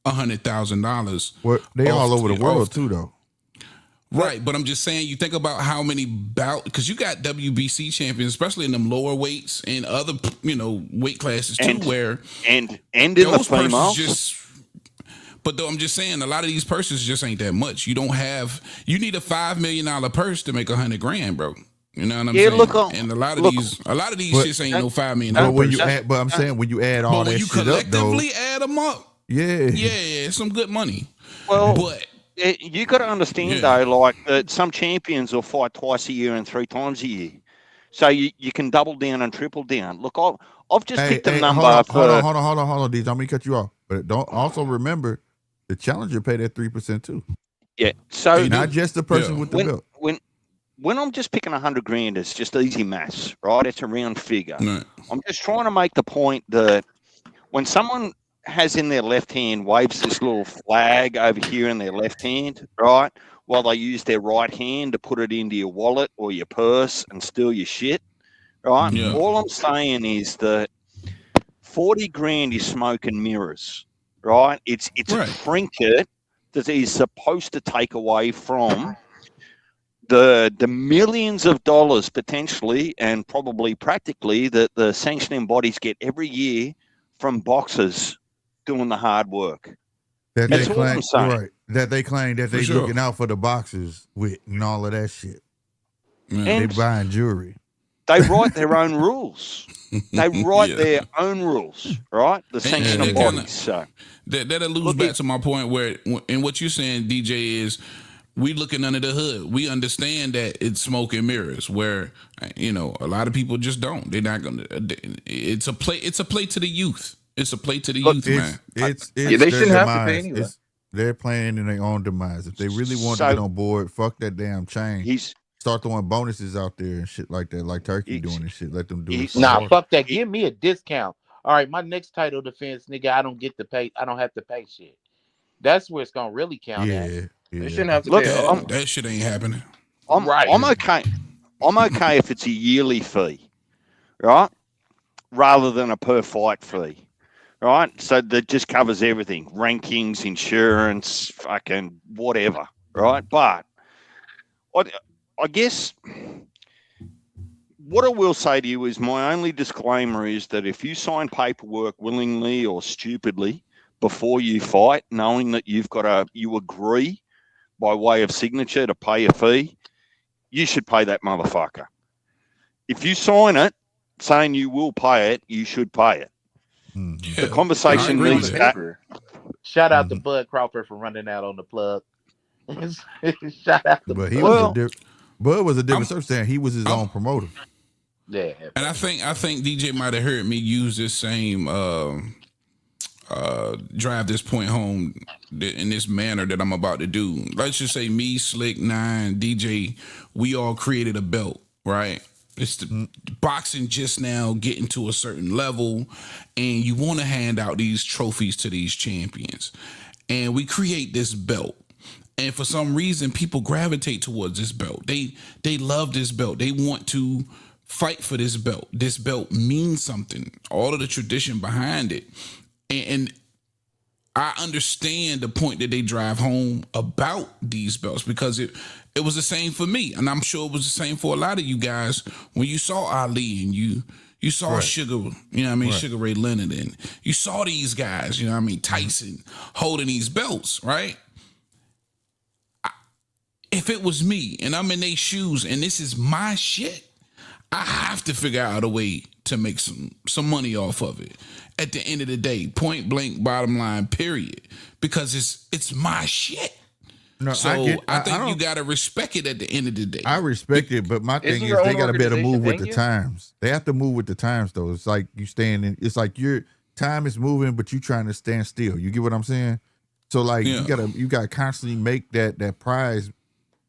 $100,000. Well, they all over the world too, though. Right, but I'm just saying, you think about how many because you got WBC champions, especially in them lower weights and other, weight classes too, and in the females. But though I'm just saying, a lot of these purses just ain't that much. You need a $5 million purse to make 100 grand, bro. You know what I'm saying? And a lot of these shits ain't no $5 million. But I'm saying when you add all that shit up, though, collectively add them up, it's some good money. Well, but you got to understand though, like that some champions will fight twice a year and 3 times a year, so you can double down and triple down. Look, I've just picked a number. Hold on, D. Don't me cut you off, but don't also remember the challenger paid that 3% too. Yeah, so not just the person with the belt. When I'm just picking 100 grand, it's just easy maths, right? It's a round figure. Right. I'm just trying to make the point that when someone has in their left hand, waves this little flag over here in their left hand, right? While they use their right hand to put it into your wallet or your purse and steal your shit, right? Yeah. All I'm saying is that 40 grand is smoke and mirrors, right? It's a trinket that is supposed to take away from the millions of dollars potentially and probably practically that the sanctioning bodies get every year from boxers doing the hard work. That they claim that they looking out for the boxers with and all of that shit. And they buying jewelry. They write their own rules. They write their own rules, right? The sanctioning bodies. So that alludes back to my point where, and what you're saying, DJ, is We looking under the hood. We understand that it's smoke and mirrors. Where a lot of people just don't. They're not gonna. It's a play. It's a play to the youth. It's a play to the youth, man. It's they their shouldn't have to demise. pay anyway. They're playing in their own demise. If they really want to get on board, fuck that damn chain. Start throwing bonuses out there and shit like that, like Turkey doing and shit. Let them do it. Nah, fuck that. Give me a discount. All right, my next title defense, nigga, I don't get to pay. I don't have to pay shit. That's where it's gonna really count at. Yeah. They shouldn't have to pay. That shit ain't happening. I'm okay. I'm okay if it's a yearly fee, right? Rather than a per fight fee, right? So that just covers everything: rankings, insurance, fucking whatever, right? But I guess what I will say to you is my only disclaimer is that if you sign paperwork willingly or stupidly before you fight, knowing that you agree by way of signature to pay a fee, you should pay that motherfucker. If you sign it saying you will pay it, you should pay it. Yeah, the conversation needs that. Shout out to Bud Crawford for running out on the plug. Shout out to Bud was a different circumstance. He was his own promoter. Yeah. And I think DJ might have heard me use this same drive this point home in this manner that I'm about to do. Let's just say me, Slick, Nine, DJ, we all created a belt, right? It's the boxing just now getting to a certain level, and you want to hand out these trophies to these champions. And we create this belt. And for some reason, people gravitate towards this belt. They love this belt. They want to fight for this belt. This belt means something. All of the tradition behind it. And I understand the point that they drive home about these belts, because it was the same for me. And I'm sure it was the same for a lot of you guys when you saw Ali and you saw right. Sugar, Sugar Ray Leonard, and you saw these guys, Tyson holding these belts, right? If it was me and I'm in their shoes and this is my shit, I have to figure out a way to make some money off of it. At the end of the day, point blank, bottom line, period. Because it's my shit. No, so I think you gotta respect it at the end of the day. I respect it, but my thing is they gotta be able to move with the times. They have to move with the times, though. It's like you staying in. It's like your time is moving, but you trying to stand still. You get what I'm saying? So like you gotta constantly make that prize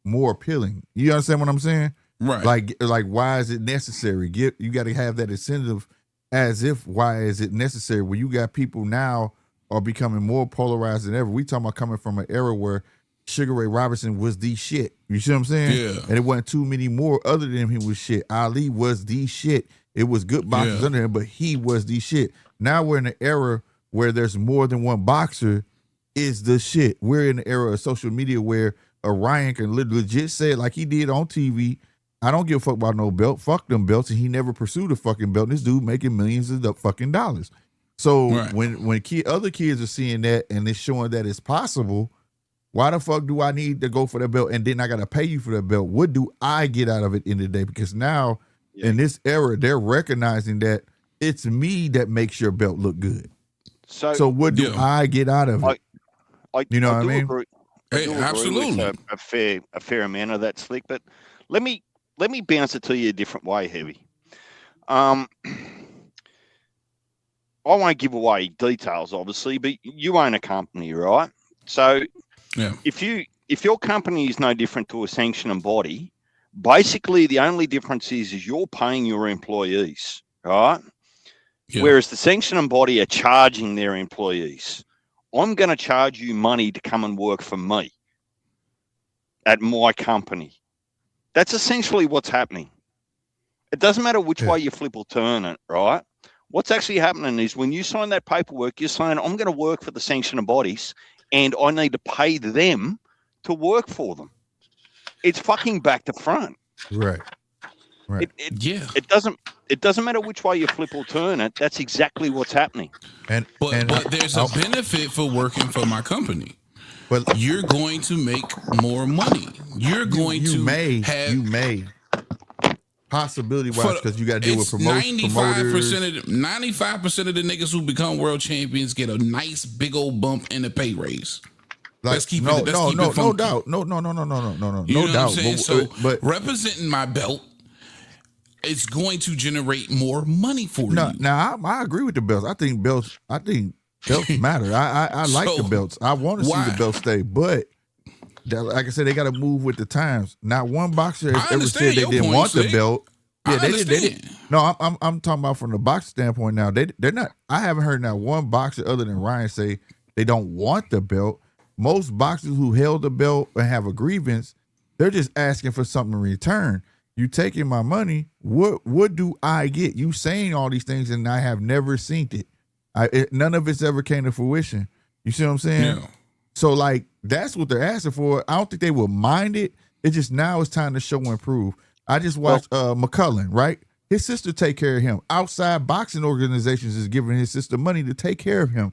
more appealing. You understand what I'm saying? Right. Like why is it necessary? You got to have that incentive as if why is it necessary? When you got people now are becoming more polarized than ever. We talking about coming from an era where Sugar Ray Robinson was the shit. You see what I'm saying? Yeah. And it wasn't too many more other than him was shit. Ali was the shit. It was good boxers under him, but he was the shit. Now we're in an era where there's more than one boxer is the shit. We're in the era of social media where a Ryan can legit say it like he did on TV. I don't give a fuck about no belt. Fuck them belts. And he never pursued a fucking belt. And this dude making millions of fucking dollars. So when other kids are seeing that and it's showing that it's possible, why the fuck do I need to go for that belt and then I got to pay you for that belt? What do I get out of it in the day? Because now in this era, they're recognizing that it's me that makes your belt look good. So what do I get out of it? You know what I mean? Hey, absolutely. A fair amount of that, Slick. But let me bounce it to you a different way, Heavy. I won't give away details, obviously, but you own a company, right? So if your company is no different to a sanctioning body, basically the only difference is you're paying your employees, right? Yeah. Whereas the sanctioning body are charging their employees. I'm going to charge you money to come and work for me at my company. That's essentially what's happening. It doesn't matter which way you flip or turn it, right? What's actually happening is when you sign that paperwork, you're saying, I'm going to work for the sanctioning bodies and I need to pay them to work for them. It's fucking back to front. Right. It doesn't matter which way you flip or turn it. That's exactly what's happening. But there's a benefit for working for my company. But you're going to make more money. You're going to may possibility wise because you got to deal with promoters. 95% of the niggas who become world champions get a nice big old bump in the pay raise. Like, let's keep it funky. No doubt. No You know doubt. what I'm saying? But representing my belt, it's going to generate more money for you. Now I agree with the belts. I think belts matter. I like the belts. I want to see the belts stay, but like I said, they got to move with the times. Not one boxer has ever said they didn't want the belt. Yeah, they did. No, I'm talking about from the boxer standpoint now. They're not. I haven't heard now one boxer other than Ryan say they don't want the belt. Most boxers who held the belt and have a grievance, they're just asking for something in return. You taking my money? What do I get? You saying all these things and I have never seen it. None of it's ever came to fruition. You see what I'm saying? Yeah. So like that's what they're asking for. I don't think they will mind it. It's just now it's time to show and prove. I just watched McCullen, right? His sister take care of him. Outside boxing organizations is giving his sister money to take care of him.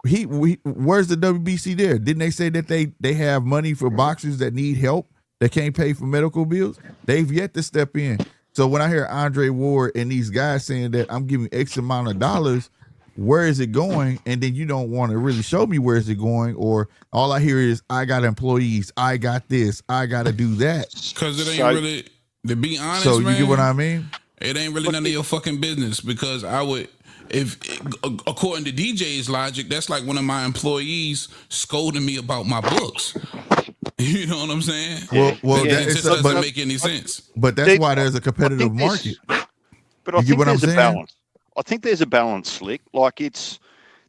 Where's the WBC there? Didn't they say that they have money for boxers that need help, that can't pay for medical bills? They've yet to step in. So when I hear Andre Ward and these guys saying that I'm giving X amount of dollars, where is it going? And then you don't want to really show me where is it going, or all I hear is I got employees, I got this, I got to do that. Because it ain't really, to be honest, so you man, get what I mean? It ain't really none of your fucking business, because I would, if according to DJ's logic, that's like one of my employees scolding me about my books. You know what I'm saying? Well, it just doesn't make any sense. But that's why there's a competitive market. But I think there's a balance. I think there's a balance, Slick. Like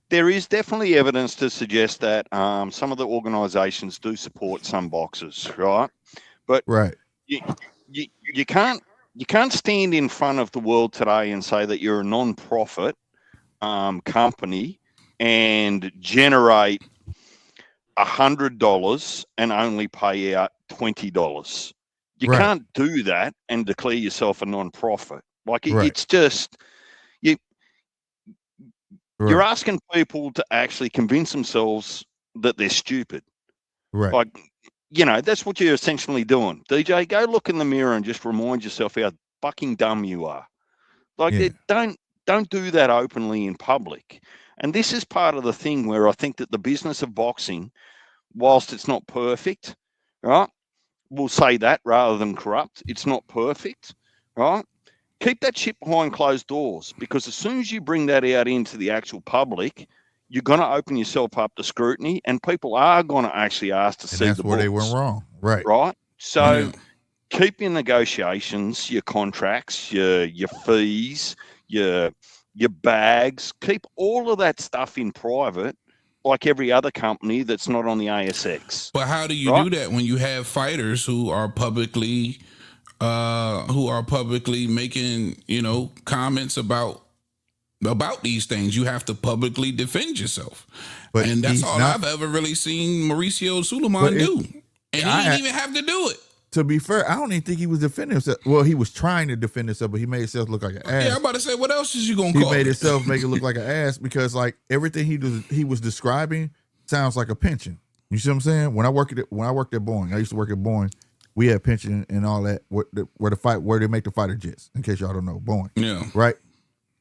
there is definitely evidence to suggest that some of the organisations do support some boxers, right? But you can't stand in front of the world today and say that you're a non-profit company and generate $100 and only pay out $20. You can't do that and declare yourself a non-profit. Like it's just you're asking people to actually convince themselves that they're stupid. Right. Like, that's what you're essentially doing. DJ, go look in the mirror and just remind yourself how fucking dumb you are. Like, don't do that openly in public. And this is part of the thing where I think that the business of boxing, whilst it's not perfect, right? We'll say that rather than corrupt. It's not perfect, right? Keep that shit behind closed doors, because as soon as you bring that out into the actual public, you're going to open yourself up to scrutiny, and people are going to actually ask to see the books. That's where they went wrong. Right. Right. So keep your negotiations, your contracts, your fees, your bags, keep all of that stuff in private, like every other company that's not on the ASX. But how do you do that when you have fighters who are publicly making, comments about these things? You have to publicly defend yourself. And that's all I've ever really seen Mauricio Suleiman do. And he didn't even have to do it. To be fair, I don't even think he was defending himself. Well, he was trying to defend himself, but he made himself look like an ass. Yeah, I'm about to say, what else is you going to call He made himself make it look like an ass, because like everything he was describing sounds like a pension. You see what I'm saying? When I worked at Boeing, I used to work at Boeing. We had pension and all that where they make the fighter jets. In case y'all don't know, Boeing. Yeah. Right.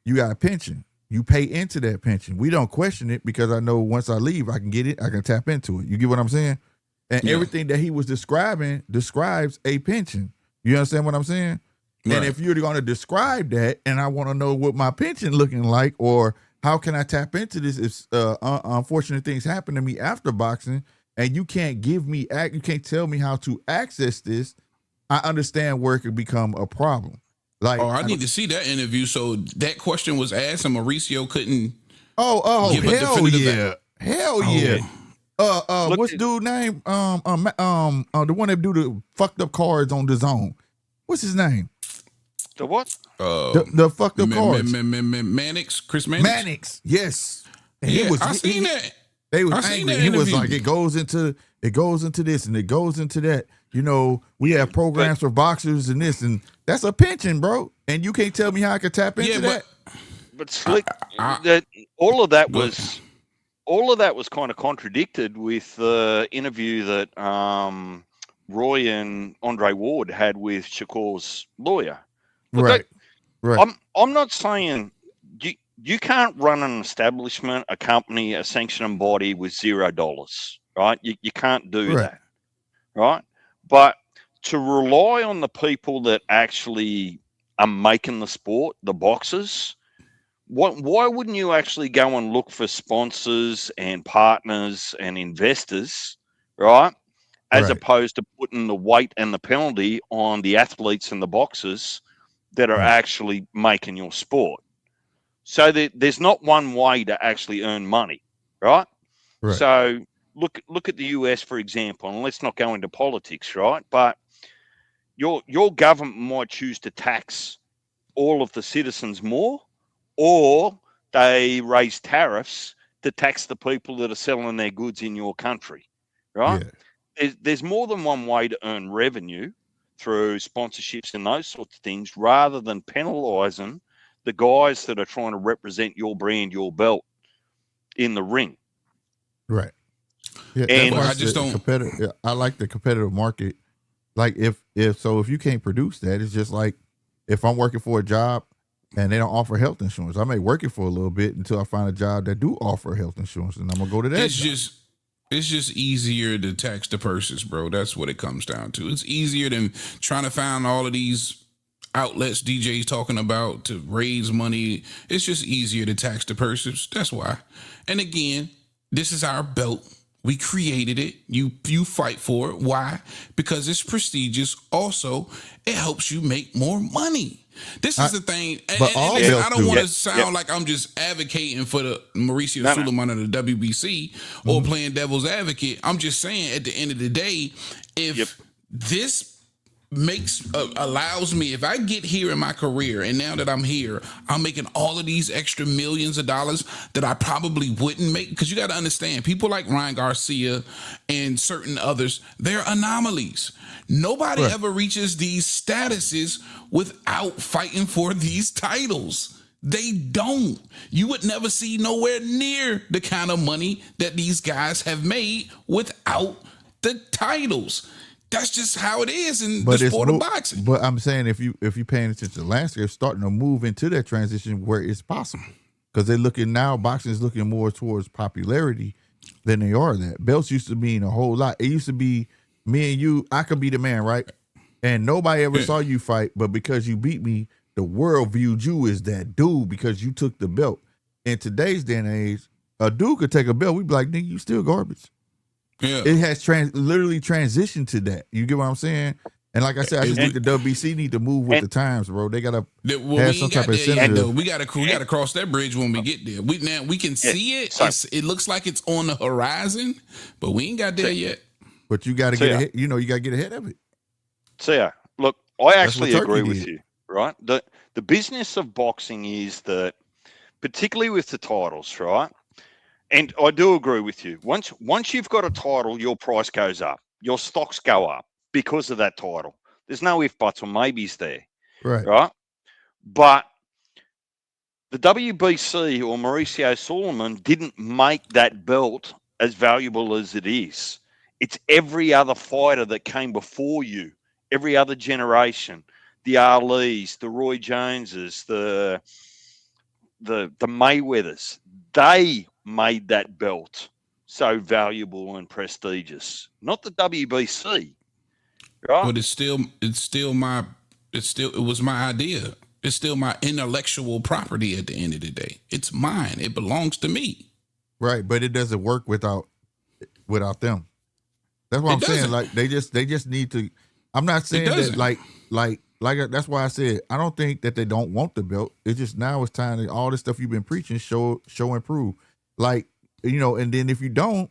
You got a pension. You pay into that pension. We don't question it, because I know once I leave, I can get it. I can tap into it. You get what I'm saying? And everything that he was describing describes a pension. You understand what I'm saying? Right. And if you're going to describe that, and I want to know what my pension looking like, or how can I tap into this if unfortunate things happen to me after boxing, and you can't you can't tell me how to access this, I understand where it could become a problem. Like, I need to see that interview. So that question was asked, and Mauricio couldn't. Give a definitive hell yeah. Look, What's dude's name? The one that do the fucked up cards on the zone. What's his name? The what? The fucked up cards. Mannix, Chris Mannix. Mannix, yes. And I seen that. They was angry. He was like, it goes into this and it goes into that. We have programs for boxers and this, and that's a pension, bro. And you can't tell me how I can tap into that. But Slick, that all of that was kind of contradicted with the interview that Roy and Andre Ward had with Shakur's lawyer. But right. I'm not saying you can't run an establishment, a company, a sanctioning body with $0. right? You can't do that, right? But to rely on the people that actually are making the sport, the boxers, why wouldn't you actually go and look for sponsors and partners and investors, right? As opposed to putting the weight and the penalty on the athletes and the boxers that are actually making your sport. So there's not one way to actually earn money, right? So look at the US, for example, and let's not go into politics, right? But your government might choose to tax all of the citizens more, or they raise tariffs to tax the people that are selling their goods in your country, right? There's more than one way to earn revenue through sponsorships and those sorts of things, rather than penalising the guys that are trying to represent your brand, your belt in the ring. Right. Yeah, and I just don't. I like the competitive market. Like if you can't produce that, it's just like if I'm working for a job and they don't offer health insurance, I may work it for a little bit until I find a job that do offer health insurance, and I'm gonna go to that. It's just easier to tax the purses, bro. That's what it comes down to. It's easier than trying to find all of these outlets DJ's talking about to raise money. It's just easier to tax the purses. That's why. And again, this is our belt. We created it. You fight for it. Why? Because it's prestigious. Also, it helps you make more money. This is the thing. And I don't want to sound like I'm just advocating for the Mauricio Suleiman of the WBC or playing devil's advocate. I'm just saying, at the end of the day, if this allows me, if I get here in my career and now that I'm here, I'm making all of these extra millions of dollars that I probably wouldn't make, because you got to understand, people like Ryan Garcia and certain others, they're anomalies. Nobody ever reaches these statuses without fighting for these titles. They don't. You would never see nowhere near the kind of money that these guys have made without the titles. That's just how it is in the sport of boxing. But I'm saying if you paying attention to the landscape, it's starting to move into that transition where it's possible. Because they're looking now, boxing is looking more towards popularity than they are that. Belts used to mean a whole lot. It used to be me and you, I could be the man, right? And nobody ever saw you fight, but because you beat me, the world viewed you as that dude because you took the belt. In today's day and age, a dude could take a belt, we'd be like, nigga, you still garbage. Yeah. It has literally transitioned to that. You get what I'm saying? And like I said, I just think the WBC need to move with the times, bro. They gotta have some type of incentive. We gotta cross that bridge when we get there. We can see it. It looks like it's on the horizon, but we ain't got there yet. But you got to get ahead. You got to get ahead of it. So look, I actually agree with you. Right? The business of boxing is that, particularly with the titles, right? And I do agree with you. Once you've got a title, your price goes up. Your stocks go up because of that title. There's no if, buts, or maybes there. Right? But the WBC or Mauricio Suleiman didn't make that belt as valuable as it is. It's every other fighter that came before you, every other generation, the Alis, the Roy Joneses, the Mayweathers. They made that belt so valuable and prestigious, not the WBC, right? But it was my idea. It's still my intellectual property at the end of the day. It's mine. It belongs to me. Right, but it doesn't work without them. That's what I'm saying. Like they just need to. I'm not saying that like that's why I said I don't think that they don't want the belt. It's just now it's time to all this stuff you've been preaching show and prove. Like, and then if you don't,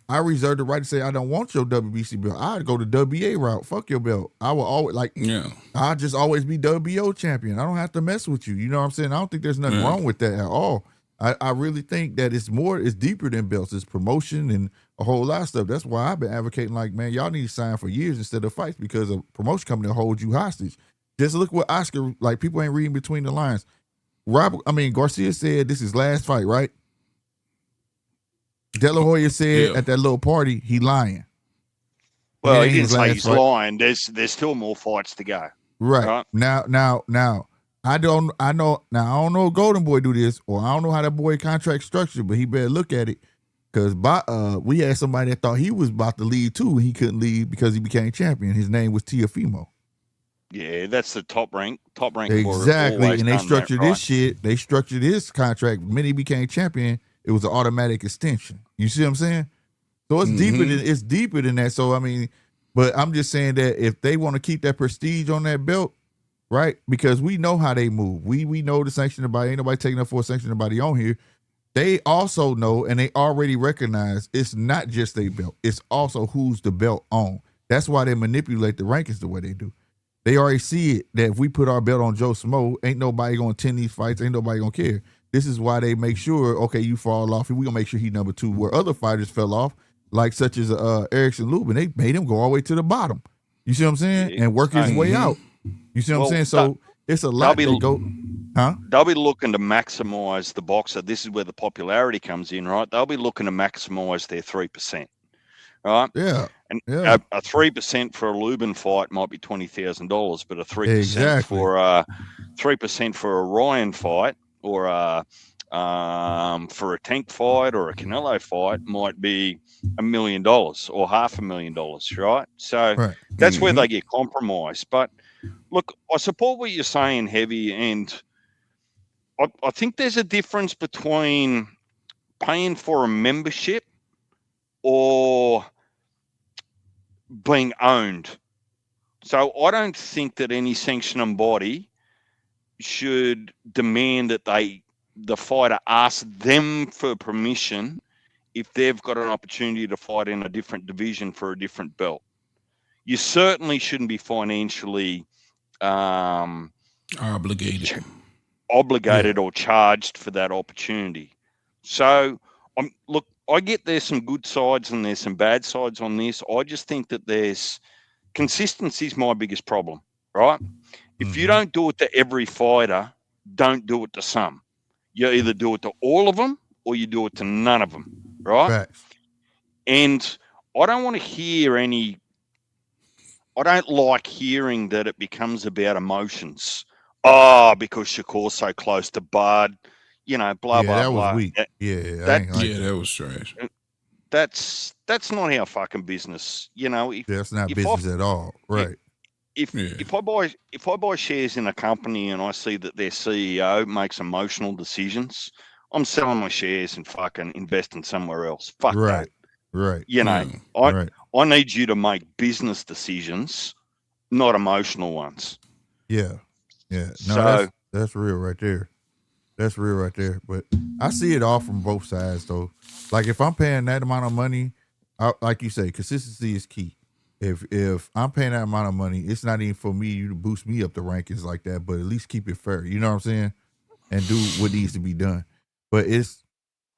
I reserve the right to say I don't want your WBC belt. I'd go the WBA route. Fuck your belt. I will always I'll just always be WBO champion. I don't have to mess with you. You know what I'm saying? I don't think there's nothing wrong with that at all. I really think that it's deeper than belts. It's promotion and a whole lot of stuff. That's why I've been advocating, like, man, y'all need to sign for years instead of fights, because a promotion company will hold you hostage. Just look what Oscar, like, people ain't reading between the lines. Garcia said this is last fight, right? De La Hoya said at that little party, he lying. Well, he didn't say he's lying. There's still more fights to go. Right. Now, I don't know Golden Boy do this, or I don't know how that boy contract structured, but he better look at it. Because we had somebody that thought he was about to leave too. He couldn't leave because he became champion. His name was Teofimo. Yeah, that's the top rank. Exactly, and they structured this shit. They structured his contract. When he became champion, it was an automatic extension. You see what I'm saying? So it's deeper than that. So I mean, but I'm just saying that if they want to keep that prestige on that belt, right? Because we know how they move. We know the sanctioning body. Ain't nobody taking up for a sanctioning body on here. They also know, and they already recognize it's not just a belt. It's also who's the belt on. That's why they manipulate the rankings the way they do. They already see it that if we put our belt on Joe Smo, ain't nobody gonna attend these fights. Ain't nobody gonna care. This is why they make sure, okay, you fall off, and we gonna make sure he number 2. Where other fighters fell off, like such as Erickson Lubin, they made him go all the way to the bottom. You see what I'm saying? And work his way out. You see what I'm saying? So it's a lot that go. Huh? They'll be looking to maximize the boxer. This is where the popularity comes in, right? They'll be looking to maximize their 3%, right? Yeah. And a 3% for a Lubin fight might be $20,000, but a 3% for a Ryan fight or for a Tank fight or a Canelo fight might be $1 million or $500,000, right? So that's where they get compromised. But look, I support what you're saying, Heavy, and I think there's a difference between paying for a membership or being owned. So I don't think that any sanctioning body should demand that the fighter ask them for permission if they've got an opportunity to fight in a different division for a different belt. You certainly shouldn't be financially obligated or charged for that opportunity. So look, I get there's some good sides and there's some bad sides on this. I just think that there's consistency is my biggest problem, right? If you don't do it to every fighter, don't do it to some. You either do it to all of them or you do it to none of them, right? And I don't want to hear I don't like hearing that it becomes about emotions. Oh, because Shakur's so close to Bud, blah, blah, blah. That was weak. That was trash. That's not our fucking business. That's not business at all. Right. If I buy shares in a company and I see that their CEO makes emotional decisions, I'm selling my shares and fucking investing somewhere else. Fuck that. Right. I need you to make business decisions, not emotional ones. Yeah. No, that's real right there. That's real right there. But I see it all from both sides though. Like if I'm paying that amount of money, like you say, consistency is key. If I'm paying that amount of money, it's not even for me to boost me up the rankings like that, but at least keep it fair. You know what I'm saying? And do what needs to be done. But it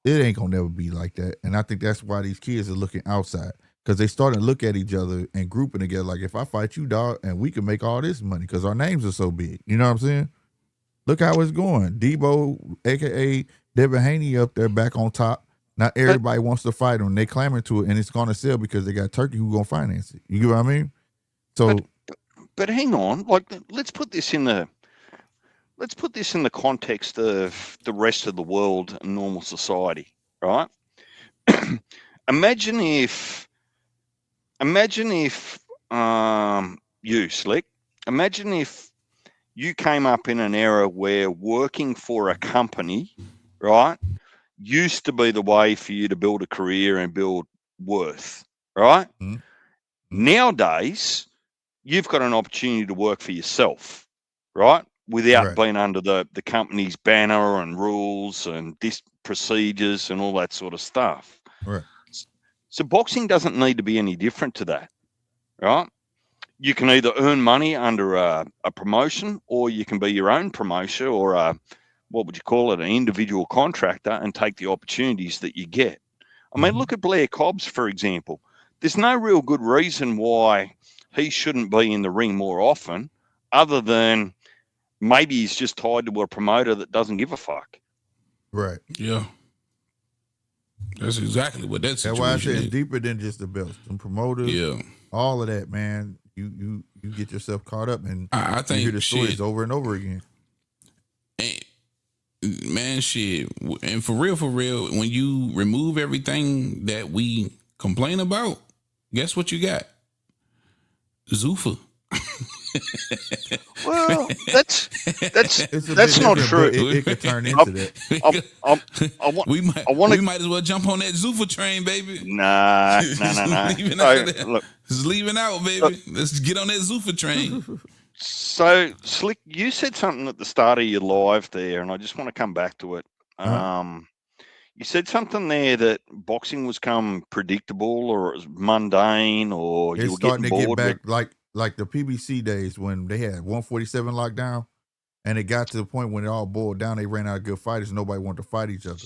ain't gonna never be like that. And I think that's why these kids are looking outside. Because they starting to look at each other and grouping together. Like, if I fight you, dog, and we can make all this money because our names are so big. You know what I'm saying? Look how it's going. Debo, a.k.a. Devin Haney, up there back on top. Not everybody wants to fight him. They clamoring to it, and it's going to sell because they got Turkey who going to finance it. You get what I mean? So, but hang on. Like, let's put this in the context of the rest of the world and normal society, right? Imagine if you, Slick, imagine if you came up in an era where working for a company, right, used to be the way for you to build a career and build worth, right? Mm-hmm. Nowadays, you've got an opportunity to work for yourself, right, without being under the company's banner and rules and procedures and all that sort of stuff. Right. So boxing doesn't need to be any different to that, right? You can either earn money under a promotion, or you can be your own promoter, or what would you call it, an individual contractor, and take the opportunities that you get. I mean, look at Blair Cobbs, for example. There's no real good reason why he shouldn't be in the ring more often, other than maybe he's just tied to a promoter that doesn't give a fuck. Right. Yeah. That's exactly what that situation is. That's why I said it's deeper than just the belts. Some promoters, all of that, man. You get yourself caught up, and I think you hear the stories over and over again. Man, shit. And for real, when you remove everything that we complain about, guess what you got? Zuffa. Well, that's It's a that's bit not different, true. but it could turn into that. we might as well jump on that Zuffa train, baby. No. It's leaving out, baby. Let's get on that Zuffa train. So, Slick, you said something at the start of your live there, and I just want to come back to it. You said something there that boxing was become predictable, or it was mundane, or It's you were starting getting to bored. get back like the PBC days when they had 147 lockdown, and it got to the point when it all boiled down. They ran out of good fighters. And nobody wanted to fight each other.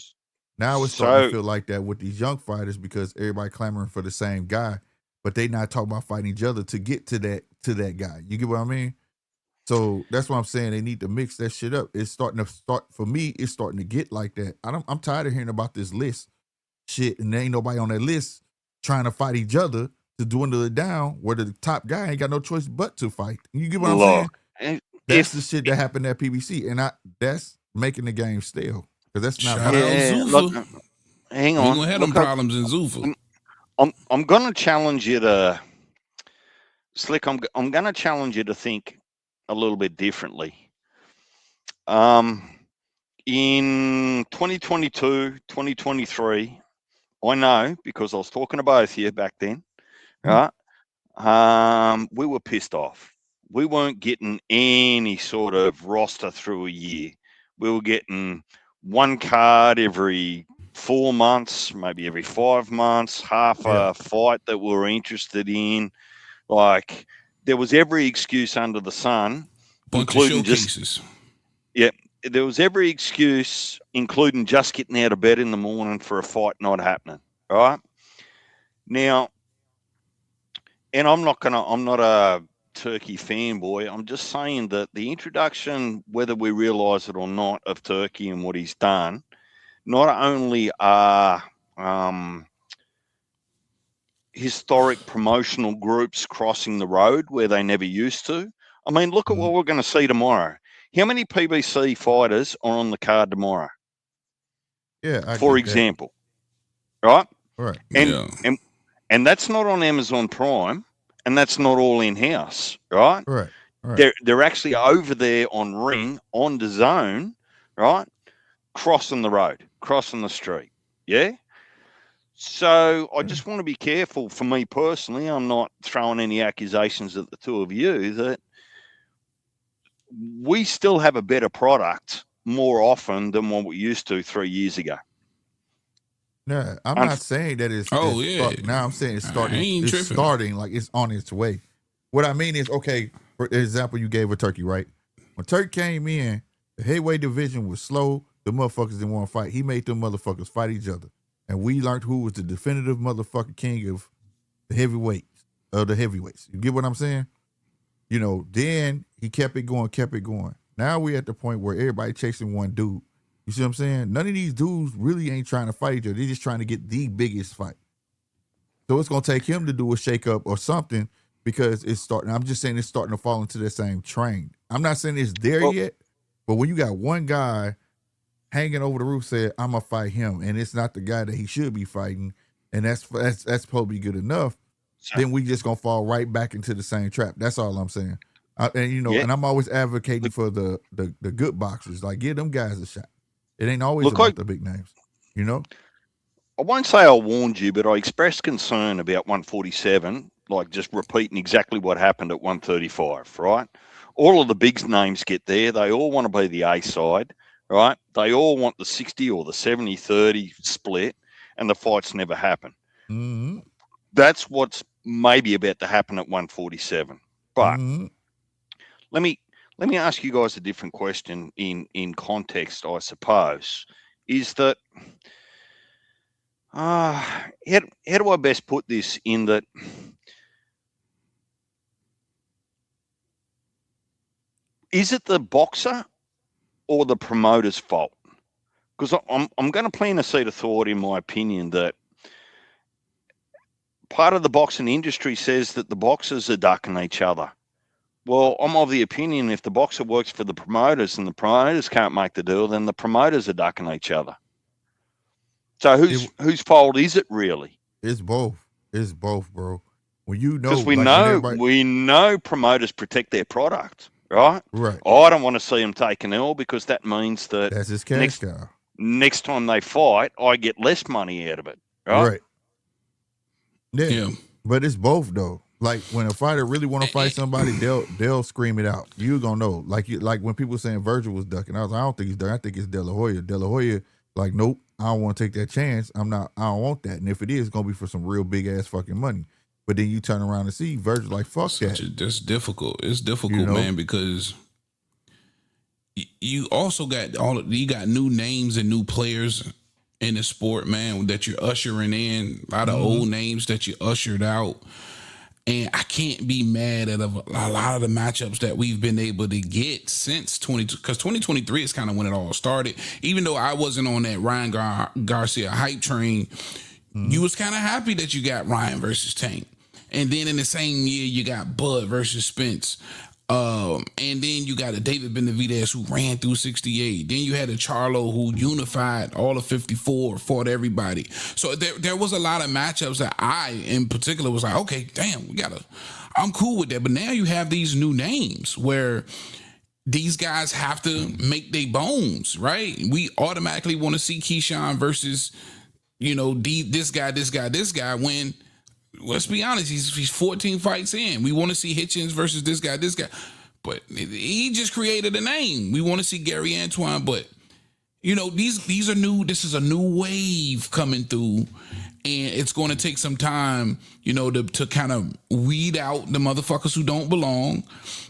Now it's starting to feel like that with these young fighters because everybody clamoring for the same guy, but they not talking about fighting each other to get to that guy. You get what I mean? So that's what I'm saying. They need to mix that shit up. It's starting to get like that. I'm tired of hearing about this list shit, and there ain't nobody on that list trying to fight each other to dwindle it down where the top guy ain't got no choice but to fight. You get what I'm saying? That's the shit that happened at PBC, and that's making the game stale because that's not. Hang on. We're gonna have them problems in Zuffa. I'm gonna challenge you to Slick. I'm gonna challenge you to think a little bit differently. In 2022, 2023, I know because I was talking to both of you back then, right? We were pissed off. We weren't getting any sort of roster through a year. We were getting one card every 4 months, maybe every 5 months, half a fight that we were interested in. Like, there was every excuse under the sun, including showcases. There was every excuse, including just getting out of bed in the morning for a fight not happening. Right now, and I'm not a Turkey fanboy. I'm just saying that the introduction, whether we realize it or not, of Turkey and what he's done, not only are historic promotional groups crossing the road where they never used to. I mean, look at what we're going to see tomorrow. How many PBC fighters are on the card tomorrow? Yeah, for example, right? Right. And that's not on Amazon Prime, and that's not all in house, right? Right. They're actually over there on Ring, on the zone, right? Crossing the road, crossing the street. Yeah. So I just want to be careful. For me personally, I'm not throwing any accusations at the two of you, that we still have a better product more often than what we used to 3 years ago. No, I'm not saying that it's. Now I'm saying it's starting. It's starting like it's on its way. What I mean is, okay, for example, you gave a Turkey, right? When Turkey came in, the heavyweight division was slow. The motherfuckers didn't want to fight. He made them motherfuckers fight each other. And we learned who was the definitive motherfucking king of the heavyweights. You get what I'm saying? You know, then he kept it going. Now we're at the point where everybody chasing one dude. You see what I'm saying? None of these dudes really ain't trying to fight each other. They're just trying to get the biggest fight. So it's going to take him to do a shakeup or something because it's starting. I'm just saying it's starting to fall into the same train. I'm not saying it's there yet, but when you got one guy hanging over the roof said, I'm going to fight him, and it's not the guy that he should be fighting, and that's probably good enough, then we just going to fall right back into the same trap. That's all I'm saying. And I'm always advocating for the good boxers. Like, give them guys a shot. It ain't always about the big names, you know? I won't say I warned you, but I expressed concern about 147, like just repeating exactly what happened at 135, right? All of the big names get there. They all want to be the A side, right? They all want the 60 or the 70-30 split, and the fights never happen. Mm-hmm. That's what's maybe about to happen at 147. But let me ask you guys a different question in context, I suppose, is that how do I best put this in that is it the boxer or the promoter's fault? Because I'm going to plant a seed of thought, in my opinion, that part of the boxing industry says that the boxers are ducking each other, Well, I'm of the opinion if the boxer works for the promoters and the promoters can't make the deal, then the promoters are ducking each other. So whose fault is it really? It's both. It's both, bro. When you know, because we know promoters protect their product, right? Right. I don't want to see them take an L because that means that that's his cash cow. Next time they fight, I get less money out of it, right? Yeah. But it's both though. Like when a fighter really want to fight somebody, they'll scream it out. You gonna know. Like when people saying Virgil was ducking, I don't think he's ducking. I think it's De La Hoya. De La Hoya, like, nope, I don't want to take that chance. I don't want that. And if it is, it's gonna be for some real big ass fucking money. But then you turn around and see Virgil like, fuck that. That's difficult. It's difficult, man, because you also got you got new names and new players in the sport, man, that you're ushering in. A lot of old names that you ushered out. And I can't be mad at a lot of the matchups that we've been able to get since because 2023 is kind of when it all started. Even though I wasn't on that Ryan Garcia hype train, you was kind of happy that you got Ryan versus Tank. And then in the same year, you got Bud versus Spence. And then you got a David Benavidez who ran through 68. Then you had a Charlo who unified all of 54, fought everybody. So there was a lot of matchups that I, in particular, was like, okay, damn, I'm cool with that. But now you have these new names where these guys have to make their bones, right? We automatically want to see Keyshawn versus, this guy when, let's be honest, he's 14 fights in. We want to see Hitchens versus this guy. But he just created a name. We want to see Gary Antoine. But, these are new. This is a new wave coming through. And it's going to take some time, to kind of weed out the motherfuckers who don't belong,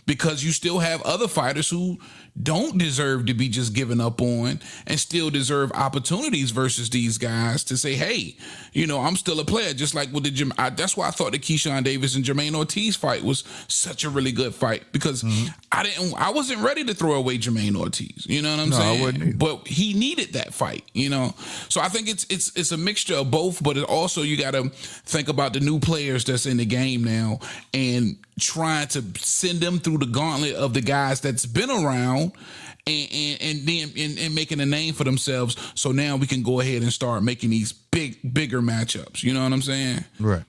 because you still have other fighters who don't deserve to be just given up on and still deserve opportunities versus these guys to say, hey, I'm still a player. Just like with that's why I thought the Keyshawn Davis and Jermaine Ortiz fight was such a really good fight, because I wasn't ready to throw away Jermaine Ortiz. You know what I'm saying? I wasn't either. But he needed that fight, So I think it's a mixture of both, but also you got to think about the new players that's in the game now and trying to send them through the gauntlet of the guys that's been around and making a name for themselves. So now we can go ahead and start making these bigger matchups. You know what I'm saying? Right.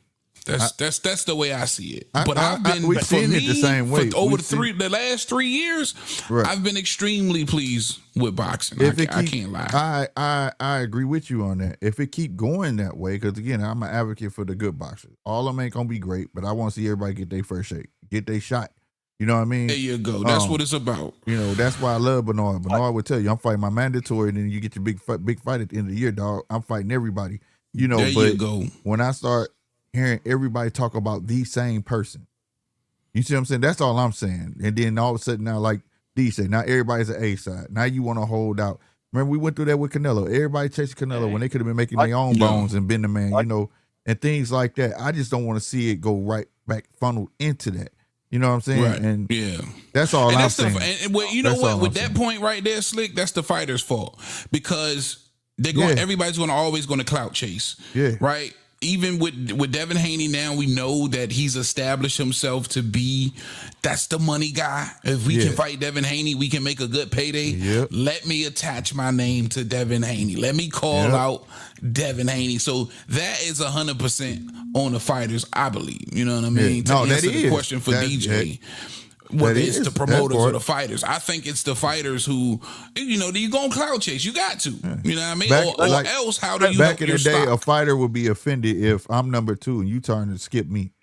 That's the way I see it. We've seen it the same way. Over the last 3 years, right, I've been extremely pleased with boxing. I can't lie. I agree with you on that. If it keep going that way, because again, I'm an advocate for the good boxers. All of them ain't gonna be great, but I want to see everybody get their first shake, get their shot. You know what I mean? There you go. That's what it's about. That's why I love Bernard. Bernard would tell you, I'm fighting my mandatory, and then you get your big fight at the end of the year, dog. I'm fighting everybody. There you go. When I start hearing everybody talk about the same person, you see what I'm saying? That's all I'm saying. And then all of a sudden now, like D said, now everybody's an A side. Now you want to hold out. Remember we went through that with Canelo. Everybody chased Canelo when they could have been making their own bones and been the man, and things like that. I just don't want to see it go right back funneled into that. You know what I'm saying? Right. And yeah, that's all I'm saying. You know what? With that point right there, Slick, that's the fighter's fault, because they're going. Everybody's always going to clout chase. Yeah. Right. Even with Devin Haney now, we know that he's established himself to be that's the money guy. If we can fight Devin Haney, we can make a good payday. Yep. Let me attach my name to Devin Haney. Let me call out Devin Haney. So that is 100% on the fighters, I believe. You know what I mean? No, to that answer is the question for DJ. Whether it's the promoters or the fighters, I think it's the fighters who, you're going to clout chase. You got to. You know what I mean? Or else, how do you back in the day, stock? a fighter would be offended if I'm number 2 and you turn to skip me.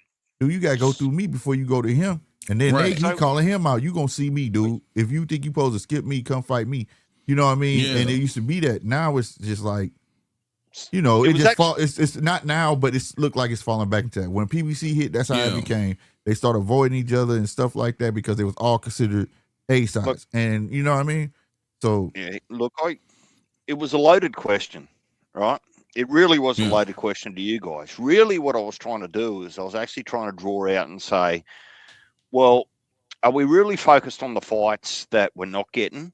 Dude, you got to go through me before you go to him. And then he calling him out. You going to see me, dude. If you think you supposed to skip me, come fight me. You know what I mean? Yeah. And it used to be that. Now it's just like, it's not now, but it's looked like it's falling back into that. When PBC hit, that's how it became. They started avoiding each other and stuff like that because they was all considered A sides. And you know what I mean? So it was a loaded question, right? It really was a loaded question to you guys. Really what I was trying to do is I was actually trying to draw out and say, well, are we really focused on the fights that we're not getting?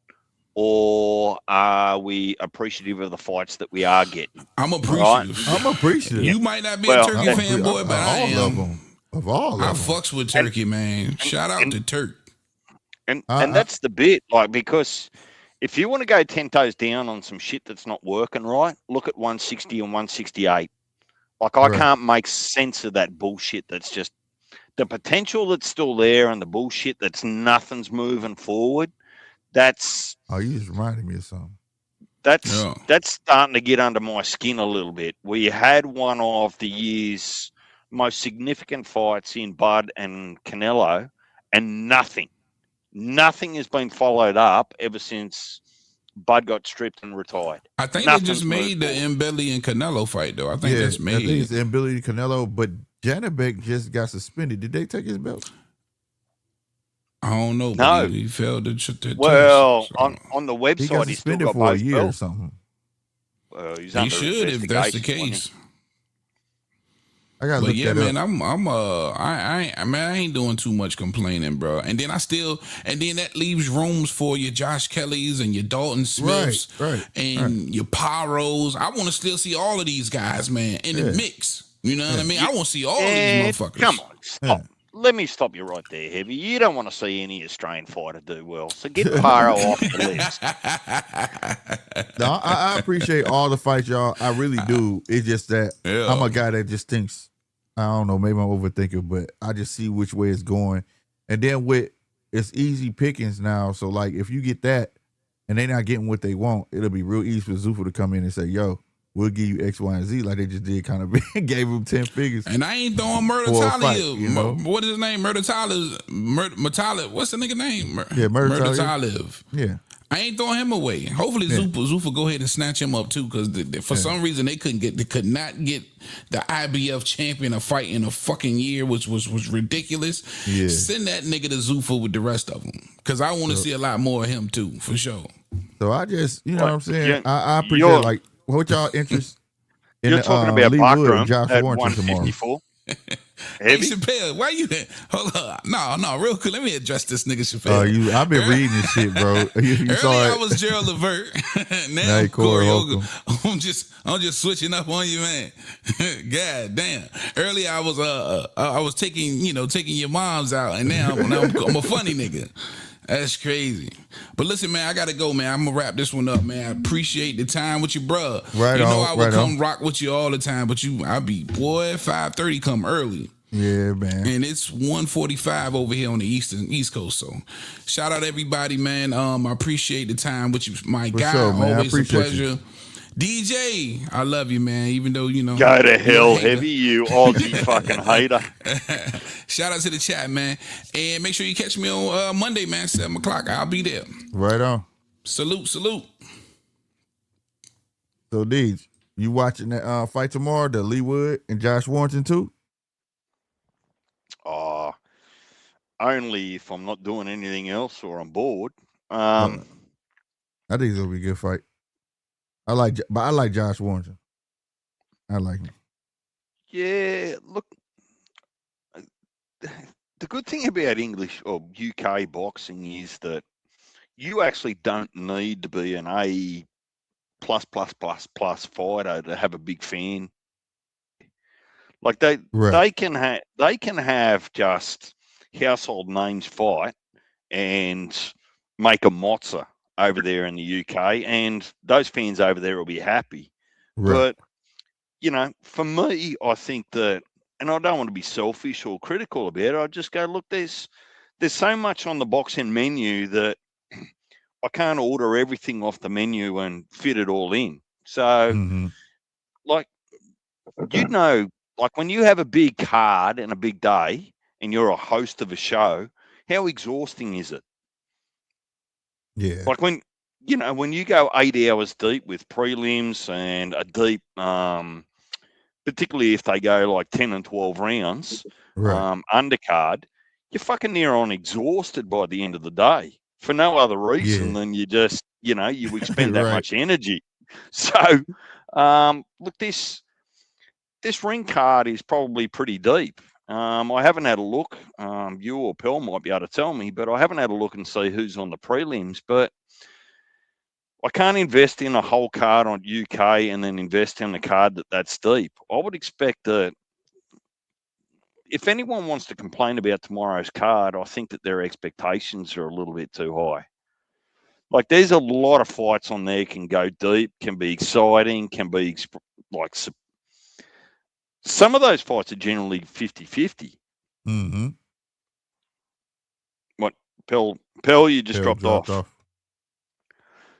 Or are we appreciative of the fights that we are getting? I'm appreciative. Right? I'm appreciative. You might not be a Turkey fanboy, but I am. Of all of them. I fucks with Turkey, man. Shout out to Turk. And that's the bit, like, because if you want to go 10 toes down on some shit that's not working right, look at 160 and 168. Like, I can't make sense of that bullshit. That's just the potential that's still there, and the bullshit that's nothing's moving forward. That's you just reminded me of something. That's starting to get under my skin a little bit. We had one of the year's most significant fights in Bud and Canelo, and nothing has been followed up ever since Bud got stripped and retired. I think they just made the Mbelly and Canelo fight, though. I think that's made. I think it's Mbelly Canelo, but Janibek just got suspended. Did they take his belt? I don't know. No, he failed the test. So. on the website, he got suspended still got for a year belts. or something. He should, if that's the case. I gotta look that up. I ain't doing too much complaining, bro. And then that leaves rooms for your Josh Kellys and your Dalton Smiths, your Pyros. I want to still see all of these guys, man, in the mix. You know what I mean? I want to see all of these motherfuckers. Come on, stop. Let me stop you right there, Heavy. You don't want to see any Australian fighter do well, so get Pyro off the list. No, I appreciate all the fights, y'all. I really do. It's just that I'm a guy that just thinks, I don't know, maybe I'm overthinking, but I just see which way it's going. And then it's easy pickings now. So, like, if you get that and they're not getting what they want, it'll be real easy for Zuffa to come in and say, yo, we'll give you X, Y, and Z, like they just did, kind of gave him 10 figures. And I ain't throwing Murder Talib. What is his name? Murder Talib. What's the nigga name? Murder Talib. Yeah. I ain't throwing him away. Hopefully Zuffa go ahead and snatch him up too, because for some reason they could not get the IBF champion a fight in a fucking year, which was ridiculous. Yeah. Send that nigga to Zuffa with the rest of them, because I want to see a lot more of him too, for sure. So I just, you know what I'm saying? I appreciate, like, what y'all interest in you're talking about Lee Buckroom Wood, Josh at Warrington 154. Hey, Chappelle, why you there? Hold on. No, real quick. Let me address this nigga Chappelle. I've been reading this shit, bro. You saw Earlier it. I was Gerald Levert. Now hey, Corey Hogan. I'm just switching up on you, man. God damn. Earlier I was taking your moms out, and now I'm a funny nigga. That's crazy. But listen, man, I gotta go, man. I'm gonna wrap this one up, man. I appreciate the time with you, bro. I would come rock with you all the time, but I'll be 5:30 come early. Yeah, man. And it's 1:45 over here on the East Coast. So shout out everybody, man. I appreciate the time with you, my guy. Sure, man. Always a pleasure. DJ, I love you, man. Even though, go to hell, Heavy, you Aussie fucking hater. Shout out to the chat, man. And make sure you catch me on Monday, man, 7 o'clock. I'll be there. Right on. Salute. So, Deej, you watching that fight tomorrow, the Lee Wood and Josh Warrington too? Only if I'm not doing anything else or I'm bored. I think it's gonna be a good fight. I like Josh Warrington. I like him. Yeah, look, the good thing about English or UK boxing is that you actually don't need to be an A+++ fighter to have a big fan. Like they can have just household names fight and make a mozza over there in the UK, and those fans over there will be happy. Right. But for me, I think that, and I don't want to be selfish or critical about it, I just go, look, there's so much on the boxing menu that I can't order everything off the menu and fit it all in. So like when you have a big card and a big day and you're a host of a show, how exhausting is it? Yeah. Like when you go 8 hours deep with prelims and a deep, particularly if they go like 10 and 12 rounds, undercard, you're fucking near on exhausted by the end of the day for no other reason than you just, you expend that much energy. So, look, this ring card is probably pretty deep. I haven't had a look. You or Pell might be able to tell me, but I haven't had a look and see who's on the prelims. But I can't invest in a whole card on UK and then invest in a card that's deep. I would expect that, if anyone wants to complain about tomorrow's card, I think that their expectations are a little bit too high. Like, there's a lot of fights on there, can go deep, can be exciting, can be like, some of those fights are generally 50-50. Mm-hmm. What, Pell, you just dropped off.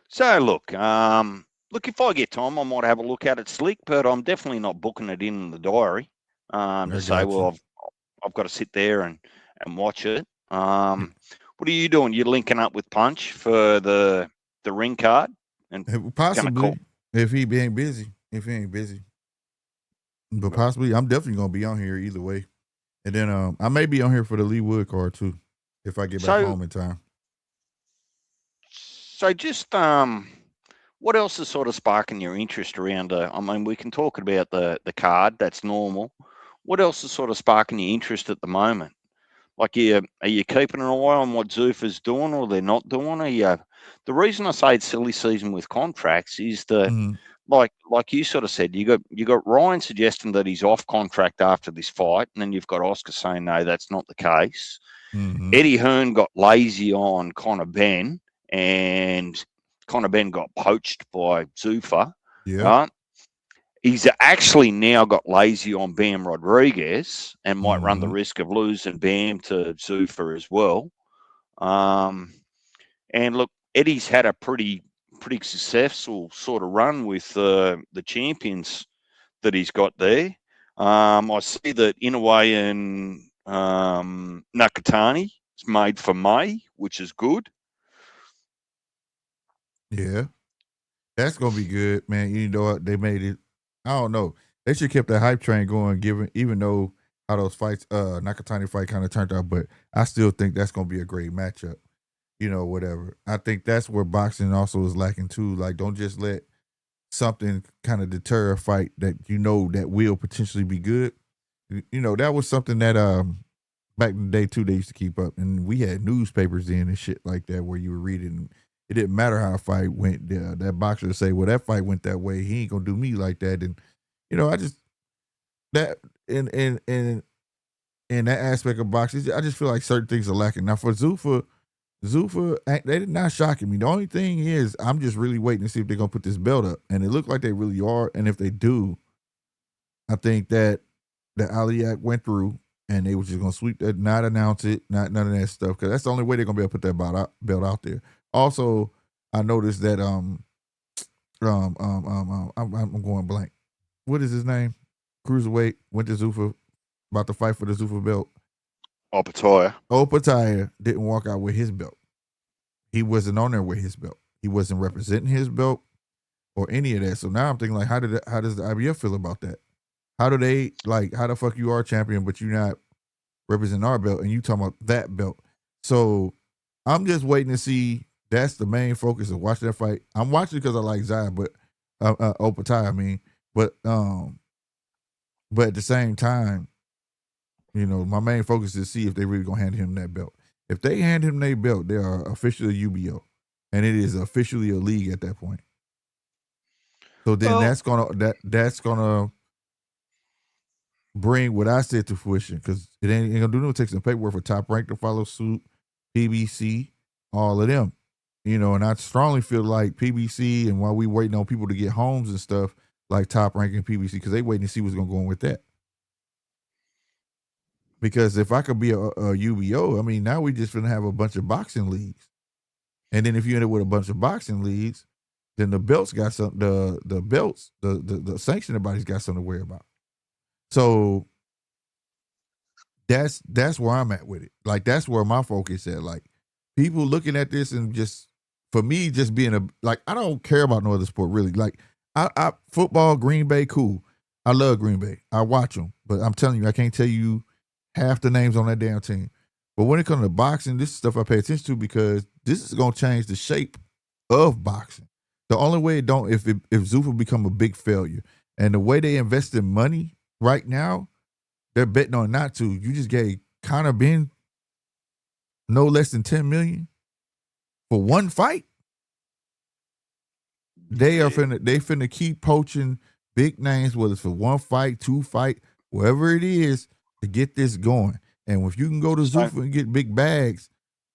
So look, if I get time, I might have a look at it slick, but I'm definitely not booking it in the diary to say, well, I've got to sit there and watch it. What are you doing? You're linking up with Punch for the ring card? And possibly, if he ain't busy. But possibly, I'm definitely going to be on here either way. And then I may be on here for the Lee Wood card too, if I get back home in time. So just what else is sort of sparking your interest around? I mean, we can talk about the card. That's normal. What else is sort of sparking your interest at the moment? Like, are you keeping an eye on what Zuffa's doing or they're not doing? The reason I say it's silly season with contracts is that, like you sort of said, you got Ryan suggesting that he's off contract after this fight, and then you've got Oscar saying no, that's not the case. Mm-hmm. Eddie Hearn got lazy on Conor Benn, and Conor Benn got poached by Zuffa. Yeah. Right? He's actually now got lazy on Bam Rodriguez and might run the risk of losing Bam to Zuffa as well. And look, Eddie's had a pretty successful sort of run with the champions that he's got there. I see that Inoue and Nakatani is made for May, which is good. Yeah, that's gonna be good, man. You know what? They made it. I don't know. They should have kept that hype train going, even though how those fights, Nakatani fight kind of turned out, but I still think that's gonna be a great matchup. You know, whatever. I think that's where boxing also is lacking too. Like, don't just let something kind of deter a fight that you know that will potentially be good. You know, that was something that back in the day too, they used to keep up, and we had newspapers in and shit like that where you were reading. It didn't matter how a fight went. That boxer would say, "Well, that fight went that way. He ain't gonna do me like that." And you know, I just that in that aspect of boxing, I just feel like certain things are lacking. Now for Zuffa, they did not shocking me. The only thing is, I'm just really waiting to see if they're gonna put this belt up, and it looked like they really are. And if they do, I think that the Ali Act went through, and they were just gonna sweep that, not announce it, not none of that stuff, because that's the only way they're gonna be able to put that belt out there. Also, I noticed that I'm going blank. What is his name? Cruiserweight went to Zuffa, about to fight for the Zuffa belt. Opataya didn't walk out with his belt. He wasn't on there with his belt. He wasn't representing his belt or any of that. So now I'm thinking, like, how does the IBF feel about that? How do they, like, how the fuck you are a champion, but you're not representing our belt, and you talking about that belt? So I'm just waiting to see. That's the main focus of watching that fight. I'm watching it because I like Zaya, but Opataya, I mean, but at the same time, you know, my main focus is to see if they really gonna hand him that belt. If they hand him that belt, they are officially a UBO, and it is officially a league at that point. So then that's gonna bring what I said to fruition, because it ain't gonna do no, take some paperwork for Top Rank to follow suit, PBC, all of them. You know, and I strongly feel like PBC, and while we waiting on people to get homes and stuff, like Top Rank and PBC, because they waiting to see what's gonna go on with that. Because if I could be a UBO, I mean, now we just gonna have a bunch of boxing leagues, and then if you end up with a bunch of boxing leagues, then the belts got some. The belts, the sanctioning bodies got something to worry about. So that's where I'm at with it. Like, that's where my focus at. Like, people looking at this and just, for me, just being like, I don't care about no other sport really. Like, I football, Green Bay, cool. I love Green Bay. I watch them, but I'm telling you, I can't tell you half the names on that damn team. But when it comes to boxing, this is stuff I pay attention to, because this is gonna change the shape of boxing. The only way it don't, if Zuffa become a big failure, and the way they invest in money right now, they're betting on not to. You just gave Conor Benn no less than $10 million for one fight. They finna keep poaching big names, whether it's for one fight, two fight, whatever it is, to get this going. And if you can go to Zuffa and get big bags,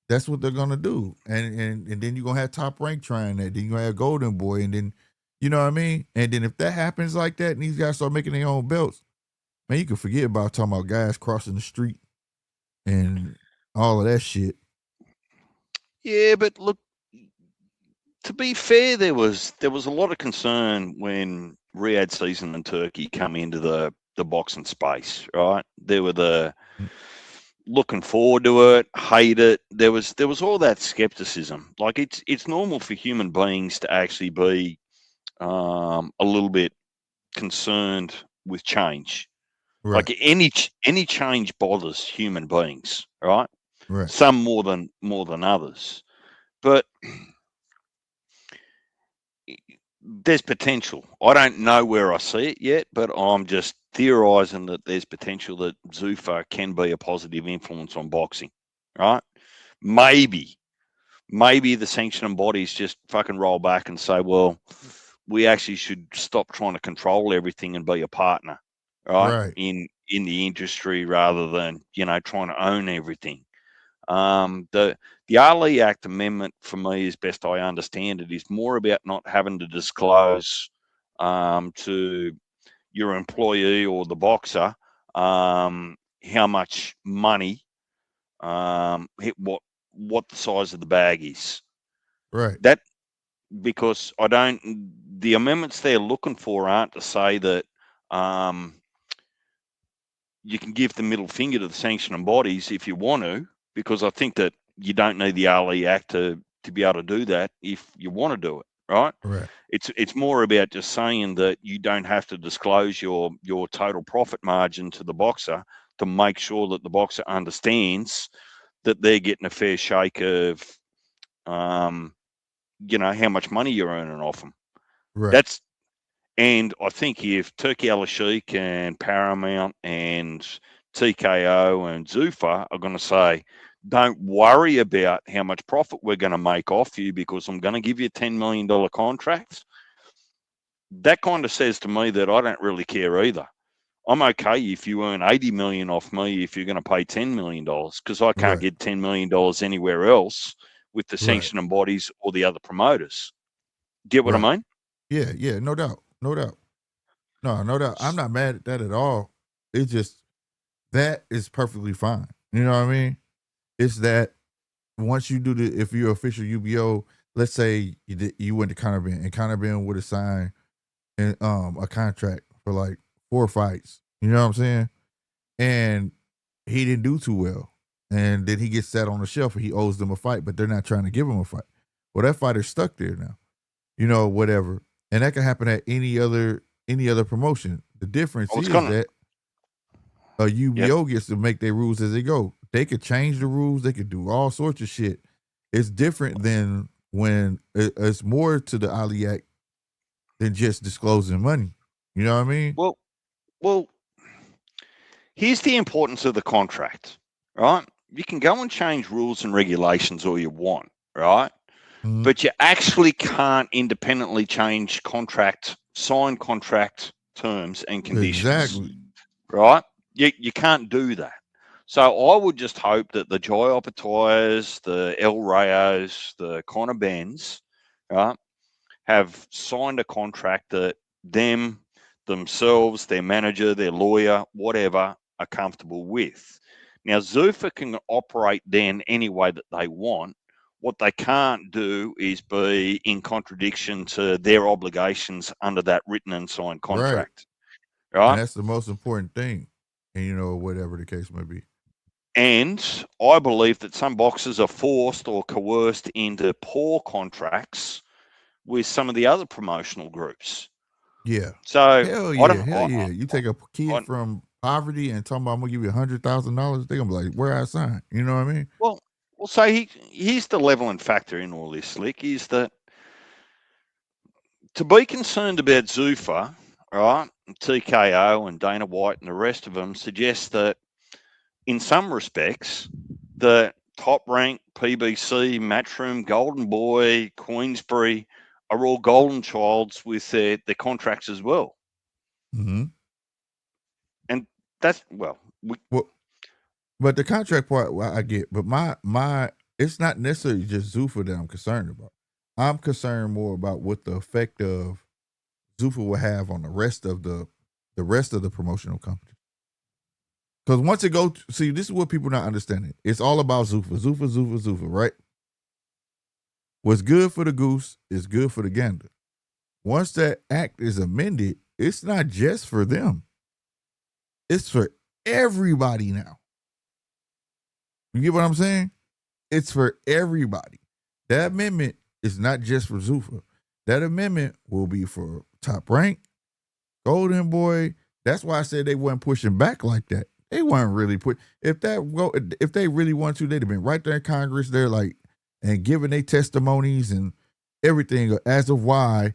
that's what they're gonna do. And then you're gonna have Top Rank trying that. Then you're gonna have Golden Boy, and then you know what I mean? And then if that happens like that and these guys start making their own belts, man, you can forget about talking about guys crossing the street and all of that shit. Yeah, but look, to be fair, there was a lot of concern when Riyadh season in Turkey come into the boxing space, right? There were the looking forward to it, hate it. There was all that skepticism. Like it's normal for human beings to actually be a little bit concerned with change. Right. Like any change bothers human beings, right? Right. Some more than others, but there's potential. I don't know where I see it yet, but I'm just theorizing that there's potential that Zuffa can be a positive influence on boxing, right? Maybe the sanctioning bodies just fucking roll back and say, well, we actually should stop trying to control everything and be a partner, right? In the industry rather than, trying to own everything. The Ali Act amendment, for me, as best I understand it, is more about not having to disclose to your employee or the boxer how much money, what the size of the bag is. Right. That because the amendments they're looking for aren't to say that you can give the middle finger to the sanctioning bodies if you want to, because I think that you don't need the Ali Act to be able to do that if you want to do it, right? Right. It's more about just saying that you don't have to disclose your total profit margin to the boxer to make sure that the boxer understands that they're getting a fair shake of, how much money you're earning off them. Right. And I think if Turkey Al-Sheikh and Paramount and TKO and Zuffa are going to say, don't worry about how much profit we're going to make off you because I'm going to give you a $10 million contract, that kind of says to me that I don't really care either. I'm okay if you earn $80 million off me if you're going to pay $10 million because I can't get $10 million anywhere else with the sanctioning bodies or the other promoters. Get what I mean? Yeah, no doubt. No doubt. No doubt. I'm not mad at that at all. It's just that is perfectly fine. You know what I mean? It's that once you do if you're official UBO, let's say you went to Conor Benn and Conor Benn would have signed a contract for like 4 fights. You know what I'm saying? And he didn't do too well. And then he gets set on the shelf and he owes them a fight, but they're not trying to give him a fight. Well, that fighter's stuck there now. Whatever. And that can happen at any other promotion. The difference is that a UBO gets to make their rules as they go. They could change the rules. They could do all sorts of shit. It's different than when it's more to the Ali Act than just disclosing money. You know what I mean? Well, here's the importance of the contract, right? You can go and change rules and regulations all you want, right? Mm-hmm. But you actually can't independently change signed contract terms and conditions. Exactly. Right? You can't do that. So I would just hope that the Joy Opetaias, the El Rayos, the Conor Benns, right, have signed a contract that themselves, their manager, their lawyer, whatever, are comfortable with. Now, Zuffa can operate then any way that they want. What they can't do is be in contradiction to their obligations under that written and signed contract. Right? And that's the most important thing. And, whatever the case may be. And I believe that some boxers are forced or coerced into poor contracts with some of the other promotional groups. Yeah. So hell yeah. You take a kid from poverty and tell them I'm gonna give you $100,000, they're gonna be like, where I sign? You know what I mean? Well, so here's the leveling factor in all this, Slick, is that to be concerned about Zuffa, right, TKO and Dana White and the rest of them suggests that in some respects, the Top Rank, PBC, Matchroom, Golden Boy, Queensbury are all golden childs with their contracts as well. Mm-hmm. And that's, But the contract part, I get. But my, it's not necessarily just Zuffa that I'm concerned about. I'm concerned more about what the effect of Zuffa will have on the rest of the promotional company. Because once it go, see, this is what people not understanding. It's all about Zuffa, right? What's good for the goose is good for the gander. Once that act is amended, it's not just for them. It's for everybody now. You get what I'm saying? It's for everybody. That amendment is not just for Zuffa. That amendment will be for Top Rank, Golden Boy. That's why I said they weren't pushing back like that. They weren't really if they really wanted to, they'd have been right there in Congress. They're like, and giving their testimonies and everything as of why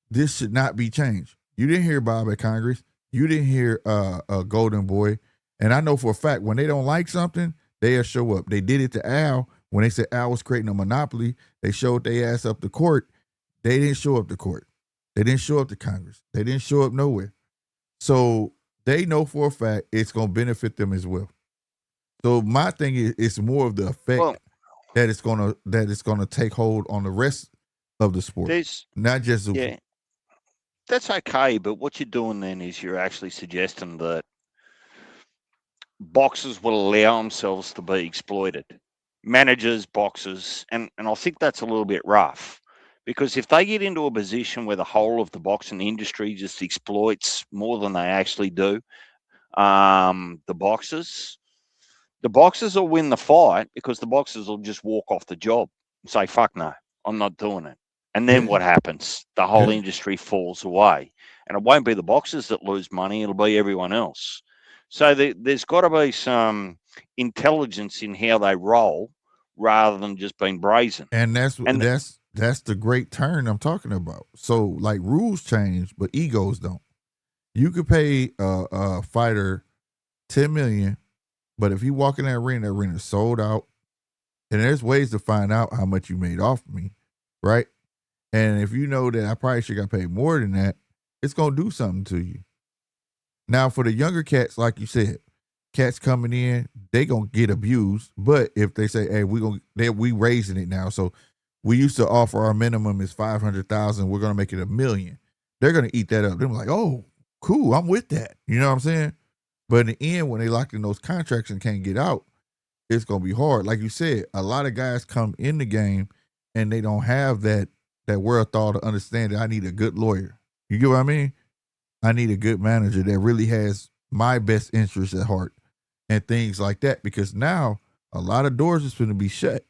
this should not be changed. You didn't hear Bob at Congress. You didn't hear Golden Boy. And I know for a fact when they don't like something, they'll show up. They did it to Al when they said Al was creating a monopoly. They showed their ass up to court. They didn't show up to court. They didn't show up to Congress. They didn't show up nowhere. So they know for a fact it's going to benefit them as well. So my thing is, it's more of the effect that it's going to take hold on the rest of the sport, not just Zuffa. Yeah, that's okay. But what you're doing then is you're actually suggesting that boxers will allow themselves to be exploited. Managers, boxers, and I think that's a little bit rough. Because if they get into a position where the whole of the boxing industry just exploits more than they actually do, the boxers will win the fight because the boxers will just walk off the job and say, fuck no, I'm not doing it. And then what happens? The whole industry falls away. And it won't be the boxers that lose money, it'll be everyone else. So there's got to be some intelligence in how they roll rather than just being brazen. And that's the great turn I'm talking about. So like rules change, but egos don't. You could pay a fighter $10 million, but if he walk in that arena is sold out. And there's ways to find out how much you made off me, right? And if you know that I probably should got paid more than that, it's gonna do something to you. Now for the younger cats, like you said, cats coming in, they gonna get abused. But if they say, "Hey, we raising it now," so we used to offer our minimum is 500,000. We're gonna make it $1 million. They're gonna eat that up. They're like, "Oh, cool, I'm with that." You know what I'm saying? But in the end, when they locked in those contracts and can't get out, it's gonna be hard. Like you said, a lot of guys come in the game and they don't have that wherewithal to understand that I need a good lawyer. You get what I mean? I need a good manager that really has my best interests at heart and things like that. Because now a lot of doors is going to be shut.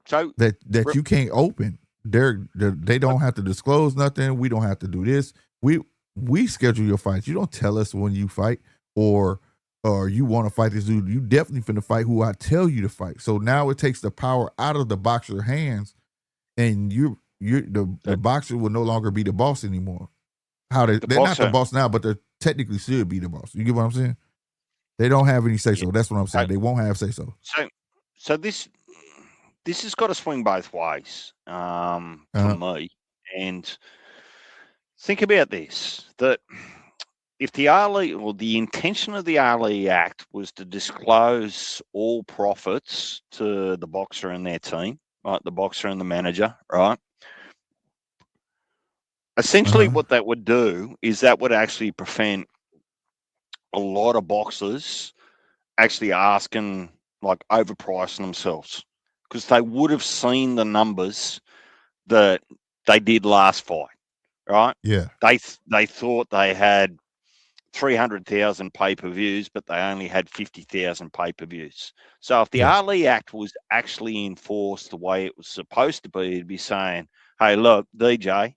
So that you can't open. They don't have to disclose nothing. We don't have to do this. We schedule your fights. You don't tell us when you fight or you want to fight this dude. You definitely finna fight who I tell you to fight. So now it takes the power out of the boxer's hands, and the boxer will no longer be the boss anymore. They're not the boss now, but they technically should be the boss. You get what I'm saying? They don't have any say so. That's what I'm saying. They won't have say so. So this has got to swing both ways for me. And think about this: that if the intention of the Ali Act was to disclose all profits to the boxer and their team, right? The boxer and the manager, right? Essentially, what that would do is that would actually prevent a lot of boxers actually asking, like, overpricing themselves, because they would have seen the numbers that they did last fight, right? Yeah. They thought they had 300,000 pay-per-views, but they only had 50,000 pay-per-views. So if the Ali Act was actually enforced the way it was supposed to be, it'd be saying, hey, look, DJ,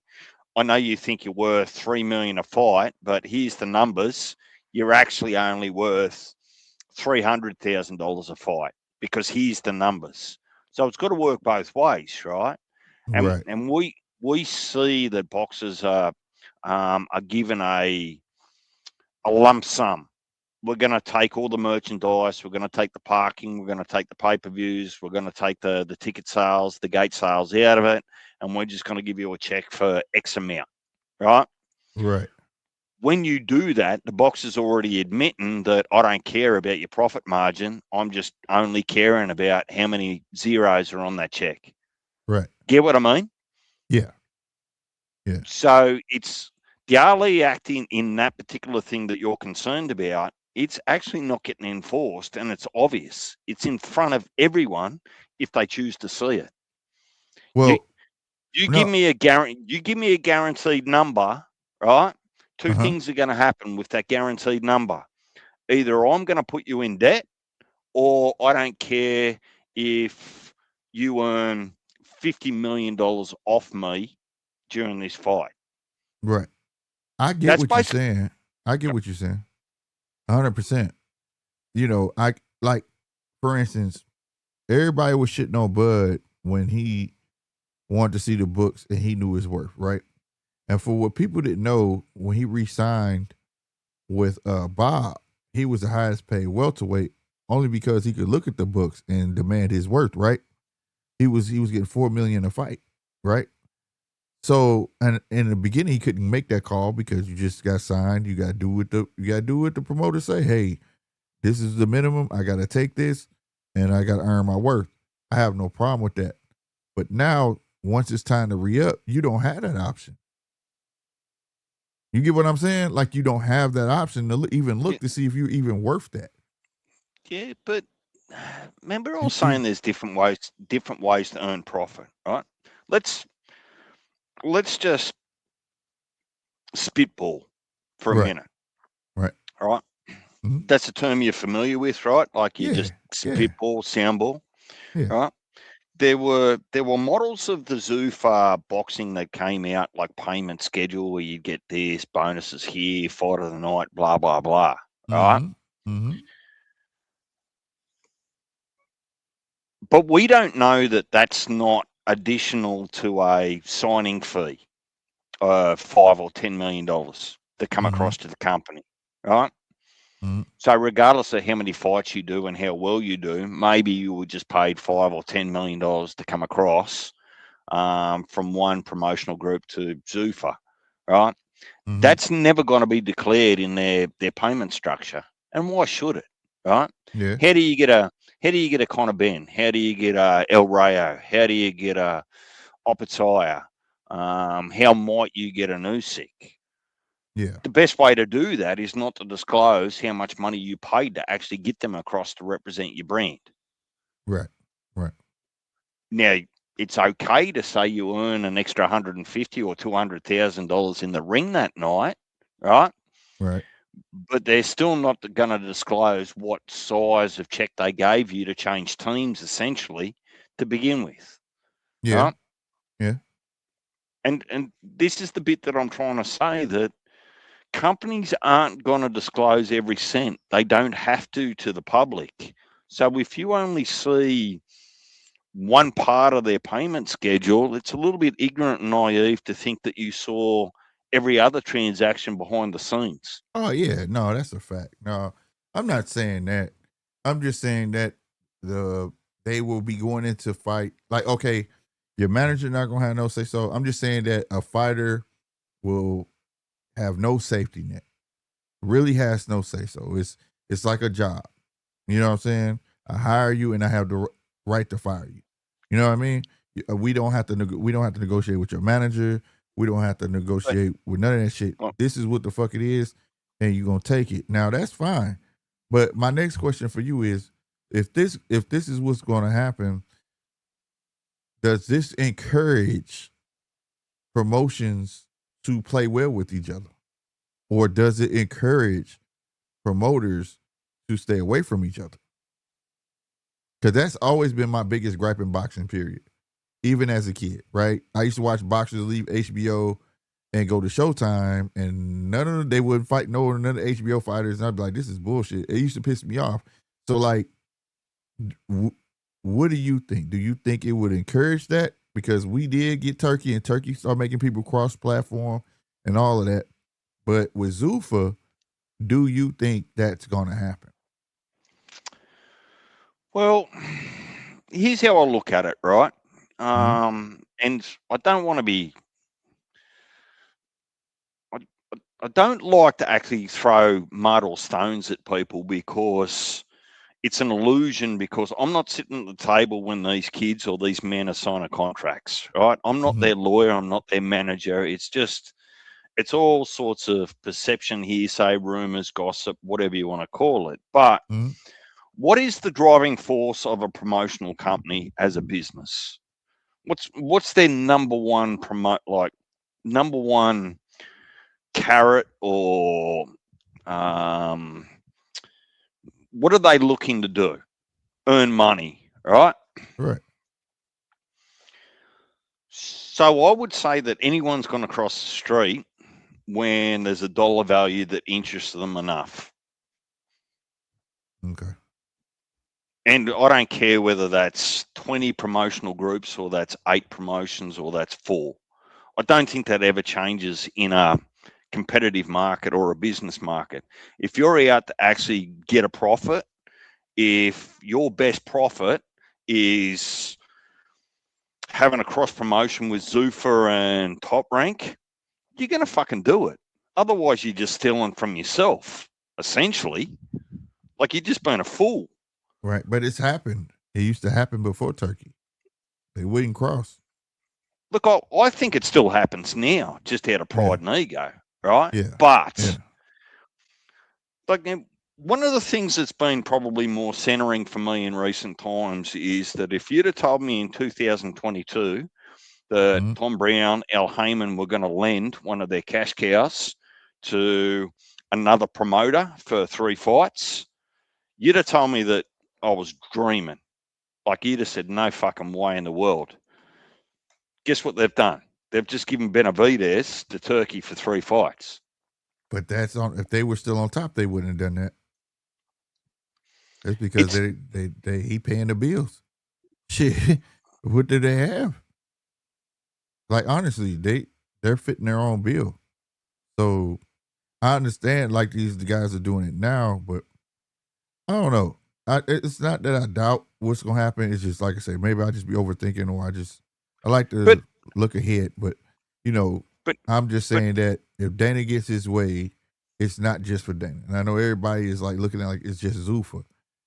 I know you think you're worth $3 million a fight, but here's the numbers. You're actually only worth $300,000 a fight, because here's the numbers. So it's got to work both ways, right? And we see that boxers are given a lump sum. We're going to take all the merchandise. We're going to take the parking. We're going to take the pay-per-views. We're going to take the ticket sales, the gate sales out of it. And we're just going to give you a check for X amount, right? Right. when you do that, the boxer's already admitting that I don't care about your profit margin. I'm just only caring about how many zeros are on that check. Right. Get what I mean? Yeah. Yeah. So it's the Ali Act in that particular thing that you're concerned about. It's actually not getting enforced, and it's obvious. It's in front of everyone if they choose to see it. Well, you no. give me a guaranteed number, right? Two things are going to happen with that guaranteed number. Either I'm going to put you in debt, or I don't care if you earn $50 million off me during this fight. Right. I get what you're saying. I get what you're saying. 100%. You know, I like, for instance, everybody was shitting on Bud when he wanted to see the books and he knew his worth, right? And for what people didn't know, when he re-signed with Bob, he was the highest paid welterweight only because he could look at the books and demand his worth, right? He was getting $4 million a fight, right? So, and in the beginning, he couldn't make that call because you just got signed. You got to do what the promoter say. Hey, this is the minimum. I got to take this, and I got to earn my worth. I have no problem with that. But now, once it's time to re-up, you don't have that option. You get what I'm saying? Like, you don't have that option to even look to see if you're even worth that. Yeah, but remember I was saying there's different ways to earn profit, right? Let's just spitball for a minute. Right. All right. Mm-hmm. That's a term you're familiar with, right? Like you just spitball, soundball. Yeah. Right. There were models of the Zuffa Boxing that came out, like payment schedule, where you get this, bonuses here, fight of the night, blah, blah, blah. Right? Mm-hmm. But we don't know that that's not additional to a signing fee of $5 or $10 million that come across to the company, right? Mm-hmm. So regardless of how many fights you do and how well you do, maybe you were just paid $5 or $10 million to come across from one promotional group to Zuffa, right? Mm-hmm. That's never going to be declared in their payment structure, and why should it, right? Yeah. How do you get a Conor Benn? How do you get a El Rayo? How do you get a Opataya? How might you get an Usyk? Yeah. The best way to do that is not to disclose how much money you paid to actually get them across to represent your brand. Right. Now, it's okay to say you earn an extra $150,000 or $200,000 in the ring that night, right? Right. But they're still not going to disclose what size of check they gave you to change teams, essentially, to begin with. Yeah. Right? Yeah. And this is the bit that I'm trying to say, that companies aren't going to disclose every cent. They don't have to the public. So if you only see one part of their payment schedule, it's a little bit ignorant and naive to think that you saw every other transaction behind the scenes. Oh yeah, no, that's a fact. No, I'm not saying that. I'm just saying that they will be going into fight. Like, okay, your manager not gonna have no say so. I'm just saying that a fighter will have no safety net. Really has no say so. It's like a job. You know what I'm saying? I hire you and I have the right to fire you. You know what I mean? We don't have to negotiate with your manager. We don't have to negotiate with none of that shit. This is what the fuck it is, and you're gonna take it. Now that's fine. But my next question for you is, if this is what's gonna happen, does this encourage promotions to play well with each other? Or does it encourage promoters to stay away from each other? Because that's always been my biggest gripe in boxing, period. Even as a kid, right? I used to watch boxers leave HBO and go to Showtime, and they wouldn't fight none of the HBO fighters, and I'd be like, this is bullshit. It used to piss me off. So, like, what do you think? Do you think it would encourage that? Because we did get Turkey, and Turkey started making people cross-platform and all of that. But with Zuffa, do you think that's going to happen? Well, here's how I look at it, right? And I don't want to be. I don't like to actually throw mud or stones at people because it's an illusion, because I'm not sitting at the table when these kids or these men are signing contracts, right? I'm not their lawyer. I'm not their manager. It's all sorts of perception, hearsay, rumors, gossip, whatever you want to call it. But what is the driving force of a promotional company as a business? What's their number one carrot, or what are they looking to do? Earn money, right? Right. So I would say that anyone's going to cross the street when there's a dollar value that interests them enough. Okay. And I don't care whether that's 20 promotional groups or that's 8 promotions or that's 4. I don't think that ever changes in a competitive market or a business market. If you're out to actually get a profit, if your best profit is having a cross promotion with Zuffa and Top Rank, you're going to fucking do it. Otherwise, you're just stealing from yourself, essentially. Like, you're just being a fool. Right. But it's happened. It used to happen before Turkey. They wouldn't cross. Look, I think it still happens now, just out of pride and ego, right? Yeah. But, like, one of the things that's been probably more centering for me in recent times is that if you'd have told me in 2022 that Tom Brown, Al Heyman were going to lend one of their cash cows to another promoter for 3 fights, you'd have told me that I was dreaming. Like, you'd have said, no fucking way in the world. Guess what they've done? They've just given Benavidez to Turkey for 3 fights. But that's on. If they were still on top, they wouldn't have done that. That's because he paying the bills. Shit, what do they have? Like, honestly, they're fitting their own bill. So I understand, like, the guys are doing it now, but I don't know. It's not that I doubt what's gonna happen. It's just, like I say, maybe I just be overthinking, or I like to look ahead. But I'm just saying that if Dana gets his way, it's not just for Dana. And I know everybody is like looking at like it's just Zuffa.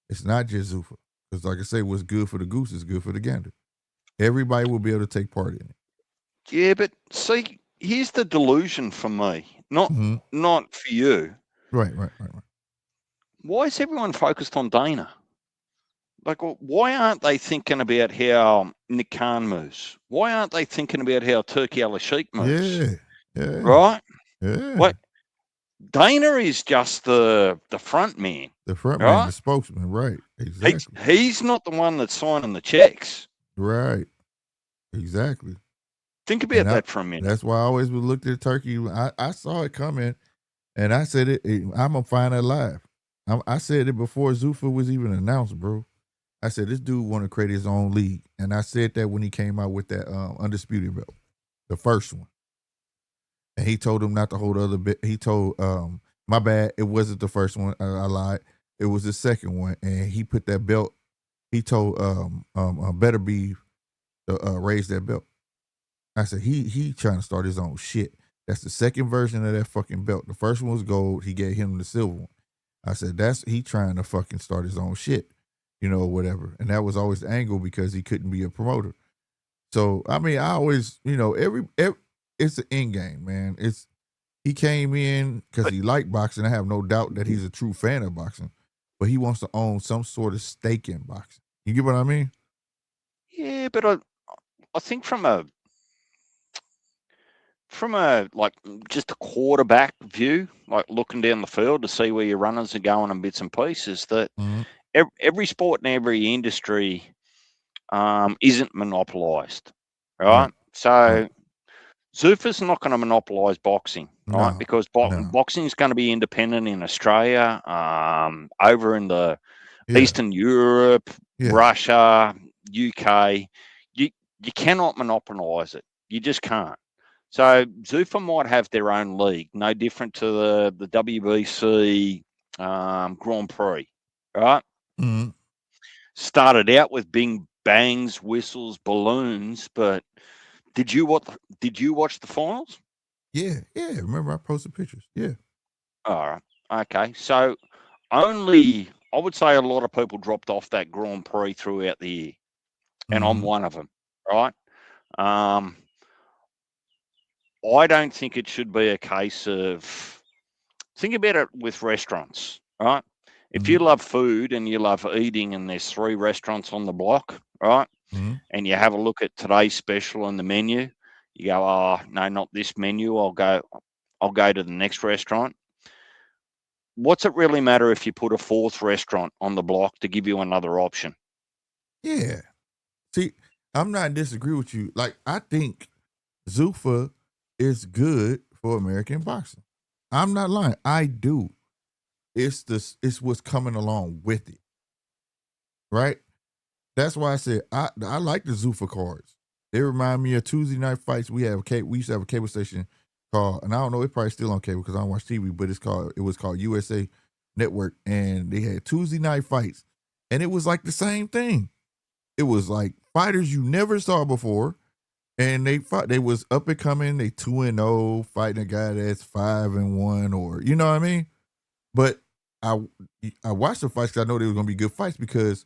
It's not just Zuffa, because like I say, what's good for the goose is good for the gander. Everybody will be able to take part in it. Yeah, but see, here's the delusion for me, not for you. Right. Why is everyone focused on Dana? Like, why aren't they thinking about how Nick Khan moves? Why aren't they thinking about how Turki Al-Sheikh moves? Yeah. Right? Yeah. What? Dana is just the front man. The front man, the spokesman, right. Exactly. He's not the one that's signing the checks. Right. Exactly. Think about that for a minute. That's why I always would look at Turkey. I saw it coming, and I said I'm going to find that live. I said it before Zuffa was even announced, bro. I said, this dude want to create his own league. And I said that when he came out with that Undisputed belt, the first one. And he told him not to hold other bit. He told, my bad, it wasn't the first one. I lied. It was the second one. And he put that belt, he told Better Be to raise that belt. I said, he trying to start his own shit. That's the second version of that fucking belt. The first one was gold. He gave him the silver one. I said, he trying to fucking start his own shit. Whatever. And that was always the angle, because he couldn't be a promoter. So, I mean, I always, every it's an end game, man. He came in because he liked boxing. I have no doubt that he's a true fan of boxing, but he wants to own some sort of stake in boxing. You get what I mean? Yeah, but I think from a like just a quarterback view, like looking down the field to see where your runners are going and bits and pieces, that every sport and every industry isn't monopolized, right? So Zuffa's not going to monopolize boxing, right? Because boxing is going to be independent in Australia, over in the Eastern Europe, Russia, UK. You cannot monopolize it. You just can't. So Zuffa might have their own league, no different to the WBC Grand Prix, right? Started out with bing bangs, whistles, balloons, but did you watch the finals? Yeah. Remember I posted pictures. Yeah. All right. Okay. So only I would say a lot of people dropped off that Grand Prix throughout the year, and I'm one of them. Right. Um, I don't think it should be a case of think about it with restaurants, right? If you love food and you love eating, and there's 3 restaurants on the block, right? And you have a look at today's special on the menu, you go, oh no, not this menu. I'll go to the next restaurant. What's it really matter if you put a 4th restaurant on the block to give you another option? Yeah. See, I'm not disagree with you. Like, I think Zuffa is good for American boxing. I'm not lying. I do. It's what's coming along with it. Right? That's why I said I like the Zuffa cards. They remind me of Tuesday night fights. We used to have a cable station called, and I don't know, it's probably still on cable because I don't watch TV, but it was called USA Network, and they had Tuesday night fights, and it was like the same thing. It was like fighters you never saw before, and they was up and coming. They 2-0 fighting a guy that's 5-1, or you know what I mean. But I watched the fights because I know they were gonna be good fights because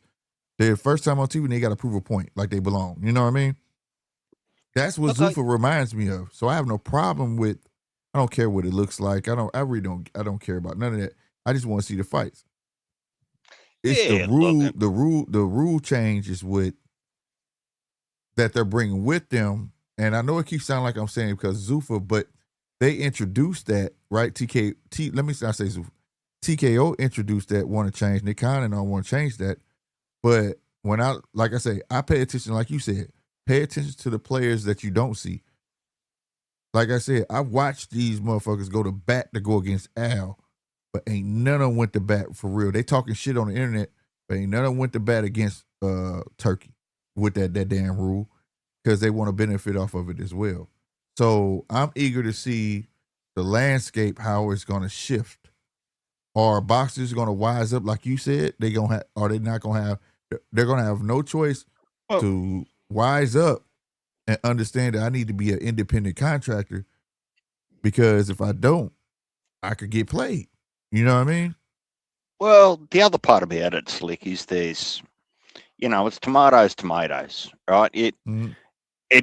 they're the first time on TV and they got to prove a point like they belong. You know what I mean? That's what Zuffa reminds me of. So I have no problem with. I don't care what it looks like. I really don't. I don't care about none of that. I just want to see the fights. It's the rule change is what that they're bringing with them. And I know it keeps sounding like I'm saying it because Zuffa, but they introduced that, right? Let me not say Zuffa. TKO introduced that, want to change. Nick Khan and I want to change that. But when like I say, I pay attention, like you said, pay attention to the players that you don't see. Like I said, I watched these motherfuckers go to bat to go against Al, but ain't none of them went to bat for real. They talking shit on the internet, but ain't none of them went to bat against Turkey with that damn rule because they want to benefit off of it as well. So I'm eager to see the landscape, how it's going to shift. Are boxers going to wise up, like you said? They gonna have? Are they not going to have? They're going to have no choice to wise up and understand that I need to be an independent contractor because if I don't, I could get played. You know what I mean? Well, the other part about it, Slick, is there's, it's tomatoes, right? It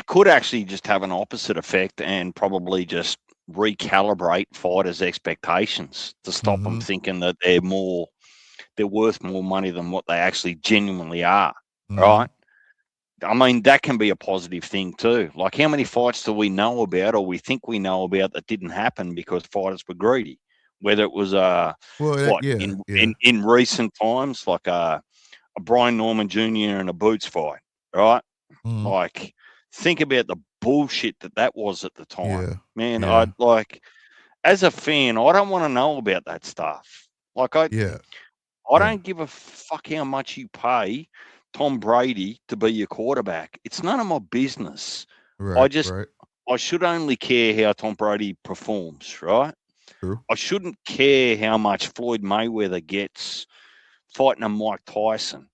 could actually just have an opposite effect and probably just recalibrate fighters' expectations to stop them thinking that they're worth more money than what they actually genuinely are, right? I mean, that can be a positive thing too. Like, how many fights do we know about or we think we know about that didn't happen because fighters were greedy? Whether it was in recent times, like a Brian Norman Jr. and a Boots fight, right? Like, think about the bullshit that was at the time. Man, I'd like, as a fan, I don't want to know about that stuff. Like, I don't give a fuck how much you pay Tom Brady to be your quarterback. It's none of my business. Right, I should only care how Tom Brady performs, right? True. I shouldn't care how much Floyd Mayweather gets fighting a Mike Tyson.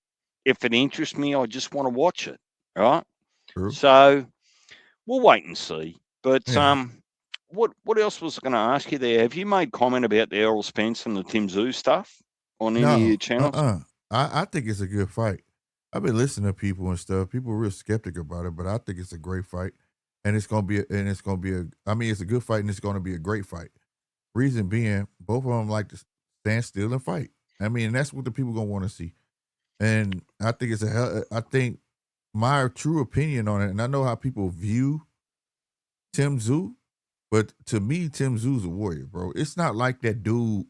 If it interests me, I just want to watch it, right? True. So we'll wait and see. But what else was I going to ask you there? Have you made comment about the Errol Spence and the Tim Tszyu stuff on any of your channels? I think it's a good fight. I've been listening to people and stuff. People are real skeptic about it, but I think it's a great fight. And it's gonna be it's a good fight and it's gonna be a great fight. Reason being, both of them like to stand still and fight. I mean, and that's what the people gonna want to see. And I think I think my true opinion on it, and I know how people view Tim Tszyu, but to me, Tim Tszyu's a warrior, bro. It's not like that dude,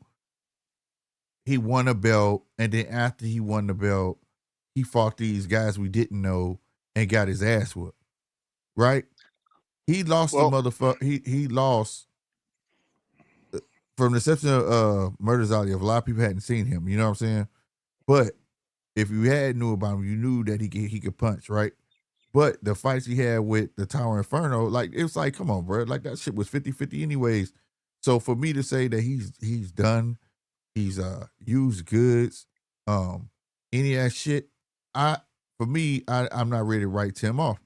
he won a belt, and then after he won the belt, he fought these guys we didn't know and got his ass whooped. Right? He lost the motherfucker. He lost from the exception of Murder's Alley. If a lot of people hadn't seen him, you know what I'm saying? But if you had knew about him, you knew that he could punch, right? But the fights he had with the Tower Inferno, like, it was like, come on, bro. Like, that shit was 50-50 anyways. So for me to say that he's done, he's used goods, any of that shit, I'm not ready to write Tim off.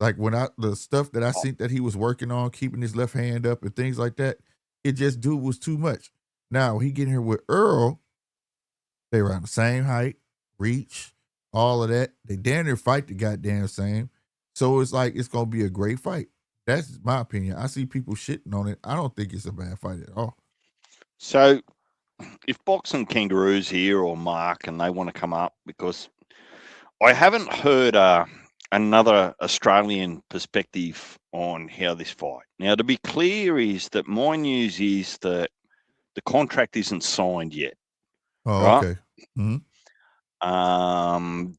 Like the stuff that I seen that he was working on, keeping his left hand up and things like that, it just was too much. Now he getting here with Earl, they around the same height, reach, all of that. They damn near fight the goddamn same. So it's like it's gonna be a great fight. That's my opinion. I see people shitting on it. I don't think it's a bad fight at all. So if Boxing Kangaroo's here or Mark and they want to come up, because I haven't heard another Australian perspective on how this fight. Now, to be clear, is that my news is that the contract isn't signed yet. Oh, right? okay. Mm-hmm.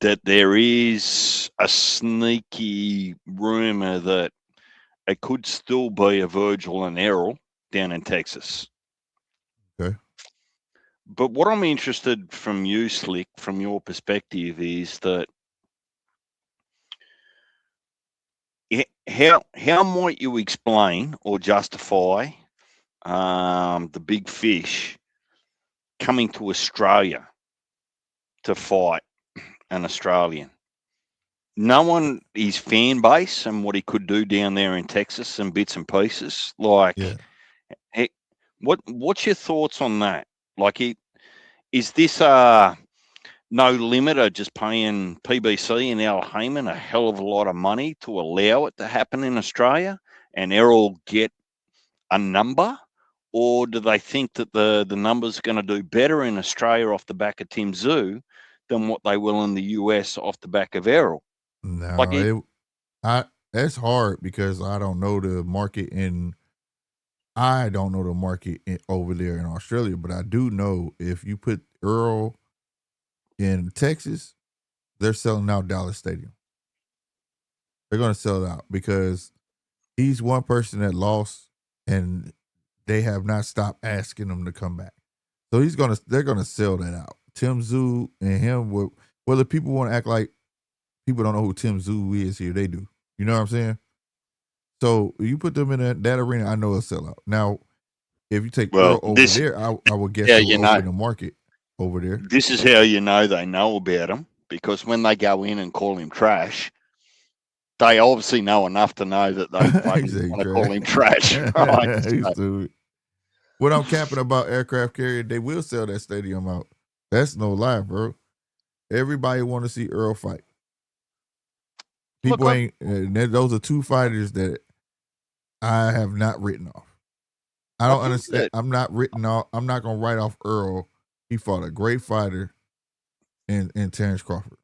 That there is a sneaky rumor that it could still be a Virgil and Errol down in Texas. Okay. But what I'm interested from you, Slick, from your perspective, is that how might you explain or justify the big fish coming to Australia to fight an Australian? Knowing his fan base and what he could do down there in Texas and bits and pieces, like, what's your thoughts on that? Like, is this no limiter just paying PBC and Al Heyman a hell of a lot of money to allow it to happen in Australia, and Errol get a number? Or do they think that the numbers are going to do better in Australia off the back of Tim Tszyu than what they will in the US off the back of Errol? No, like that's hard because I don't know the market over there in Australia, but I do know if you put Earl in Texas, they're selling out Dallas Stadium. They're going to sell it out because he's one person that lost, and they have not stopped asking him to come back. So they're gonna sell that out. Tim Tszyu and him, whether people want to act like people don't know who Tim Tszyu is here, they do. You know what I'm saying? So you put them in that arena, I know it'll sell out. Now, if you take Earl over there, I would guess it will open the market over there. This is how you know they know about him, because when they go in and call him trash, they obviously know enough to know that they fucking want to call him trash. Right? What I'm capping about aircraft carrier, they will sell that stadium out. That's no lie, bro. Everybody want to see Earl fight. People those are two fighters that I have not written off. I don't understand. I'm not written off. I'm not gonna write off Earl. He fought a great fighter in Terrence Crawford.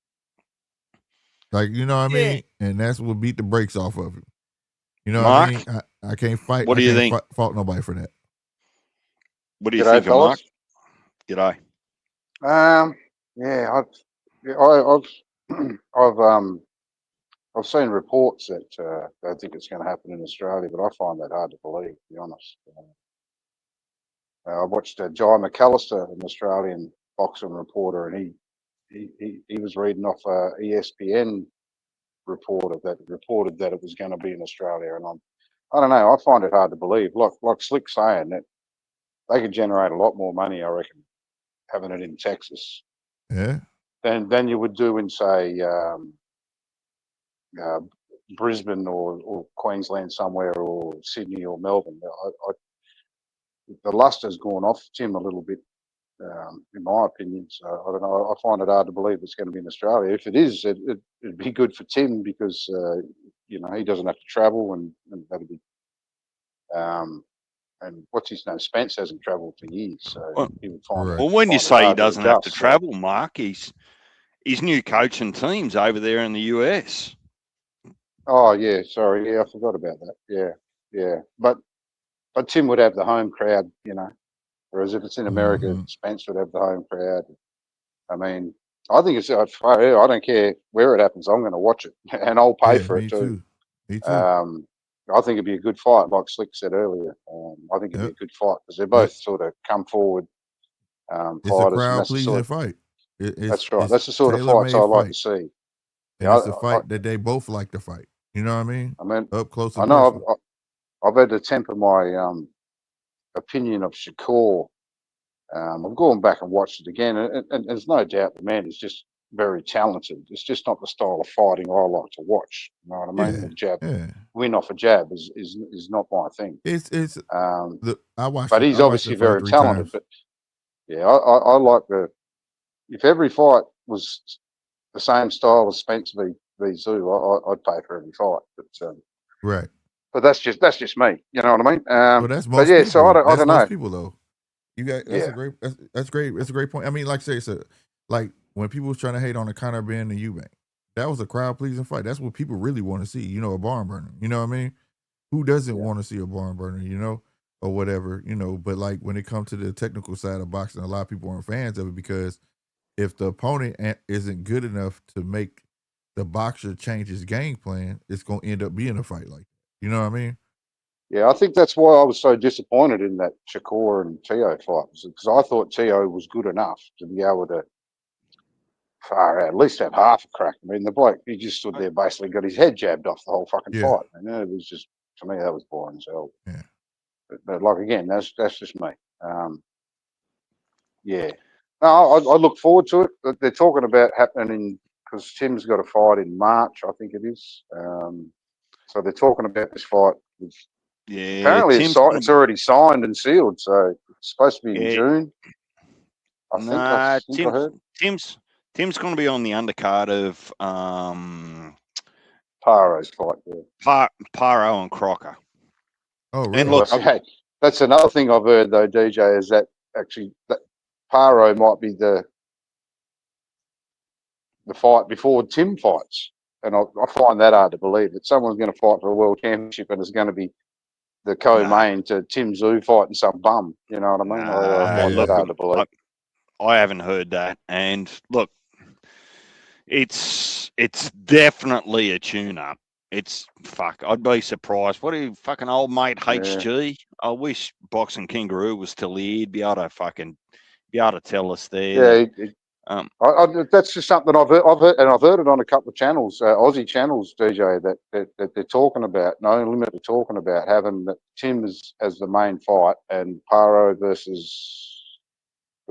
Like, you know what I mean? And that's what beat the brakes off of him. You know Mark, what I mean? I can't fight. What do you think? Fault nobody for that. What do you think, Mark? G'day. Yeah, I've seen reports that I think it's going to happen in Australia, but I find that hard to believe, to be honest. I watched Jai McAllister, an Australian boxing reporter, and he was reading off ESPN reported that it was going to be in Australia, and I don't know. I find it hard to believe. Like Slick saying that they could generate a lot more money, I reckon, having it in Texas. Yeah. Than you would do in, say, Brisbane or Queensland somewhere, or Sydney or Melbourne. The luster's gone off Tim a little bit, in my opinion. So I don't know. I find it hard to believe it's going to be in Australia. If it is, it'd be good for Tim because he doesn't have to travel, and that'd be. And what's his name? Spence hasn't travelled for years, so he would find it. Well, when you say he doesn't have to travel, Mark, his new coaching team's over there in the US. Oh yeah, sorry, I forgot about that. Yeah, but Tim would have the home crowd, whereas if it's in America, Spence would have the home crowd. I mean, I think it's. I don't care where it happens. I'm going to watch it, and I'll pay for it too. Me too. I think it'd be a good fight, like Slick said earlier. I think it'd be a good fight because they're both sort of come forward fighters. It's a crowd-pleasing fight. That's right. That's the sort of fights I like to see. And it's a fight that they both like to fight. You know what I mean? Up close and personal. I've had to temper my opinion of Shakur. I've gone back and watched it again, and there's no doubt the man is just very talented. It's just not the style of fighting I like to watch. You know what I mean? Yeah, The jab, yeah. win off a jab is not my thing. It's I watched But it. he's I watched obviously it probably very 3 talented. times. But yeah, I like if every fight was the same style as Spence v Zoo, I'd pay for every fight. But Right. but that's just me. You know what I mean? Well, that's But most yeah, people. so I That's don't most know. people though. You got that's Yeah. a great that's great. That's a great point. I mean, like I say, it's like when people was trying to hate on the Conor Benn and Eubank, that was a crowd pleasing fight. That's what people really want to see. You know, a barn burner. You know what I mean? Who doesn't want to see a barn burner? You know, or whatever. You know, but like when it comes to the technical side of boxing, a lot of people aren't fans of it because if the opponent isn't good enough to make the boxer change his game plan, it's gonna end up being a fight like that. You know what I mean? Yeah, I think that's why I was so disappointed in that Shakur and Teo fight, because I thought Teo was good enough to be able to far out, at least have half a crack. I mean, the bloke, he just stood there, basically got his head jabbed off the whole fucking Yeah. fight. And it was just, to me, that was boring as hell. Yeah. But like again, that's just me. Yeah. No, I look forward to it. But they're talking about happening because Tim's got a fight in March, I think it is. So they're talking about this fight. Yeah, Apparently, Tim's it's already signed and sealed, so it's supposed to be in June. I think I heard. Tim's going to be on the undercard of Paro's fight. Yeah. Paro and Crocker. Oh, really? And look, okay, that's another thing I've heard though, DJ, is that actually that Paro might be the fight before Tim fights, and I find that hard to believe that someone's going to fight for a world championship and it's going to be the co-main to Tim Tszyu fighting some bum. You know what I mean? I find that hard to believe. I haven't heard that, and look, it's definitely a tune-up. It's fuck. I'd be surprised. What are you fucking old mate HG? I wish Boxing Kangaroo was still here. He'd be able to tell us there. Yeah, that's just something I've heard, and I've heard it on a couple of channels, Aussie channels, DJ, that they're talking about. No Limit are talking about having Tim as the main fight and Paro versus.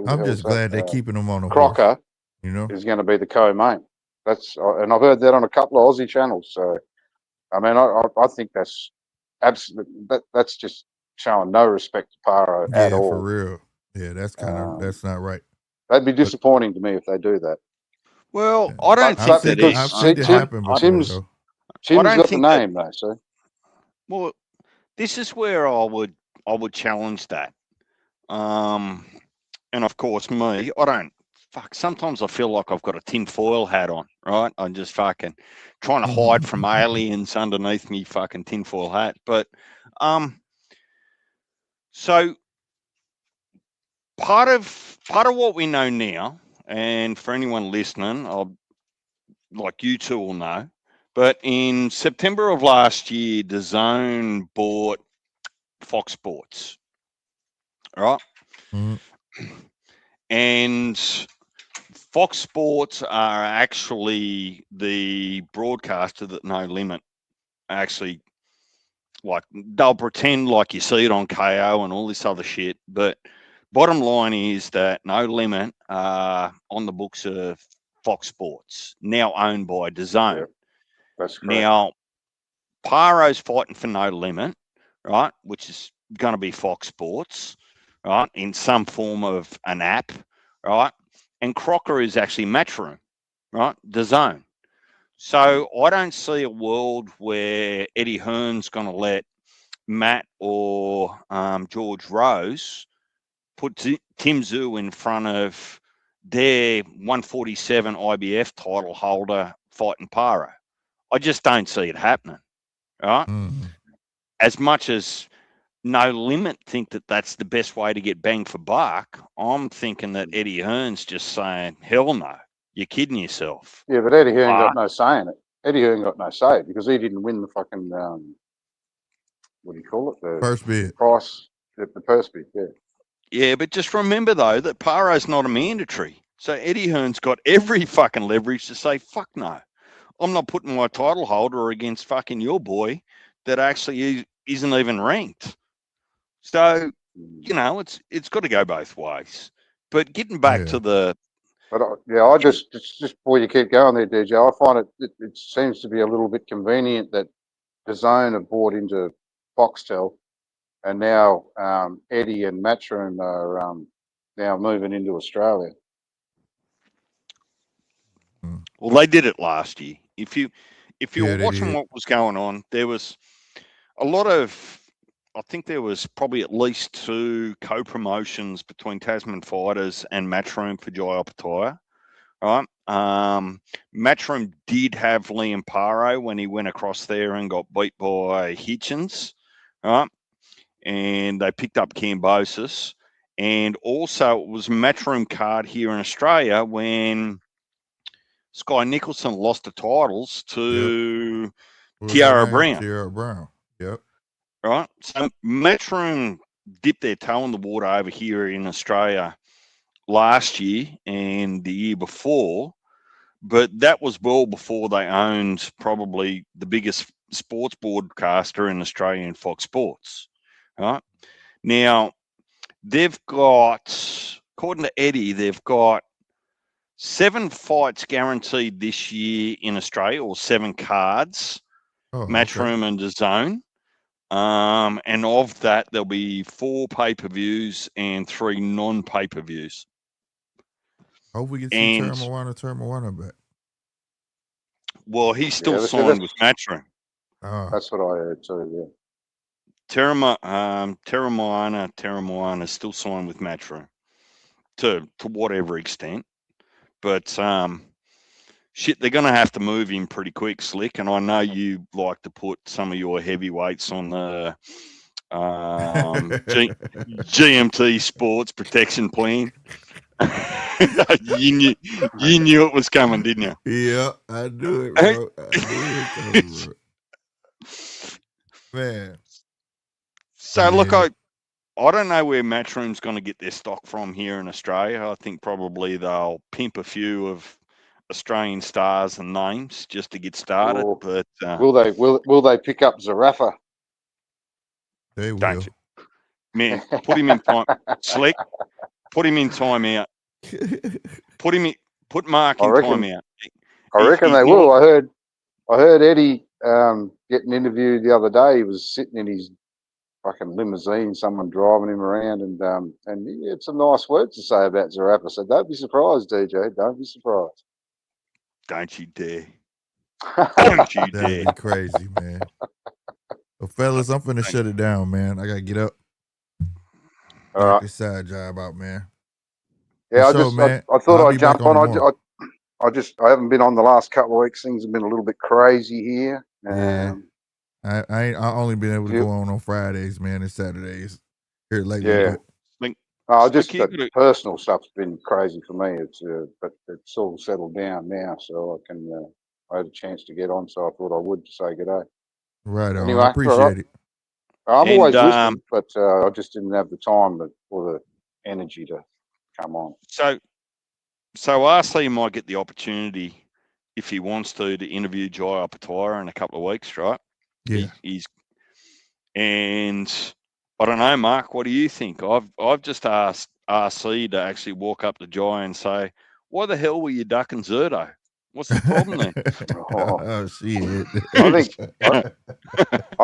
I'm just glad they're keeping him on the Crocker. horse, you know, is going to be the co-main. And I've heard that on a couple of Aussie channels. So, I mean, I think that's absolutely that's just showing no respect to Paro at all. Yeah, for real. Yeah, that's kind of that's not right. That'd be disappointing to me if they do that. Well, I don't think that is. I've seen it happen before. Tim's got the name though, so. Well, this is where I would challenge that. And of course, me, I don't. Fuck. Sometimes I feel like I've got a tinfoil hat on, right? I'm just fucking trying to hide from aliens underneath me fucking tinfoil hat. But, so part of what we know now, and for anyone listening, like you two will know, but in September of last year, DAZN bought Fox Sports, right? Mm-hmm. And Fox Sports are actually the broadcaster that No Limit actually, like, they'll pretend like you see it on KO and all this other shit. But bottom line is that No Limit are on the books of Fox Sports, now owned by DAZN. Yeah, that's correct. Now, Paro's fighting for No Limit, right, which is going to be Fox Sports, right, in some form of an app, right? And Crocker is actually Matchroom, right, DAZN. So I don't see a world where Eddie Hearn's going to let Matt or George Rose put Tim Tszyu in front of their 147 IBF title holder fighting Paro. I just don't see it happening, right? Mm-hmm. As much as No Limit think that that's the best way to get bang for buck, I'm thinking that Eddie Hearn's just saying, hell no, you're kidding yourself. Yeah, but Eddie Hearn got no say in it. Eddie Hearn got no say because he didn't win the fucking, what do you call it? The first bid. Price, the purse bid, yeah. Yeah, but just remember, though, that Paro's not a mandatory. So Eddie Hearn's got every fucking leverage to say, fuck no. I'm not putting my title holder against fucking your boy that actually isn't even ranked. So, you know, it's got to go both ways. But getting back to the But I just before you keep going there, DJ, I find it seems to be a little bit convenient that DAZN have bought into Foxtel, and now Eddie and Matchroom are now moving into Australia. Well, they did it last year. If you were they watching did. what was going on, there was a lot of. I think there was probably at least 2 co-promotions between Tasman Fighters and Matchroom for Jai Opetaia. Right. Matchroom did have Liam Paro when he went across there and got beat by Hitchens. Right. And they picked up Cambosis. And also it was Matchroom card here in Australia when Sky Nicholson lost the titles to Tiara Brown. Tiara Brown. Yep. Right. So Matchroom dipped their toe in the water over here in Australia last year and the year before, but that was well before they owned probably the biggest sports broadcaster in Australia, in Fox Sports. Right. Now, they've got, according to Eddie, they've got 7 fights guaranteed this year in Australia, or 7 cards, Matchroom and DAZN. And of that, there'll be 4 pay-per-views and 3 non-pay-per-views. Hope we can see Terra back. Well, he's still signed with Matchroom. That's what I heard too, yeah. Terra Moana is still signed with Matchroom to whatever extent. But shit, they're going to have to move him pretty quick, Slick. And I know you like to put some of your heavyweights on the GMT Sports Protection Plan. you knew it was coming, didn't you? Yeah, I knew it, bro. I knew it was coming, bro. Man. So, look, I don't know where Matchroom's going to get their stock from here in Australia. I think probably they'll pimp a few of Australian stars and names just to get started. But will they pick up Zarafa? They will. Don't you? Man, put him in time. Slick, put him in time out. Put Mark in time out. I reckon they will. I heard Eddie getting interviewed the other day. He was sitting in his fucking limousine, someone driving him around, and he had some nice words to say about Zarafa. So don't be surprised, DJ. Don't be surprised. Don't you dare. Don't you dare. That'd be crazy, man. Well, fellas, I'm finna shut it down, man. I gotta get up. All right. This side job out, man. Yeah, I thought I'd jump on. I haven't been on the last couple of weeks. Things have been a little bit crazy here. Yeah. I only been able to go on Fridays, man, and Saturdays here lately. Yeah. The personal stuff's been crazy for me. But it's all settled down now, so I had a chance to get on, so I thought I would say good day. Right on. Anyway, I appreciate it. I'm always listening, but I just didn't have the time or the energy to come on. So RC might get the opportunity, if he wants to interview Jai Opetaia in a couple of weeks, right? Yeah. And I don't know, Mark, what do you think? I've just asked RC to actually walk up to Jai and say, why the hell were you ducking Zerto? What's the problem there? Oh shit! I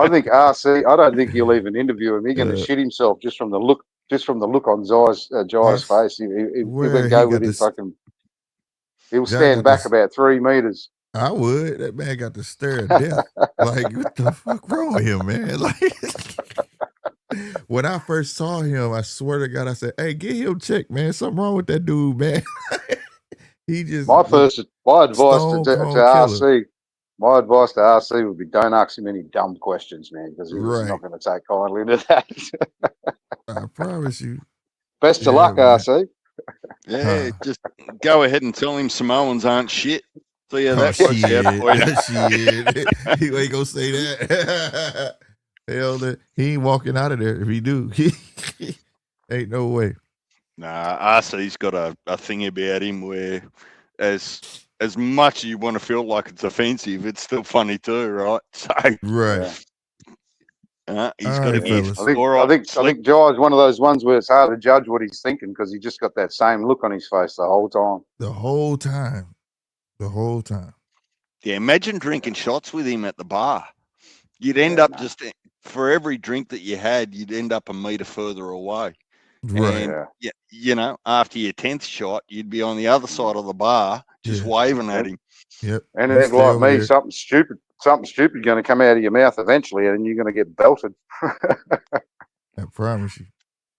think RC. I don't think he'll even interview him. He's going to shit himself just from the look on Jai's face. He would go with his fucking. He'll stand back about 3 meters. I would. That man got to stare at death. Like, what the fuck wrong with him, man? Like, when I first saw him, I swear to God, I said, "Hey, get him checked, man. Something wrong with that dude, man." He just my advice to RC. My advice to RC would be don't ask him any dumb questions, man, because he's not going to take kindly to that. I promise you. Best of luck, man. RC. Yeah, just go ahead and tell him Samoans aren't shit. So yeah, that shit. He ain't gonna say that. Hell, he ain't walking out of there if he do. Ain't no way. Nah, RC's got a thing about him where as much as you want to feel like it's offensive, it's still funny too, right? So right. He's got to be. I think Jai's one of those ones where it's hard to judge what he's thinking because he just got that same look on his face the whole time. The whole time. Yeah, imagine drinking shots with him at the bar. You'd end up just for every drink that you had, you'd end up a meter further away. Right. And, you know, after your 10th shot, you'd be on the other side of the bar just waving at him. Yep. And it's like me, something stupid going to come out of your mouth eventually, and you're going to get belted. I promise you.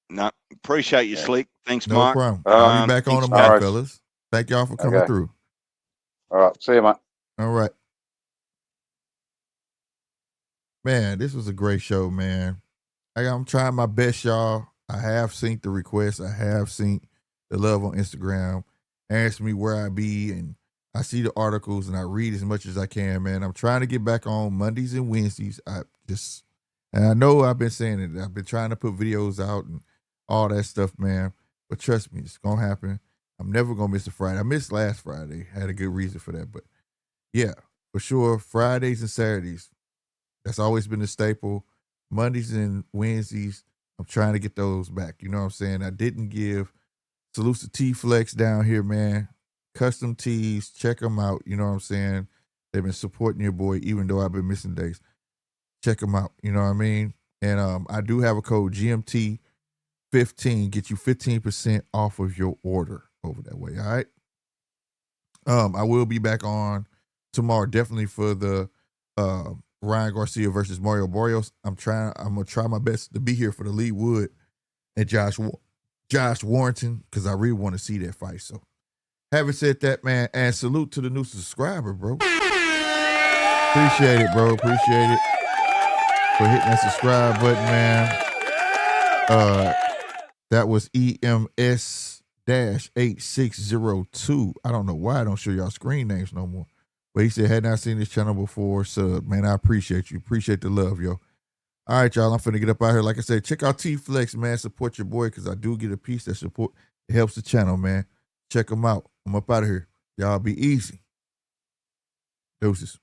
No, appreciate you, Slick. Thanks, no Mark. Problem. I'll be back on tomorrow, fellas. Thank y'all for coming through. All right. See you, mate. All right. Man, this was a great show, man. I'm trying my best, y'all. I have seen the requests. I have seen the love on Instagram. Ask me where I be, and I see the articles, and I read as much as I can, man. I'm trying to get back on Mondays and Wednesdays. And I know I've been saying it. I've been trying to put videos out and all that stuff, man. But trust me, it's going to happen. I'm never going to miss a Friday. I missed last Friday. I had a good reason for that. But, yeah, for sure, Fridays and Saturdays, that's always been a staple. Mondays and Wednesdays, I'm trying to get those back. You know what I'm saying? I didn't give salutes to T-Flex down here, man. Custom tees, check them out. You know what I'm saying? They've been supporting your boy, even though I've been missing days. Check them out. You know what I mean? And I do have a code GMT15, get you 15% off of your order over that way. All right. I will be back on tomorrow, definitely for the Ryan Garcia versus Mario Barrios. I'm gonna try my best to be here for the Lee Wood and Josh Warrington, because I really want to see that fight. So having said that, man, and salute to the new subscriber, bro. Appreciate it, bro. Appreciate it for hitting that subscribe button, man. That was EMS-8602. I don't know why I don't show y'all screen names no more. But he said, had not seen this channel before, sub. Man, I appreciate you. Appreciate the love, yo. All right, y'all, I'm finna get up out here. Like I said, check out T-Flex, man. Support your boy, because I do get a piece that support. It helps the channel, man. Check them out. I'm up out of here. Y'all be easy. Deuces.